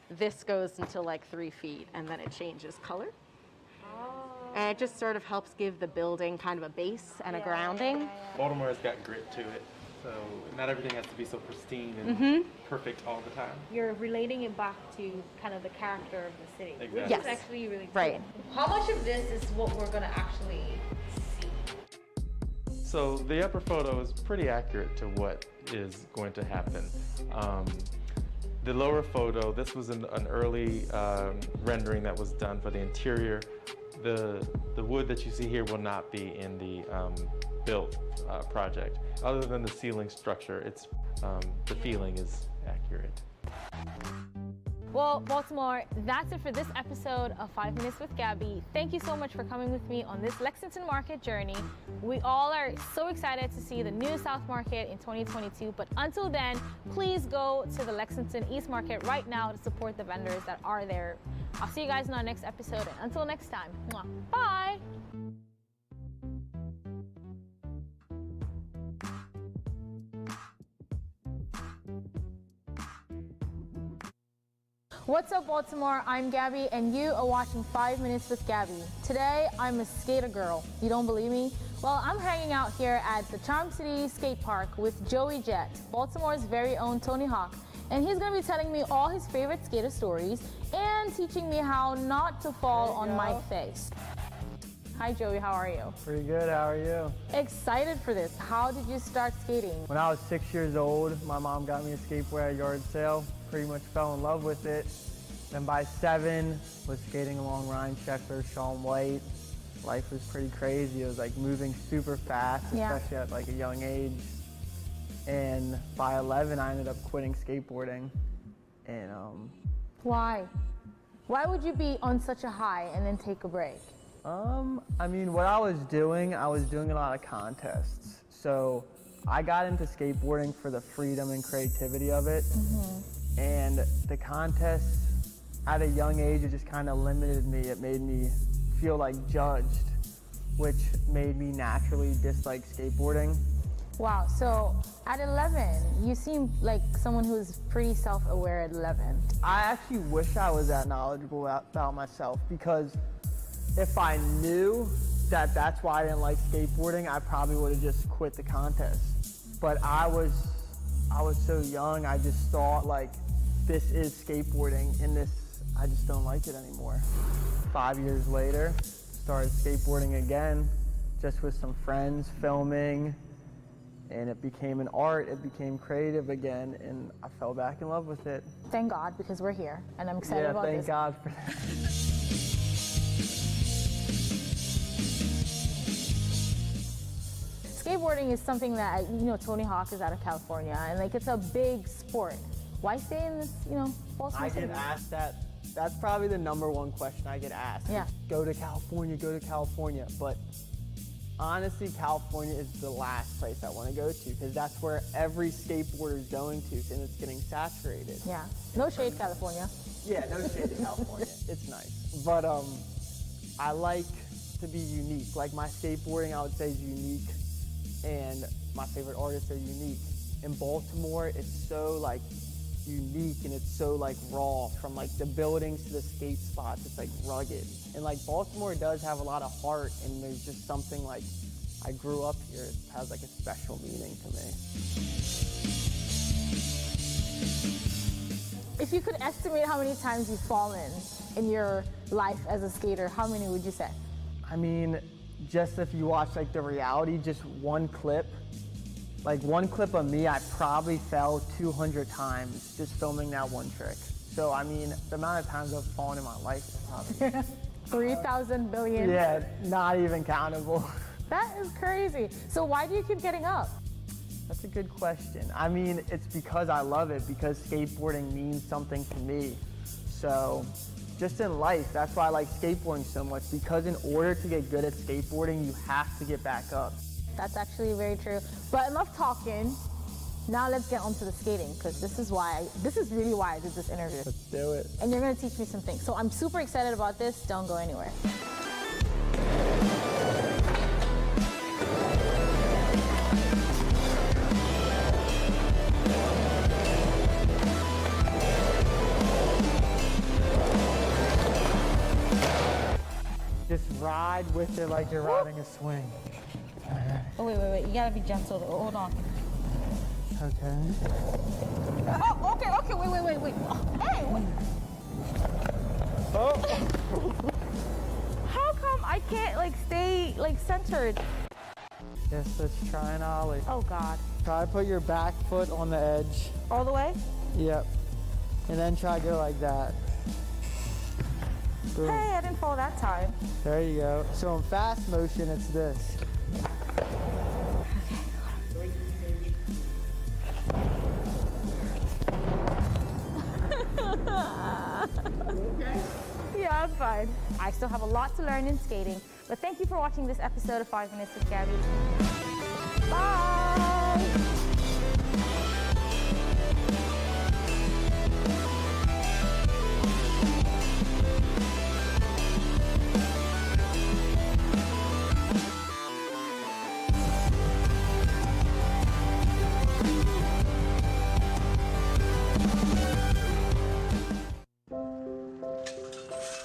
this goes until like 3 feet, and then it changes color. And it just sort of helps give the building kind of a base and a grounding. Baltimore's got grit to it, so not everything has to be so pristine and perfect all the time. You're relating it back to kind of the character of the city, Exactly. which is actually really cool. Right. How much of this is what we're going to actually see? So the upper photo is pretty accurate to what is going to happen. The lower photo, this was an early rendering that was done for the interior. The wood that you see here will not be in the built project. Other than the ceiling structure, it's the feeling is accurate. Well, Baltimore, that's it for this episode of 5 Minutes with Gabby. Thank you so much for coming with me on this Lexington Market journey. We all are so excited to see the new South Market in 2022, but until then, please go to the Lexington East Market right now to support the vendors that are there. I'll see you guys in our next episode, and until next time, mwah, bye! What's up, Baltimore? I'm Gabby, and you are watching 5 Minutes with Gabby. Today, I'm a skater girl. You don't believe me? Well, I'm hanging out here at the Charm City Skate Park with Joey Jett, Baltimore's very own Tony Hawk, and he's going to be telling me all his favorite skater stories and teaching me how not to fall on my face. Hi, Joey. How are you? Pretty good. How are you? Excited for this. How did you start skating? When I was 6 years old, my mom got me a skateboard at a yard sale. Pretty much fell in love with it. Then by 7, was skating along Ryan Sheckler, Shaun White. Life was pretty crazy. It was like moving super fast, especially at like a young age. And by 11, I ended up quitting skateboarding. And Why? Why would you be on such a high and then take a break? I mean, what I was doing a lot of contests. So I got into skateboarding for the freedom and creativity of it. And the contests, at a young age, it just kind of limited me. It made me feel like judged, which made me naturally dislike skateboarding. Wow, so at 11, you seem like someone who's pretty self-aware at 11. I actually wish I was that knowledgeable about myself, because if I knew that that's why I didn't like skateboarding, I probably would have just quit the contest. But I was so young, I just thought like, this is skateboarding, and I just don't like it anymore. 5 years later, started skateboarding again, just with some friends, filming, and it became an art, it became creative again, and I fell back in love with it. Thank God, because we're here, and I'm excited about this. Yeah, thank God for that. Skateboarding is something that, Tony Hawk is out of California, and like it's a big sport. Why stay in this, Baltimore City? I get asked that. That's probably the #1 question I get asked. Yeah. Go to California. But honestly, California is the last place I want to go to, because that's where every skateboarder is going to, and it's getting saturated. Yeah. No shade, California. Yeah, no shade to California. It's nice. But I like to be unique. Like my skateboarding, I would say, is unique, and my favorite artists are unique. In Baltimore, it's so like unique, and it's so like raw, from like the buildings to the skate spots. It's like rugged, and like Baltimore does have a lot of heart, and there's just something like, I grew up here, it has like a special meaning to me. If you could estimate how many times you've fallen in your life as a skater, how many would you say? I mean, just if you watch like the reality, just one clip of me, I probably fell 200 times just filming that one trick. So, I mean, the amount of times I've fallen in my life is probably 3,000 billion. Yeah, not even countable. That is crazy. So why do you keep getting up? That's a good question. I mean, it's because I love it, because skateboarding means something to me. So, just in life, that's why I like skateboarding so much, because in order to get good at skateboarding, you have to get back up. That's actually very true. But enough talking. Now let's get onto the skating, because this is really why I did this interview. Let's do it. And you're gonna teach me some things. So I'm super excited about this. Don't go anywhere. Just ride with it like you're riding a swing. Oh, wait. You gotta be gentle. Hold on. Okay. Oh, okay. Wait. Hey! Oh! How come I can't, stay, centered? Yes, let's try an ollie. Oh, God. Try to put your back foot on the edge. All the way? Yep. And then try to go like that. Boom. Hey, I didn't fall that time. There you go. So in fast motion, it's this. Yeah, I'm fine. I still have a lot to learn in skating, but thank you for watching this episode of 5 Minutes with Gabby. Bye!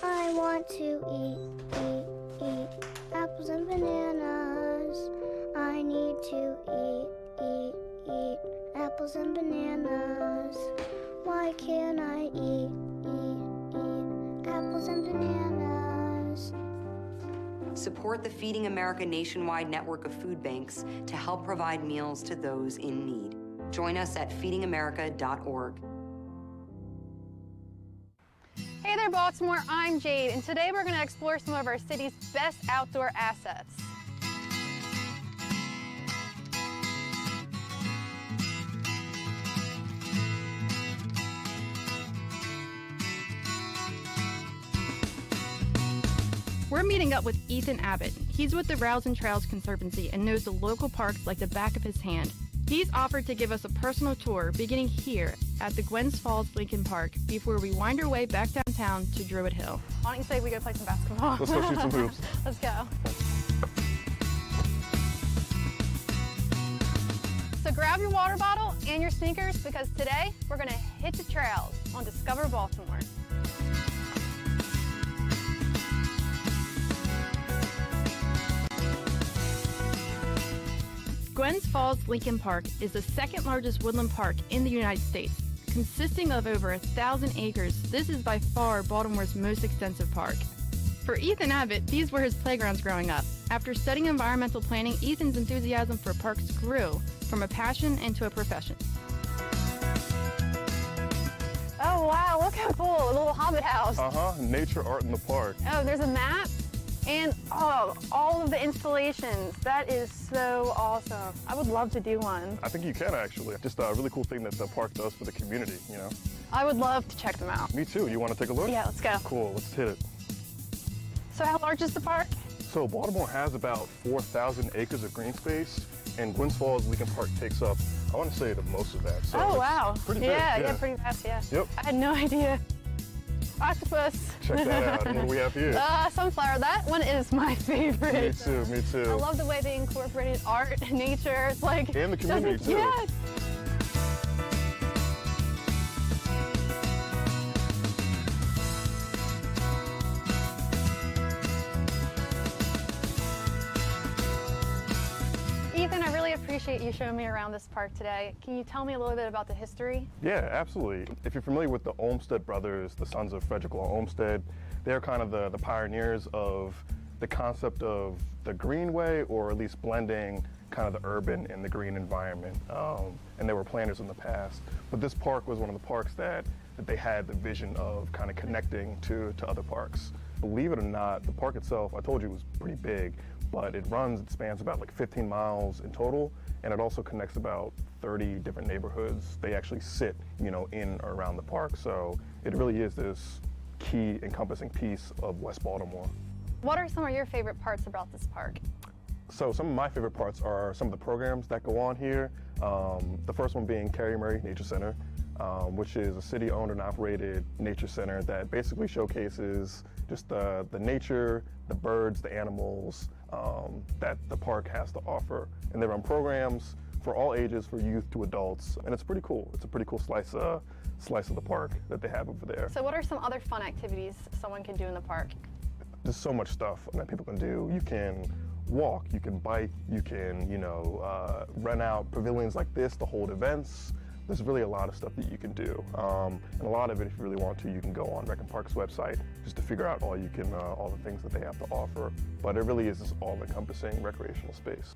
I want to eat apples and bananas. I need to eat apples and bananas. Why can't I eat apples and bananas? Support the Feeding America nationwide network of food banks to help provide meals to those in need. Join us at feedingamerica.org. Hey there, Baltimore. I'm Jade, and today we're going to explore some of our city's best outdoor assets. We're meeting up with Ethan Abbott. He's with the Rawlings Conservatory and knows the local parks like the back of his hand. He's offered to give us a personal tour beginning here at the Gwynns Falls Lincoln Park before we wind our way back downtown to Druid Hill. Why don't you say we go play some basketball? Let's go shoot some hoops. Let's go. So grab your water bottle and your sneakers because today we're going to hit the trails on Discover Baltimore. Gwynns Falls Lincoln Park is the second largest woodland park in the United States. Consisting of over 1,000 acres, this is by far Baltimore's most extensive park. For Ethan Abbott, these were his playgrounds growing up. After studying environmental planning, Ethan's enthusiasm for parks grew from a passion into a profession. Oh wow, look how cool, a little hobbit house. Nature art in the park. Oh, there's a map. And all of the installations. That is so awesome. I would love to do one. I think you can actually. Just a really cool thing that the park does for the community, you know? I would love to check them out. Me too. You want to take a look? Yeah, let's go. Cool, let's hit it. So how large is the park? So Baltimore has about 4,000 acres of green space, and Gwynns Falls Lincoln Park takes up, I want to say, the most of that. So oh, wow. Pretty big, yeah, pretty vast, yeah. Yep. I had no idea. Octopus. Check that out. What do we have here? Sunflower. That one is my favorite. Me too, me too. I love the way they incorporated art and nature. It's like... And the community too. Yeah. Ethan, I really appreciate you showing me around this park today. Can you tell me a little bit about the history? Yeah, absolutely. If you're familiar with the Olmsted brothers, the sons of Frederick Law Olmsted, they're kind of the pioneers of the concept of the greenway, or at least blending kind of the urban and the green environment. And they were planners in the past. But this park was one of the parks that they had the vision of kind of connecting to other parks. Believe it or not, the park itself, I told you, was pretty big, but it spans about like 15 miles in total, and it also connects about 30 different neighborhoods. They actually sit, you know, in or around the park. So it really is this key encompassing piece of West Baltimore. What are some of your favorite parts about this park? So some of my favorite parts are some of the programs that go on here. The first one being Carrie Murray Nature Center, which is a city-owned and operated nature center that basically showcases just the nature, the birds, the animals that the park has to offer. And they run programs for all ages, for youth to adults, and it's pretty cool. It's a pretty cool slice of the park that they have over there. So what are some other fun activities someone can do in the park? There's so much stuff that people can do. You can walk, you can bike, you can, rent out pavilions like this to hold events. There's really a lot of stuff that you can do. And a lot of it, if you really want to, you can go on Rec and Park's website just to figure out all the things that they have to offer. But it really is this all-encompassing recreational space.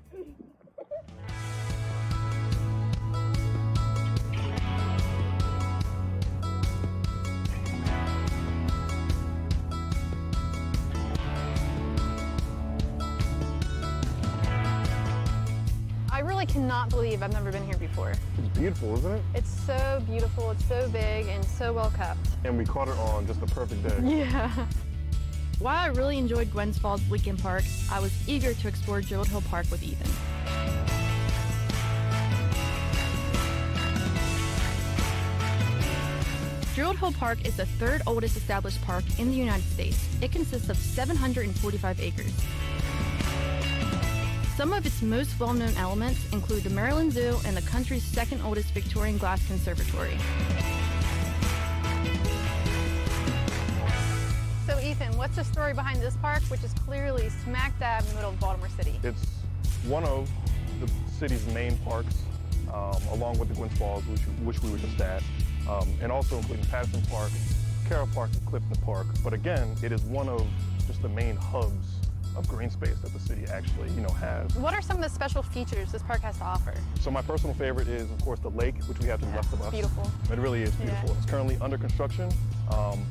I really cannot believe I've never been here before. It's beautiful, isn't it? It's so beautiful, it's so big, and so well kept. And we caught it on just the perfect day. Yeah. While I really enjoyed Gwynns Falls Weekend Park, I was eager to explore Druid Hill Park with Ethan. Druid Hill Park is the third oldest established park in the United States. It consists of 745 acres. Some of its most well-known elements include the Maryland Zoo and the country's second oldest Victorian glass conservatory. So Ethan, what's the story behind this park, which is clearly smack dab in the middle of Baltimore City? It's one of the city's main parks, along with the Gwynns Falls, which we were just at, and also including Patterson Park, Carroll Park, and Clifton Park. But again, it is one of just the main hubs of green space that the city actually, has. What are some of the special features this park has to offer? So my personal favorite is, of course, the lake, which we have to the left of us. Beautiful. It really is beautiful. It's currently under construction,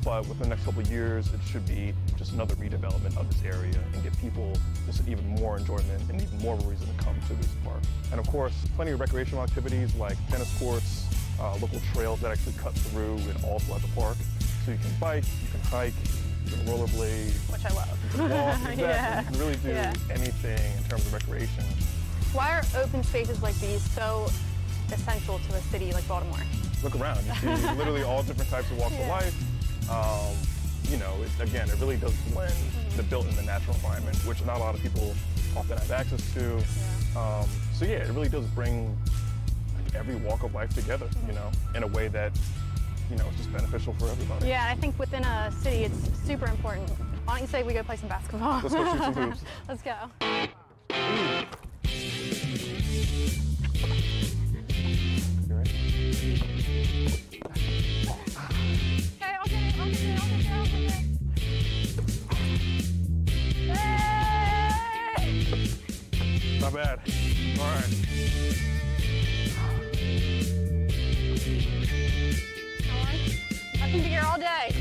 but within the next couple of years, it should be just another redevelopment of this area and give people just even more enjoyment and even more of a reason to come to this park. And of course, plenty of recreational activities like tennis courts, local trails that actually cut through and all throughout the park. So you can bike, you can hike, you can rollerblade. Which I love. You can walk, exactly. Yeah. You can really do anything in terms of recreation. Why are open spaces like these so essential to a city like Baltimore? Look around, you see literally all different types of walks of life. Again, it really does blend the built and the natural environment, which not a lot of people often have access to. So yeah, it really does bring every walk of life together, in a way that, is just beneficial for everybody. Yeah, I think within a city, it's super important. Why don't you say we go play some basketball? Let's go shoot some hoops. Let's go. Not bad. All right. I can be here all day.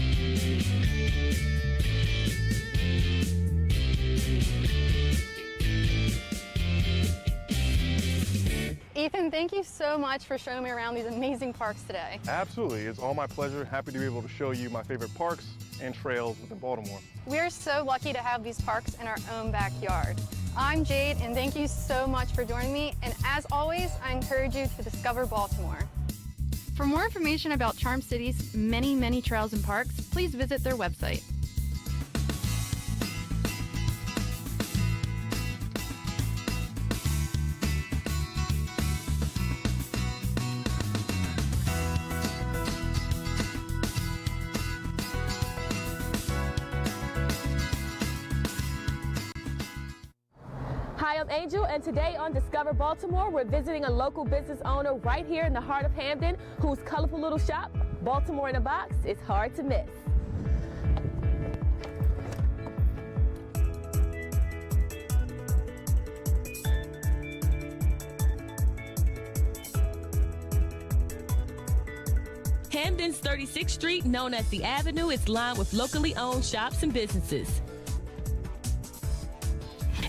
Ethan, thank you so much for showing me around these amazing parks today. Absolutely. It's all my pleasure. Happy to be able to show you my favorite parks and trails within Baltimore. We are so lucky to have these parks in our own backyard. I'm Jade, and thank you so much for joining me. And as always, I encourage you to discover Baltimore. For more information about Charm City's many, many trails and parks, please visit their website. Hi, I'm Angel, and today on Discover Baltimore, we're visiting a local business owner right here in the heart of Hamden, whose colorful little shop, Baltimore in a Box, is hard to miss. Hamden's 36th Street, known as the Avenue, is lined with locally owned shops and businesses.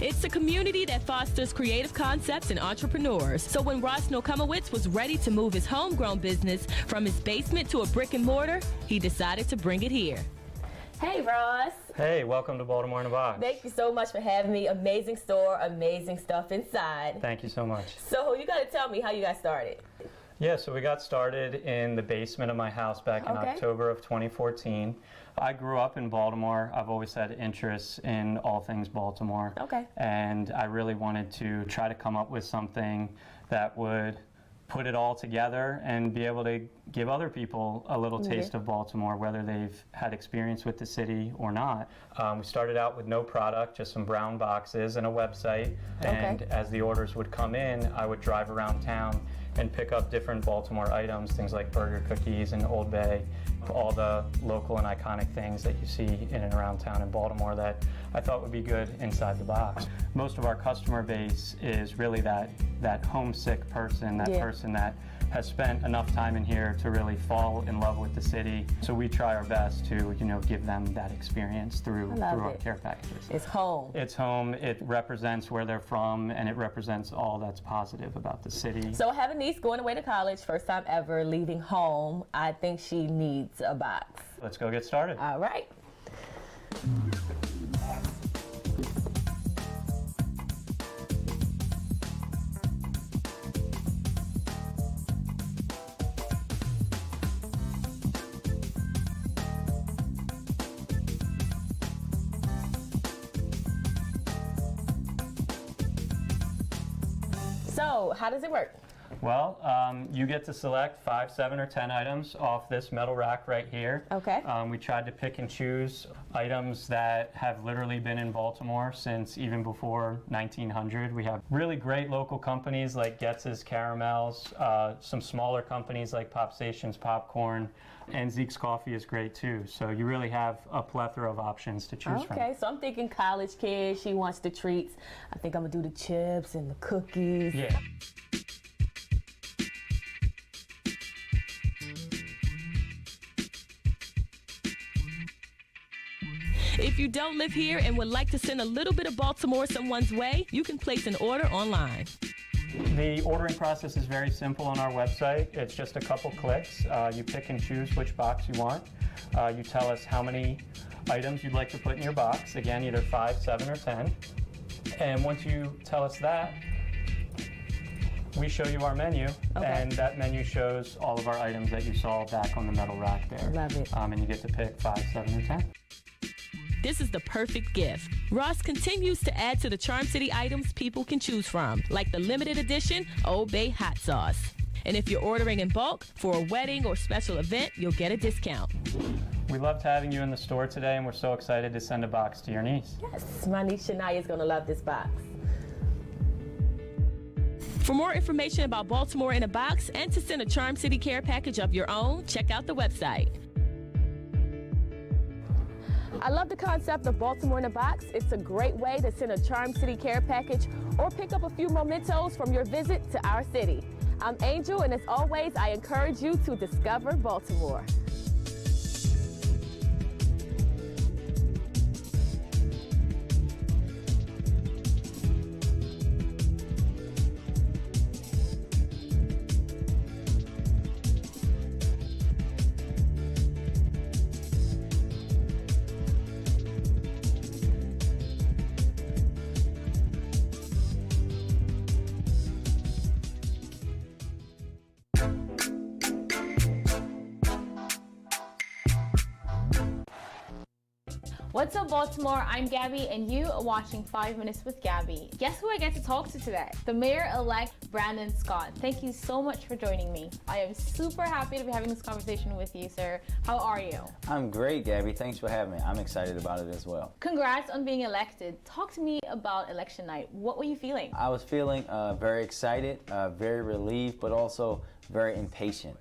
It's a community that fosters creative concepts and entrepreneurs. So when Ross Nokomowitz was ready to move his homegrown business from his basement to a brick and mortar, he decided to bring it here. Hey, Ross. Hey, welcome to Baltimore in a Box. Thank you so much for having me. Amazing store, amazing stuff inside. Thank you so much. So you got to tell me how you got started. Yeah, so we got started in the basement of my house back in October of 2014. I grew up in Baltimore. I've always had interests in all things Baltimore. And I really wanted to try to come up with something that would put it all together and be able to give other people a little taste of Baltimore, whether they've had experience with the city or not. We started out with no product, just some brown boxes and a website. And as the orders would come in, I would drive around town and pick up different Baltimore items, things like burger cookies and Old Bay, all the local and iconic things that you see in and around town in Baltimore that I thought would be good inside the box. Most of our customer base is really that homesick person, that person that has spent enough time in here to really fall in love with the city. So we try our best to, give them that experience through our care packages. It's home. It's home. It represents where they're from, and it represents all that's positive about the city. So I have a niece going away to college, first time ever leaving home. I think she needs a box. Let's go get started. All right. So, how does it work? Well, you get to select 5, 7, or 10 items off this metal rack right here. Okay. We tried to pick and choose items that have literally been in Baltimore since even before 1900. We have really great local companies like Getz's Caramels, some smaller companies like Pop Station's Popcorn, and Zeke's Coffee is great too. So you really have a plethora of options to choose from. Okay, so I'm thinking college kid, she wants the treats. I think I'm gonna do the chips and the cookies. Yeah. If you don't live here and would like to send a little bit of Baltimore someone's way, you can place an order online. The ordering process is very simple on our website. It's just a couple clicks. You pick and choose which box you want. You tell us how many items you'd like to put in your box. Again, either 5, 7, or 10. And once you tell us that, we show you our menu, and that menu shows all of our items that you saw back on the metal rack there. Love it. And you get to pick 5, 7, or 10. This is the perfect gift. Ross continues to add to the Charm City items people can choose from, like the limited edition Old Bay hot sauce. And if you're ordering in bulk for a wedding or special event, you'll get a discount. We loved having you in the store today, and we're so excited to send a box to your niece. Yes, my niece Shania is going to love this box. For more information about Baltimore in a box and to send a Charm City care package of your own, check out the website. I love the concept of Baltimore in a box. It's a great way to send a Charm City care package or pick up a few mementos from your visit to our city. I'm Angel, and as always, I encourage you to discover Baltimore. What's up, Baltimore? I'm Gabby, and you are watching 5 Minutes with Gabby. Guess who I get to talk to today? The Mayor-elect Brandon Scott. Thank you so much for joining me. I am super happy to be having this conversation with you, sir. How are you? I'm great, Gabby. Thanks for having me. I'm excited about it as well. Congrats on being elected. Talk to me about election night. What were you feeling? I was feeling very excited, very relieved, but also very impatient.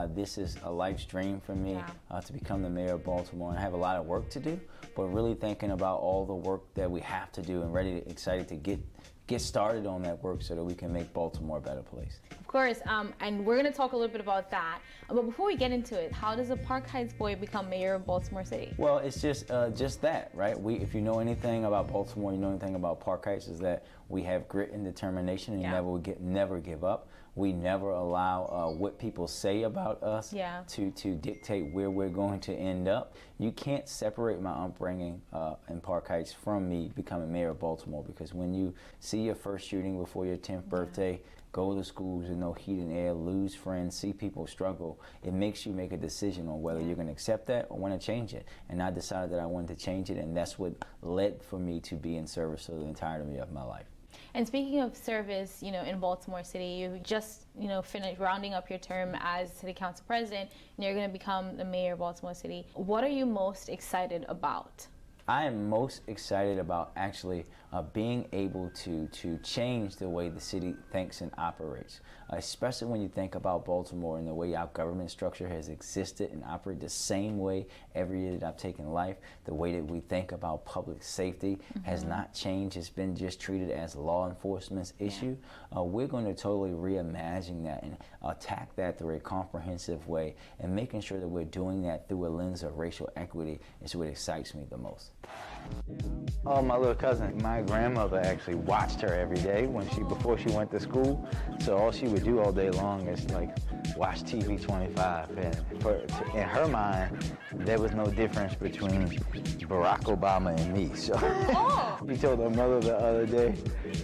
This is a life's dream for me to become the mayor of Baltimore, and I have a lot of work to do, but really thinking about all the work that we have to do and excited to get started on that work so that we can make Baltimore a better place. Of course, and we're going to talk a little bit about that. But before we get into it, how does a Park Heights boy become mayor of Baltimore City? Well, it's just that, right? If you know anything about Baltimore, you know anything about Park Heights, is that we have grit and determination and never give up. We never allow what people say about us to dictate where we're going to end up. You can't separate my upbringing in Park Heights from me becoming mayor of Baltimore, because when you see your first shooting before your 10th birthday, go to schools with no heat and air, lose friends, see people struggle, it makes you make a decision on whether you're going to accept that or want to change it. And I decided that I wanted to change it, and that's what led for me to be in service of the entirety of my life. And speaking of service, in Baltimore City, you just, finished rounding up your term as City Council President, and you're going to become the mayor of Baltimore City. What are you most excited about? I am most excited about actually being able to change the way the city thinks and operates, especially when you think about Baltimore and the way our government structure has existed and operated the same way every year that I've taken life. The way that we think about public safety has not changed. It's been just treated as law enforcement's issue. We're going to totally reimagine that and attack that through a comprehensive way, and making sure that we're doing that through a lens of racial equity is what excites me the most. Oh, my little cousin, my grandmother actually watched her every day before she went to school. So all she would do all day long is like watch TV 25. And in her mind, there was no difference between Barack Obama and me. So she told her mother the other day,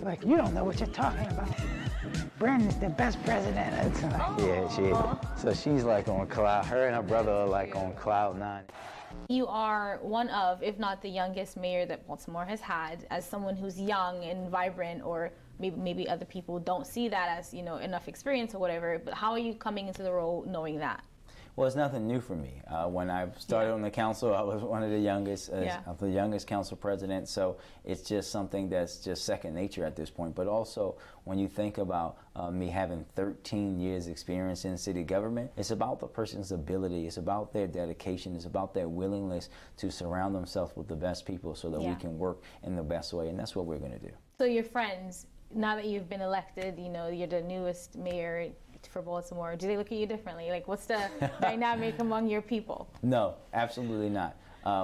like, you don't know what you're talking about. Brandon's the best president. It's like, yeah, so she's like on cloud. Her and her brother are like on cloud 9. You are one of, if not the youngest mayor that Baltimore has had. As someone who's young and vibrant, or maybe other people don't see that as, you know, enough experience or whatever, but how are you coming into the role knowing that? Well, it's nothing new for me. When I started on the council, I was one of the youngest, the youngest council president. So it's just something that's just second nature at this point. But also, when you think about me having 13 years experience in city government, it's about the person's ability. It's about their dedication. It's about their willingness to surround themselves with the best people so that we can work in the best way. And that's what we're going to do. So your friends, now that you've been elected, you know, you're the newest mayor for Baltimore, do they look at you differently? Like, what's the dynamic among your people? No, absolutely not.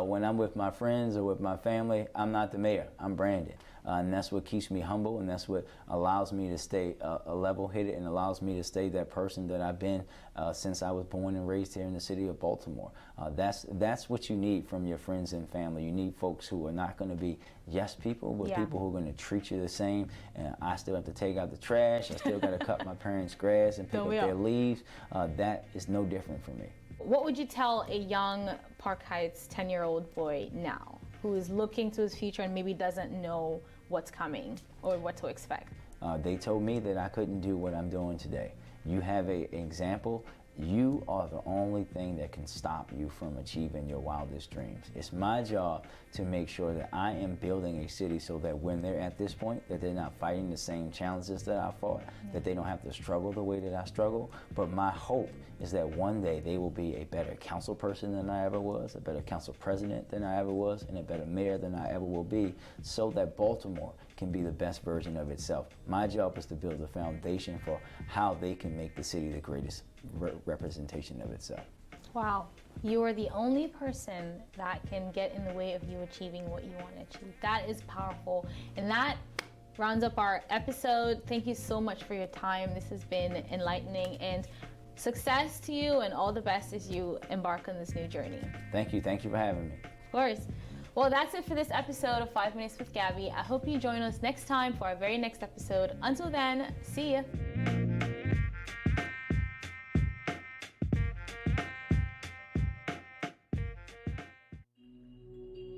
When I'm with my friends or with my family, I'm not the mayor, I'm Brandon. And that's what keeps me humble, and that's what allows me to stay level-headed and allows me to stay that person that I've been since I was born and raised here in the city of Baltimore. That's what you need from your friends and family. You need folks who are not going to be yes people, but people who are going to treat you the same. And I still have to take out the trash. I still got to cut my parents' grass and pick up their leaves. That is no different for me. What would you tell a young Park Heights 10-year-old boy now who is looking to his future and maybe doesn't know what's coming or what to expect? They told me that I couldn't do what I'm doing today. You have an example. You are the only thing that can stop you from achieving your wildest dreams. It's my job to make sure that I am building a city so that when they're at this point, that they're not fighting the same challenges that I fought, that they don't have to struggle the way that I struggle. But my hope is that one day they will be a better council person than I ever was, a better council president than I ever was, and a better mayor than I ever will be, so that Baltimore can be the best version of itself. My job is to build a foundation for how they can make the city the greatest representation of itself. Wow, you are the only person that can get in the way of you achieving what you want to achieve. That is powerful, and that rounds up our episode. Thank you so much for your time. This has been enlightening, and success to you and all the best as you embark on this new journey. Thank you for having me. Of course. Well, that's it for this episode of 5 Minutes with Gabby. I hope you join us next time for our very next episode. Until then, see ya.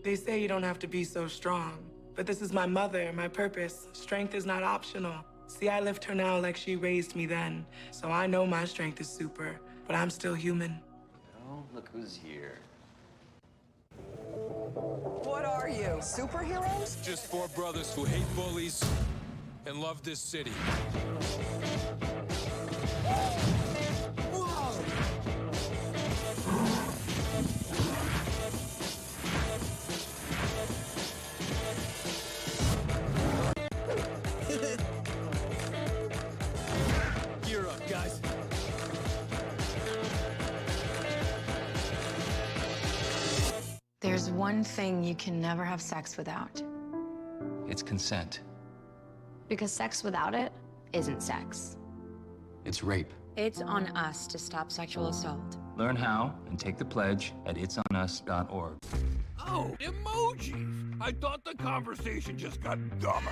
They say you don't have to be so strong, but this is my mother, my purpose. Strength is not optional. See, I lift her now like she raised me then, so I know my strength is super, but I'm still human. Oh, look who's here. What are you, superheroes? Just 4 brothers who hate bullies and love this city. Gear up, guys. There's one thing you can never have sex without. It's consent. Because sex without it isn't sex. It's rape. It's on us to stop sexual assault. Learn how and take the pledge at itsonus.org. Oh, emojis! I thought the conversation just got dumber.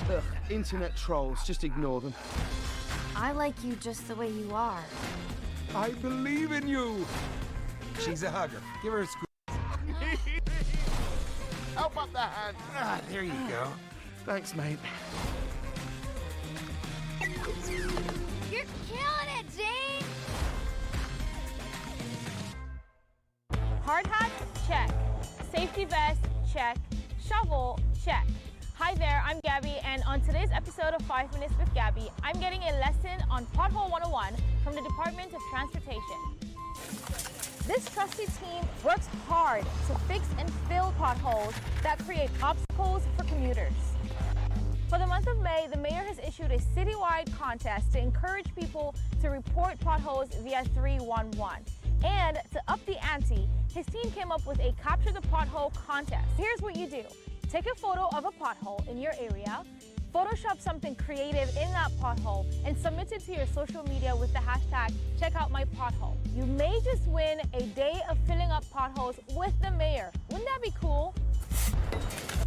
Ugh, internet trolls, just ignore them. I like you just the way you are. I believe in you! She's a hugger. Give her a squeeze. Help up the hand! Ah, there you go. Thanks, mate. You're killing it, Jane! Hard hat? Check. Safety vest, check. Shovel, check. Hi there, I'm Gabby, and on today's episode of 5 Minutes with Gabby, I'm getting a lesson on Pothole 101 from the Department of Transportation. This trusty team works hard to fix and fill potholes that create obstacles for commuters. For the month of May, the mayor has issued a citywide contest to encourage people to report potholes via 311. And to up the ante, his team came up with a Capture the Pothole contest. Here's what you do. Take a photo of a pothole in your area, Photoshop something creative in that pothole, and submit it to your social media with the hashtag #CheckOutMyPothole. You may just win a day of filling up potholes with the mayor. Wouldn't that be cool?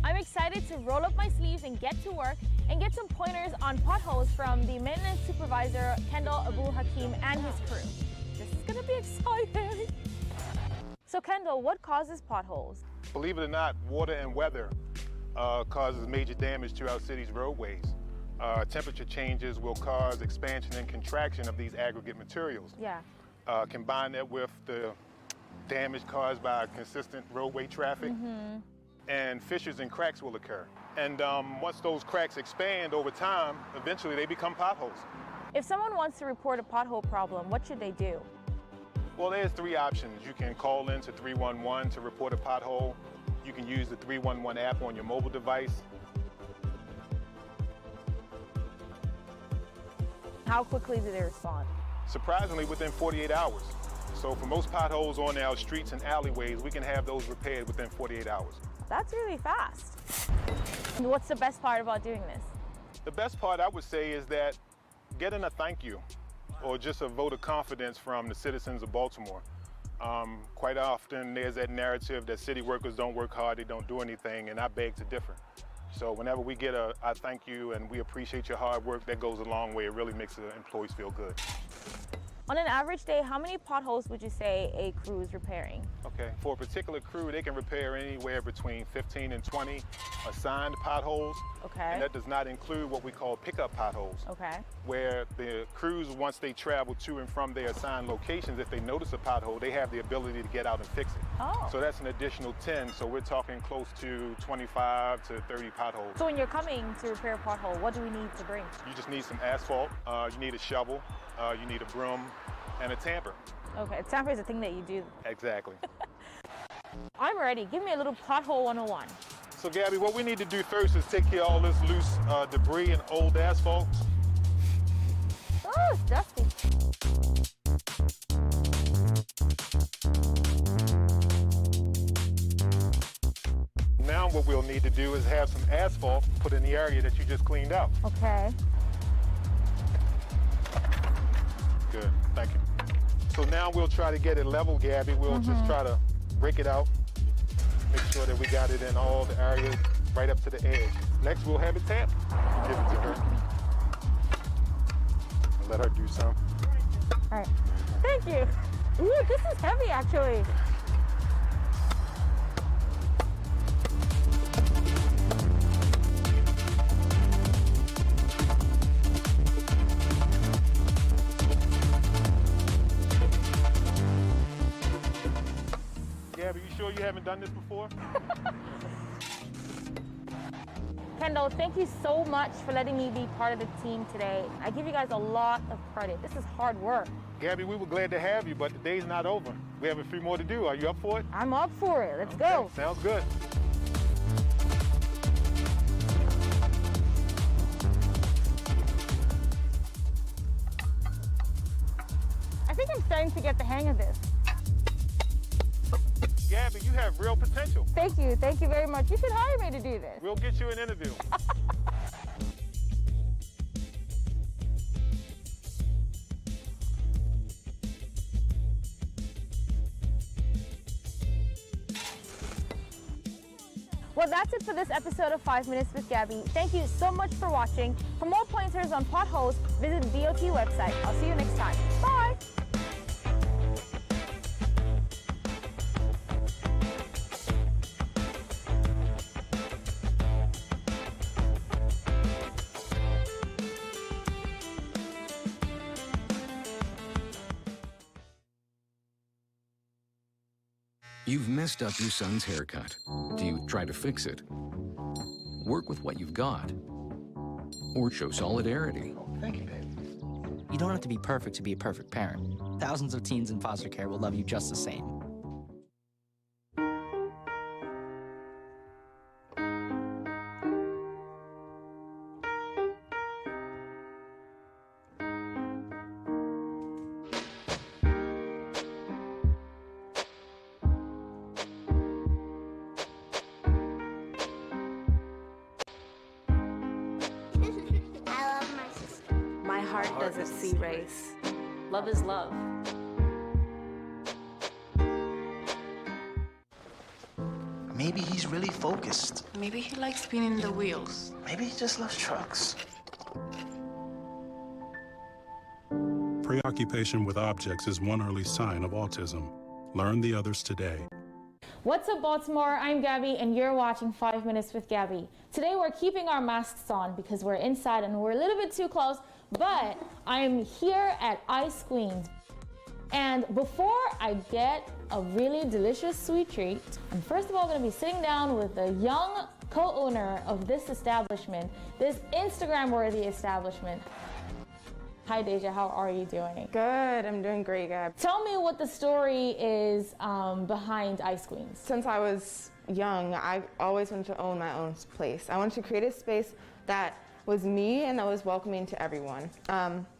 I'm excited to roll up my sleeves and get to work and get some pointers on potholes from the maintenance supervisor, Kendall Abu Hakim, and his crew. This is gonna be exciting. So Kendall, what causes potholes? Believe it or not, water and weather causes major damage to our city's roadways. Temperature changes will cause expansion and contraction of these aggregate materials. Yeah. Combine that with the damage caused by consistent roadway traffic, and fissures and cracks will occur. And once those cracks expand over time, eventually they become potholes. If someone wants to report a pothole problem, what should they do? Well, there's three options. You can call in to 311 to report a pothole. You can use the 311 app on your mobile device. How quickly do they respond? Surprisingly, within 48 hours. So for most potholes on our streets and alleyways, we can have those repaired within 48 hours. That's really fast. What's the best part about doing this? The best part, I would say, is that getting a thank you or just a vote of confidence from the citizens of Baltimore. Quite often there's that narrative that city workers don't work hard, they don't do anything, and I beg to differ. So whenever we get a thank you and we appreciate your hard work, that goes a long way. It really makes the employees feel good. On an average day, how many potholes would you say a crew is repairing? Okay, for a particular crew, they can repair anywhere between 15 and 20 assigned potholes. Okay. And that does not include what we call pickup potholes. Okay. Where the crews, once they travel to and from their assigned locations, if they notice a pothole, they have the ability to get out and fix it. Oh. So that's an additional 10, so we're talking close to 25 to 30 potholes. So when you're coming to repair a pothole, what do we need to bring? You just need some asphalt, you need a shovel, you need a broom, and a tamper. Okay, a tamper is a thing that you do. Exactly. I'm ready. Give me a little pothole 101. So Gabby, what we need to do first is take care of all this loose debris and old asphalt. Oh, it's dusty. Now what we'll need to do is have some asphalt put in the area that you just cleaned out. Okay. Good, thank you. So now we'll try to get it level, Gabby. We'll just try to break it out. Make sure that we got it in all the areas right up to the edge. Next, we'll have it tapped. Give it to her. And let her do some. All right. Thank you. Ooh, this is heavy, actually. Gabby, you sure you haven't done this before? Kendall, thank you so much for letting me be part of the team today. I give you guys a lot of credit. This is hard work. Gabby, we were glad to have you, but the day's not over. We have a few more to do. Are you up for it? I'm up for it. Let's go. Sounds good. I think I'm starting to get the hang of this. Gabby, you have real potential. Thank you. Thank you very much. You should hire me to do this. We'll get you an interview. Well, that's it for this episode of 5 Minutes with Gabby. Thank you so much for watching. For more pointers on potholes, visit the DOT website. I'll see you next time. Bye. You've messed up your son's haircut. Do you try to fix it? Work with what you've got? Or show solidarity? Thank you, babe. You don't have to be perfect to be a perfect parent. Thousands of teens in foster care will love you just the same. Doesn't see race. Love is love. Maybe he's really focused. Maybe he likes spinning the wheels. Maybe he just loves trucks. Preoccupation with objects is one early sign of autism. Learn the others today. What's up, Baltimore? I'm Gabby, and you're watching 5 Minutes with Gabby. Today, we're keeping our masks on because we're inside and we're a little bit too close, but I'm here at Ice Queen's. And before I get a really delicious sweet treat, I'm first of all going to be sitting down with the young co-owner of this establishment, this Instagram-worthy establishment. Hi, Deja. How are you doing? Good. I'm doing great, Gab. Tell me what the story is behind Ice Queen's. Since I was young, I always wanted to own my own place. I wanted to create a space that was me and that was welcoming to everyone.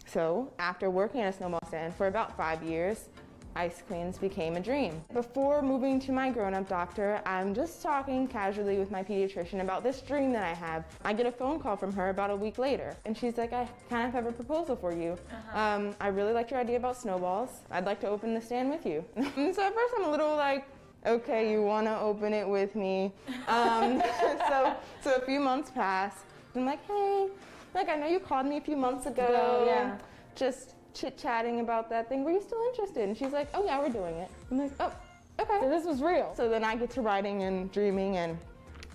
So after working at a snowball stand for about 5 years, Ice Queen's became a dream. Before moving to my grown-up doctor, I'm just talking casually with my pediatrician about this dream that I have. I get a phone call from her about a week later, and she's like, I kind of have a proposal for you. I really like your idea about snowballs. I'd like to open the stand with you. So at first I'm a little like, okay, you want to open it with me? So a few months pass. I'm like, hey, like I know you called me a few months ago. Yeah. Just chit-chatting about that thing. Were you still interested? And she's like, oh yeah, we're doing it. I'm like, oh, okay. So this was real. So then I get to writing and dreaming and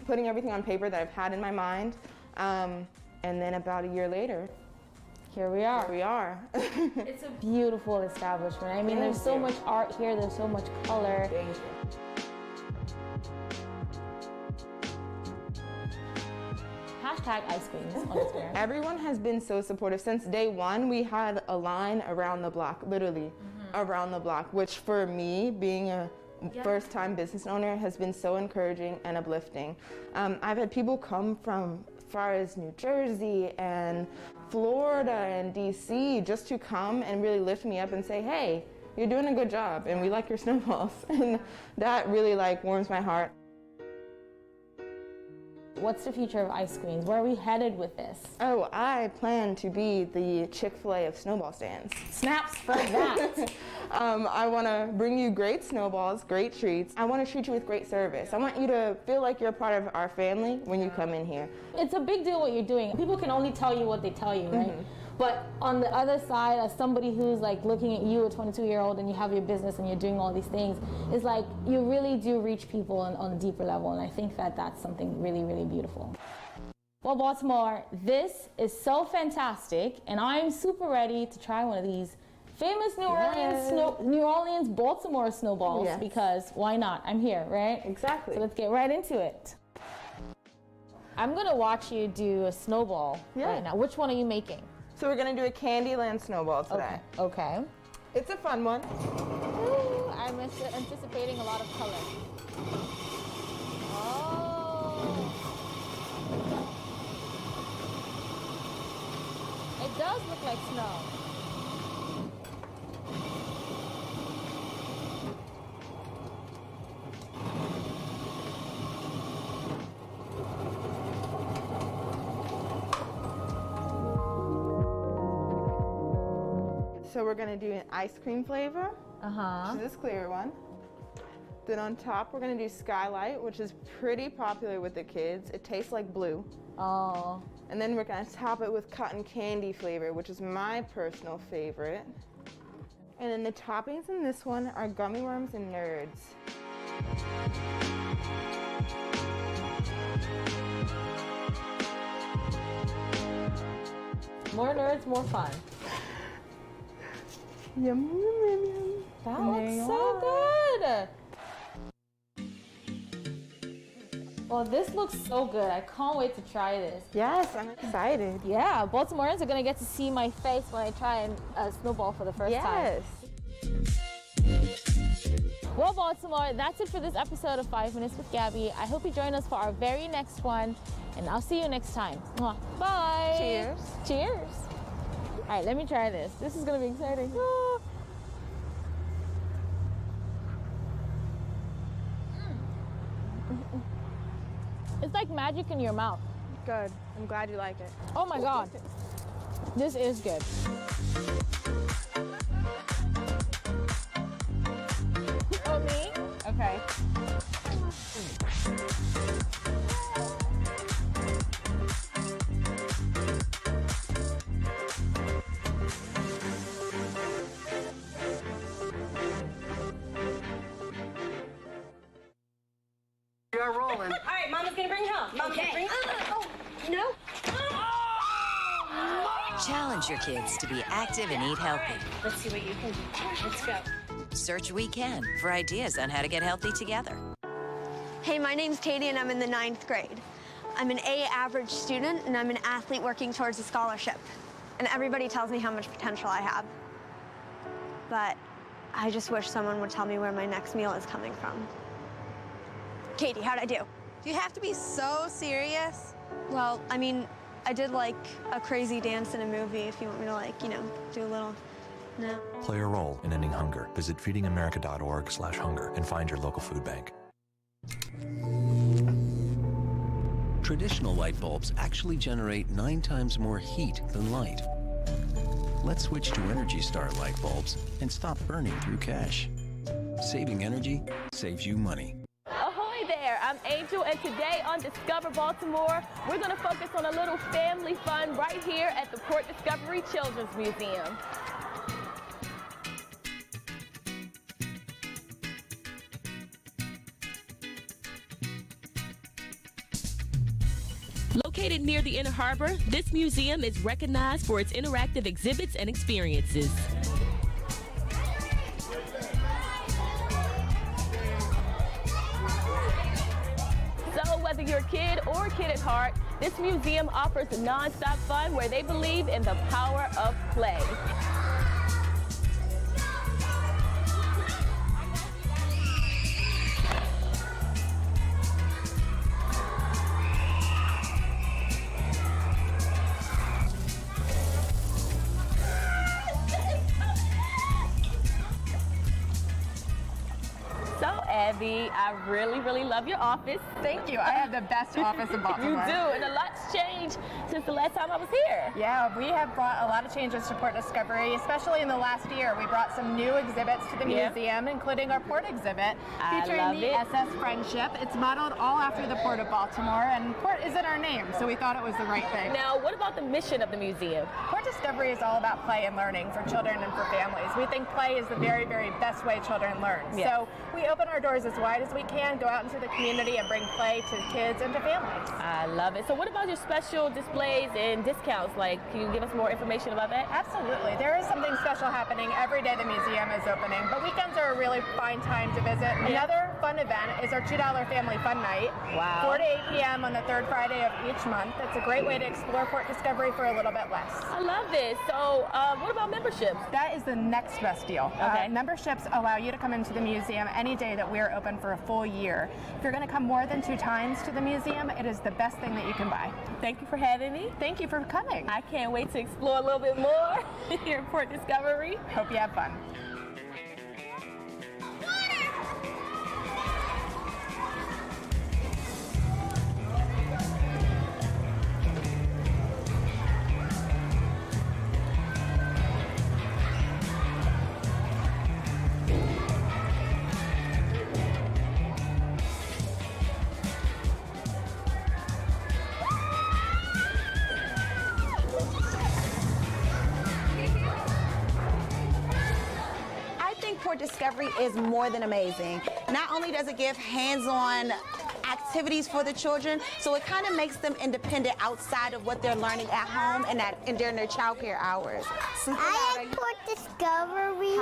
putting everything on paper that I've had in my mind. And then about a year later, here we are. Here we are. It's a beautiful establishment. I mean, there's so much art here. There's so much color. Thank you. Hashtag Ice Queen's on Instagram. Everyone has been so supportive. Since day one, we had a line around the block, literally around the block, which for me, being a first-time business owner, has been so encouraging and uplifting. I've had people come from as far as New Jersey and Florida and DC just to come and really lift me up and say, hey, you're doing a good job and we like your snowballs. And that really like warms my heart. What's the future of Ice Queen's? Where are we headed with this? Oh, I plan to be the Chick-fil-A of snowball stands. Snaps for that. I want to bring you great snowballs, great treats. I want to treat you with great service. I want you to feel like you're a part of our family when you come in here. It's a big deal what you're doing. People can only tell you what they tell you, right? But on the other side, as somebody who's like looking at you, a 22-year-old, and you have your business and you're doing all these things, it's like you really do reach people on a deeper level, and I think that that's something really, really beautiful. Well, Baltimore, this is so fantastic, and I'm super ready to try one of these famous New Orleans, Baltimore snowballs, because why not? I'm here, right? Exactly. So let's get right into it. I'm gonna watch you do a snowball right now. Which one are you making? So we're gonna do a Candyland snowball today. Okay. It's a fun one. Ooh, I'm anticipating a lot of color. Oh. It does look like snow. So we're gonna do an ice cream flavor, which is this clear one. Then on top, we're gonna do Skylight, which is pretty popular with the kids. It tastes like blue. Oh. And then we're gonna top it with cotton candy flavor, which is my personal favorite. And then the toppings in this one are gummy worms and nerds. More nerds, more fun. Yum, yum, yum, yum. That looks so good. Well, this looks so good. I can't wait to try this. Yes, I'm excited. Yeah, Baltimoreans are gonna get to see my face when I try a snowball for the first time. Yes. Well, Baltimore, that's it for this episode of 5 Minutes with Gabby. I hope you join us for our very next one, and I'll see you next time. Mwah. Bye. Cheers. Cheers. All right, let me try this. This is gonna be exciting. Ah. It's like magic in your mouth. Good. I'm glad you like it. Oh my God. This is good. Oh, me? Okay. We are rolling. All right, Mama's gonna bring help. Mama's gonna bring help. No. Challenge your kids to be active and eat healthy. Let's see what you can do. Let's go. Search We Can for ideas on how to get healthy together. Hey, my name's Katie and I'm in the 9th grade. I'm an A average student and I'm an athlete working towards a scholarship. And everybody tells me how much potential I have. But I just wish someone would tell me where my next meal is coming from. Katie, how'd I do? Do you have to be so serious? Well, I mean, I did like a crazy dance in a movie if you want me to like, you know, do a little, no. Play a role in ending hunger. Visit feedingamerica.org/hunger and find your local food bank. Traditional light bulbs actually generate 9 times more heat than light. Let's switch to Energy Star light bulbs and stop burning through cash. Saving energy saves you money. Ahoy there, I'm Angel, and today on Discover Baltimore, we're going to focus on a little family fun right here at the Port Discovery Children's Museum. Located near the Inner Harbor, this museum is recognized for its interactive exhibits and experiences. So whether you're a kid or a kid at heart, this museum offers non-stop fun where they believe in the power of play. Abby, I really love your office. Thank you. I have the best office in Baltimore. You do, and a lot's changed since the last time I was here. Yeah, we have brought a lot of changes to Port Discovery, especially in the last year. We brought some new exhibits to the museum, including our port exhibit, featuring the SS Friendship. It's modeled all after the Port of Baltimore, and port is in our name, so we thought it was the right thing. Now, what about the mission of the museum? Port Discovery is all about play and learning for children and for families. We think play is the very best way children learn. Yes. So we open our doors as wide as we can, go out into the community and bring play to kids and to families. I love it. So what about your special displays and discounts? Like, can you give us more information about that? Absolutely. There is something special happening every day the museum is opening, but weekends are a really fine time to visit. Another fun event is our $2 Family Fun Night. Wow. 4 to 8 p.m. on the 3rd Friday of each month. It's a great way to explore Port Discovery for a little bit less. I love this. So what about memberships? That is the next best deal. Okay. Memberships allow you to come into the museum any day that we're open for a full year. If you're going to come more than 2 times to the museum, it is the best thing that you can buy. Thank you for having me. Thank you for coming. I can't wait to explore a little bit more here at Port Discovery. Hope you have fun. Discovery is more than amazing. Not only does it give hands-on activities for the children, so it kind of makes them independent outside of what they're learning at home and during their childcare hours. I like Port Discovery.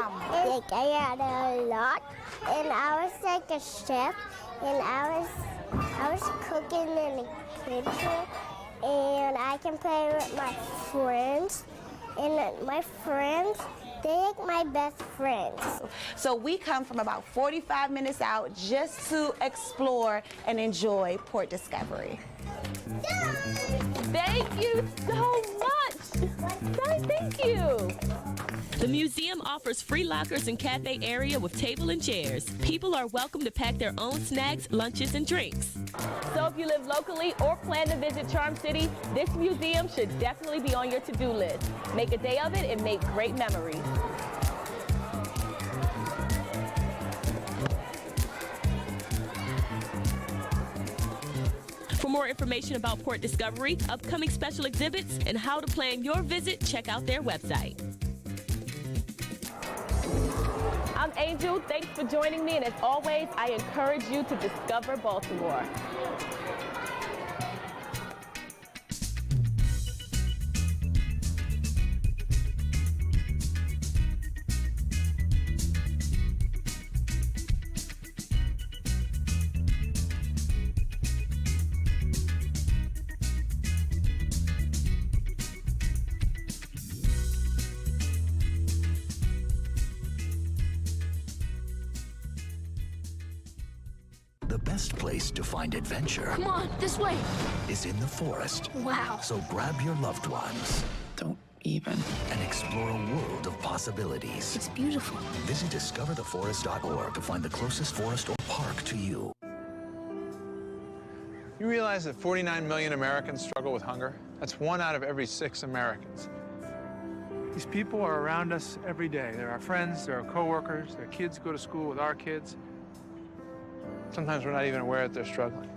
I had a lot, and I was like a chef, and I was I was cooking in the kitchen, and I can play with my friends. And my friends, they're like my best friends. So we come from about 45 minutes out just to explore and enjoy Port Discovery. Thank you so much. Guys, thank you. The museum offers free lockers and cafe area with table and chairs. People are welcome to pack their own snacks, lunches, and drinks. So if you live locally or plan to visit Charm City, this museum should definitely be on your to-do list. Make a day of it and make great memories. For more information about Port Discovery, upcoming special exhibits, and how to plan your visit, check out their website. I'm Angel. Thanks for joining me, and as always, I encourage you to discover Baltimore. The best place to find adventure. Come on, this way. Is in the forest. Wow. So grab your loved ones. Don't even. And explore a world of possibilities. It's beautiful. Visit discovertheforest.org to find the closest forest or park to you. You realize that 49 million Americans struggle with hunger? That's 1 out of every 6 Americans. These people are around us every day. They're our friends, they're our coworkers, their kids go to school with our kids. Sometimes we're not even aware that they're struggling.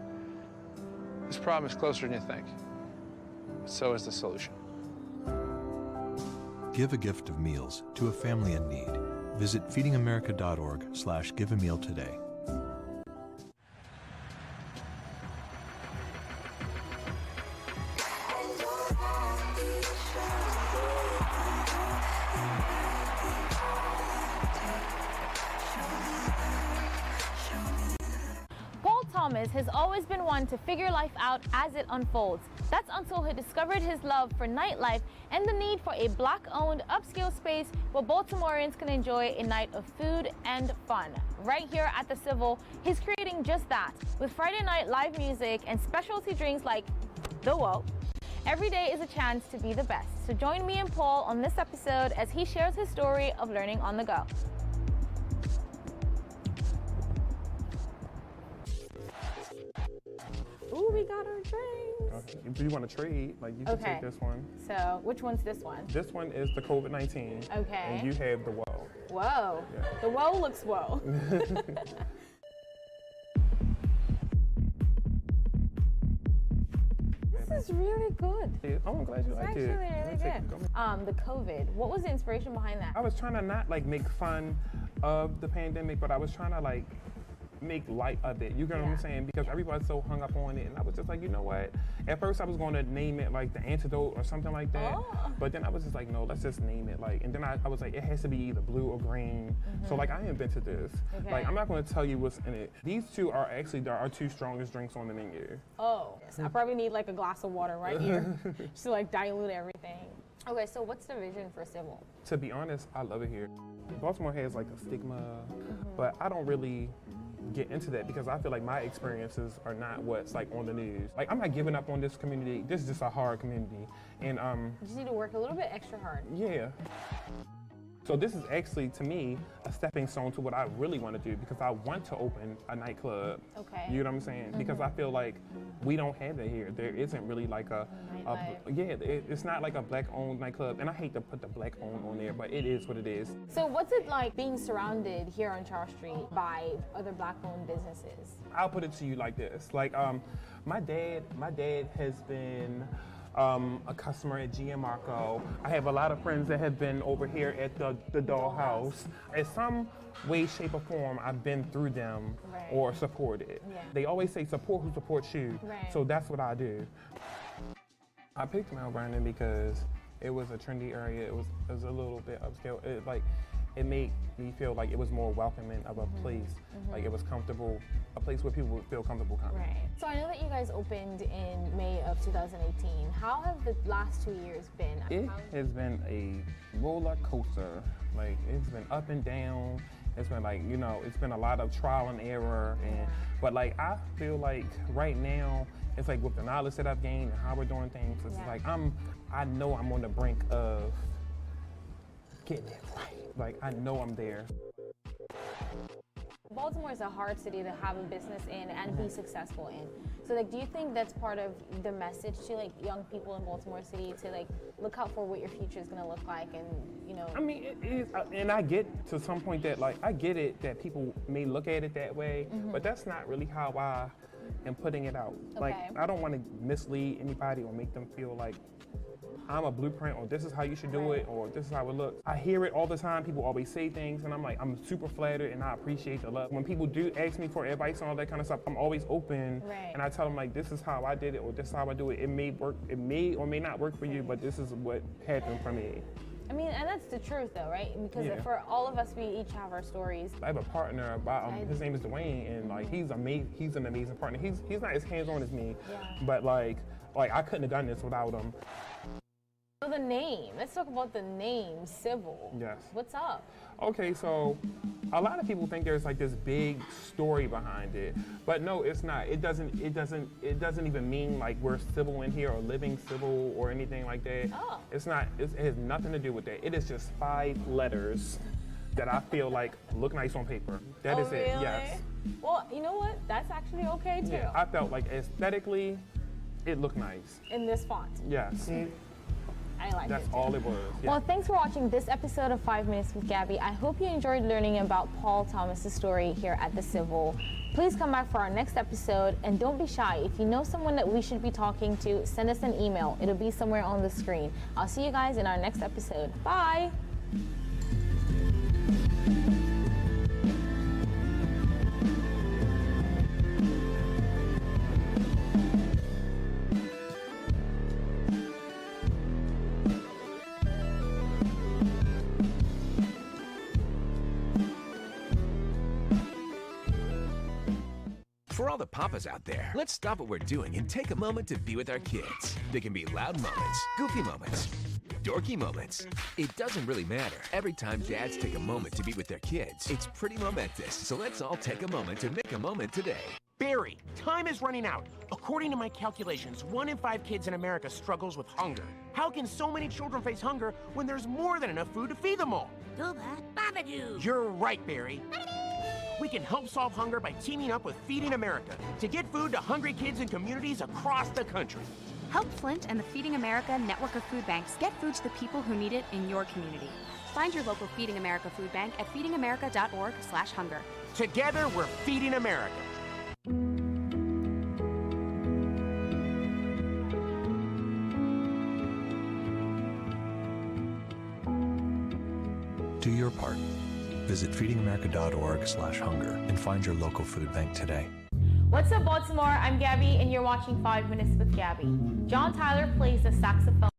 This problem is closer than you think. But so is the solution. Give a gift of meals to a family in need. Visit feedingamerica.org/giveameal today. Thomas has always been one to figure life out as it unfolds. That's until he discovered his love for nightlife and the need for a Black-owned upscale space where Baltimoreans can enjoy a night of food and fun. Right here at the Civil, he's creating just that, with Friday night live music and specialty drinks like the Whoa. Every day is a chance to be the best. So join me and Paul on this episode as he shares his story of learning on the go. Ooh, we got our drinks. Okay. If you want to trade, like you can take this one. So, which one's this one? This one is the COVID-19. Okay. And you have the Whoa. Whoa. Yeah. The Whoa looks whoa. This is really good. Yeah. Oh, I'm glad you like it. It's actually really good. The COVID. What was the inspiration behind that? I was trying to not like make fun of the pandemic, but I was trying to like make light of it. You get what I'm saying? Because everybody's so hung up on it, and I was just like, you know what? At first I was going to name it like the antidote or something like that, but then I was just like, no, let's just name it like, and then I was like, it has to be either blue or green. So like I invented this. Like I'm not going to tell you what's in it. These two are actually our 2 strongest drinks on the menu. Oh, yes. I probably need like a glass of water right here just to like dilute everything. Okay, so what's the vision for Civil? To be honest, I love it here. Baltimore has like a stigma, but I don't really get into that because I feel like my experiences are not what's like on the news. Like I'm not giving up on this community. This is just a hard community, and you just need to work a little bit extra hard. Yeah. So this is actually, to me, a stepping stone to what I really want to do because I want to open a nightclub. Okay. You know what I'm saying? Because I feel like we don't have that here. There isn't really like it's not like a Black-owned nightclub. And I hate to put the Black-owned on there, but it is what it is. So what's it like being surrounded here on Charles Street by other Black-owned businesses? I'll put it to you like this. Like my dad has been a customer at GM Marco. I have a lot of friends that have been over here at the Dollhouse. In some way, shape, or form, I've been through them or supported. Yeah. They always say support who supports you. So that's what I do. I picked Mount Vernon because it was a trendy area. It was a little bit upscale. it made me feel like it was more welcoming of a place. Like it was comfortable, a place where people would feel comfortable coming. Right. So I know that you guys opened in May of 2018. How have the last 2 years been? It has been a roller coaster. Like it's been up and down. It's been like, you know, it's been a lot of trial and error. But like I feel like right now, it's like with the knowledge that I've gained and how we're doing things, it's like I know I'm on the brink of getting it right. Like I know I'm there. Baltimore is a hard city to have a business in and be successful in. So like, do you think that's part of the message to like young people in Baltimore City to like look out for what your future is going to look like, and you know? I mean, it is, and I get to some point that like I get it that people may look at it that way, but that's not really how I am putting it out. Like I don't want to mislead anybody or make them feel like I'm a blueprint, or this is how you should do it, or this is how it looks. I hear it all the time. People always say things, and I'm like, I'm super flattered, and I appreciate the love. When people do ask me for advice and all that kind of stuff, I'm always open, and I tell them like, this is how I did it, or this is how I do it. It may work, it may or may not work for you, but this is what happened for me. I mean, and that's the truth though, right? Because for all of us, we each have our stories. I have a partner, his name is Dwayne, and like he's an amazing partner. He's not as hands-on as me, but like I couldn't have done this without him. So the name, let's talk about the name, Civil. Yes. What's up? Okay, so a lot of people think there's like this big story behind it, but no, it's not. It doesn't even mean like we're civil in here or living civil or anything like that. Oh. It's not, it has nothing to do with that. It is just 5 letters that I feel like look nice on paper. That is it, yes. Well, you know what? That's actually okay too. Yeah, I felt like aesthetically, it looked nice. In this font. Yes. I like That's it. all it was. Yeah. Well, thanks for watching this episode of 5 Minutes with Gabby. I hope you enjoyed learning about Paul Thomas's story here at the Civil. Please come back for our next episode, and don't be shy. If you know someone that we should be talking to, send us an email. It'll be somewhere on the screen. I'll see you guys in our next episode. Bye. For all the papas out there, let's stop what we're doing and take a moment to be with our kids. They can be loud moments, goofy moments, dorky moments. It doesn't really matter. Every time dads take a moment to be with their kids, it's pretty momentous. So let's all take a moment to make a moment today. Barry, time is running out. According to my calculations, 1 in 5 kids in America struggles with hunger. How can so many children face hunger when there's more than enough food to feed them all? You're right, Barry. We can help solve hunger by teaming up with Feeding America to get food to hungry kids in communities across the country. Help Flint and the Feeding America network of food banks get food to the people who need it in your community. Find your local Feeding America food bank at feedingamerica.org/hunger. Together, we're Feeding America. Do your part. Visit feedingamerica.org/hunger and find your local food bank today. What's up, Baltimore? I'm Gabby, and you're watching 5 Minutes with Gabby. John Tyler plays the saxophone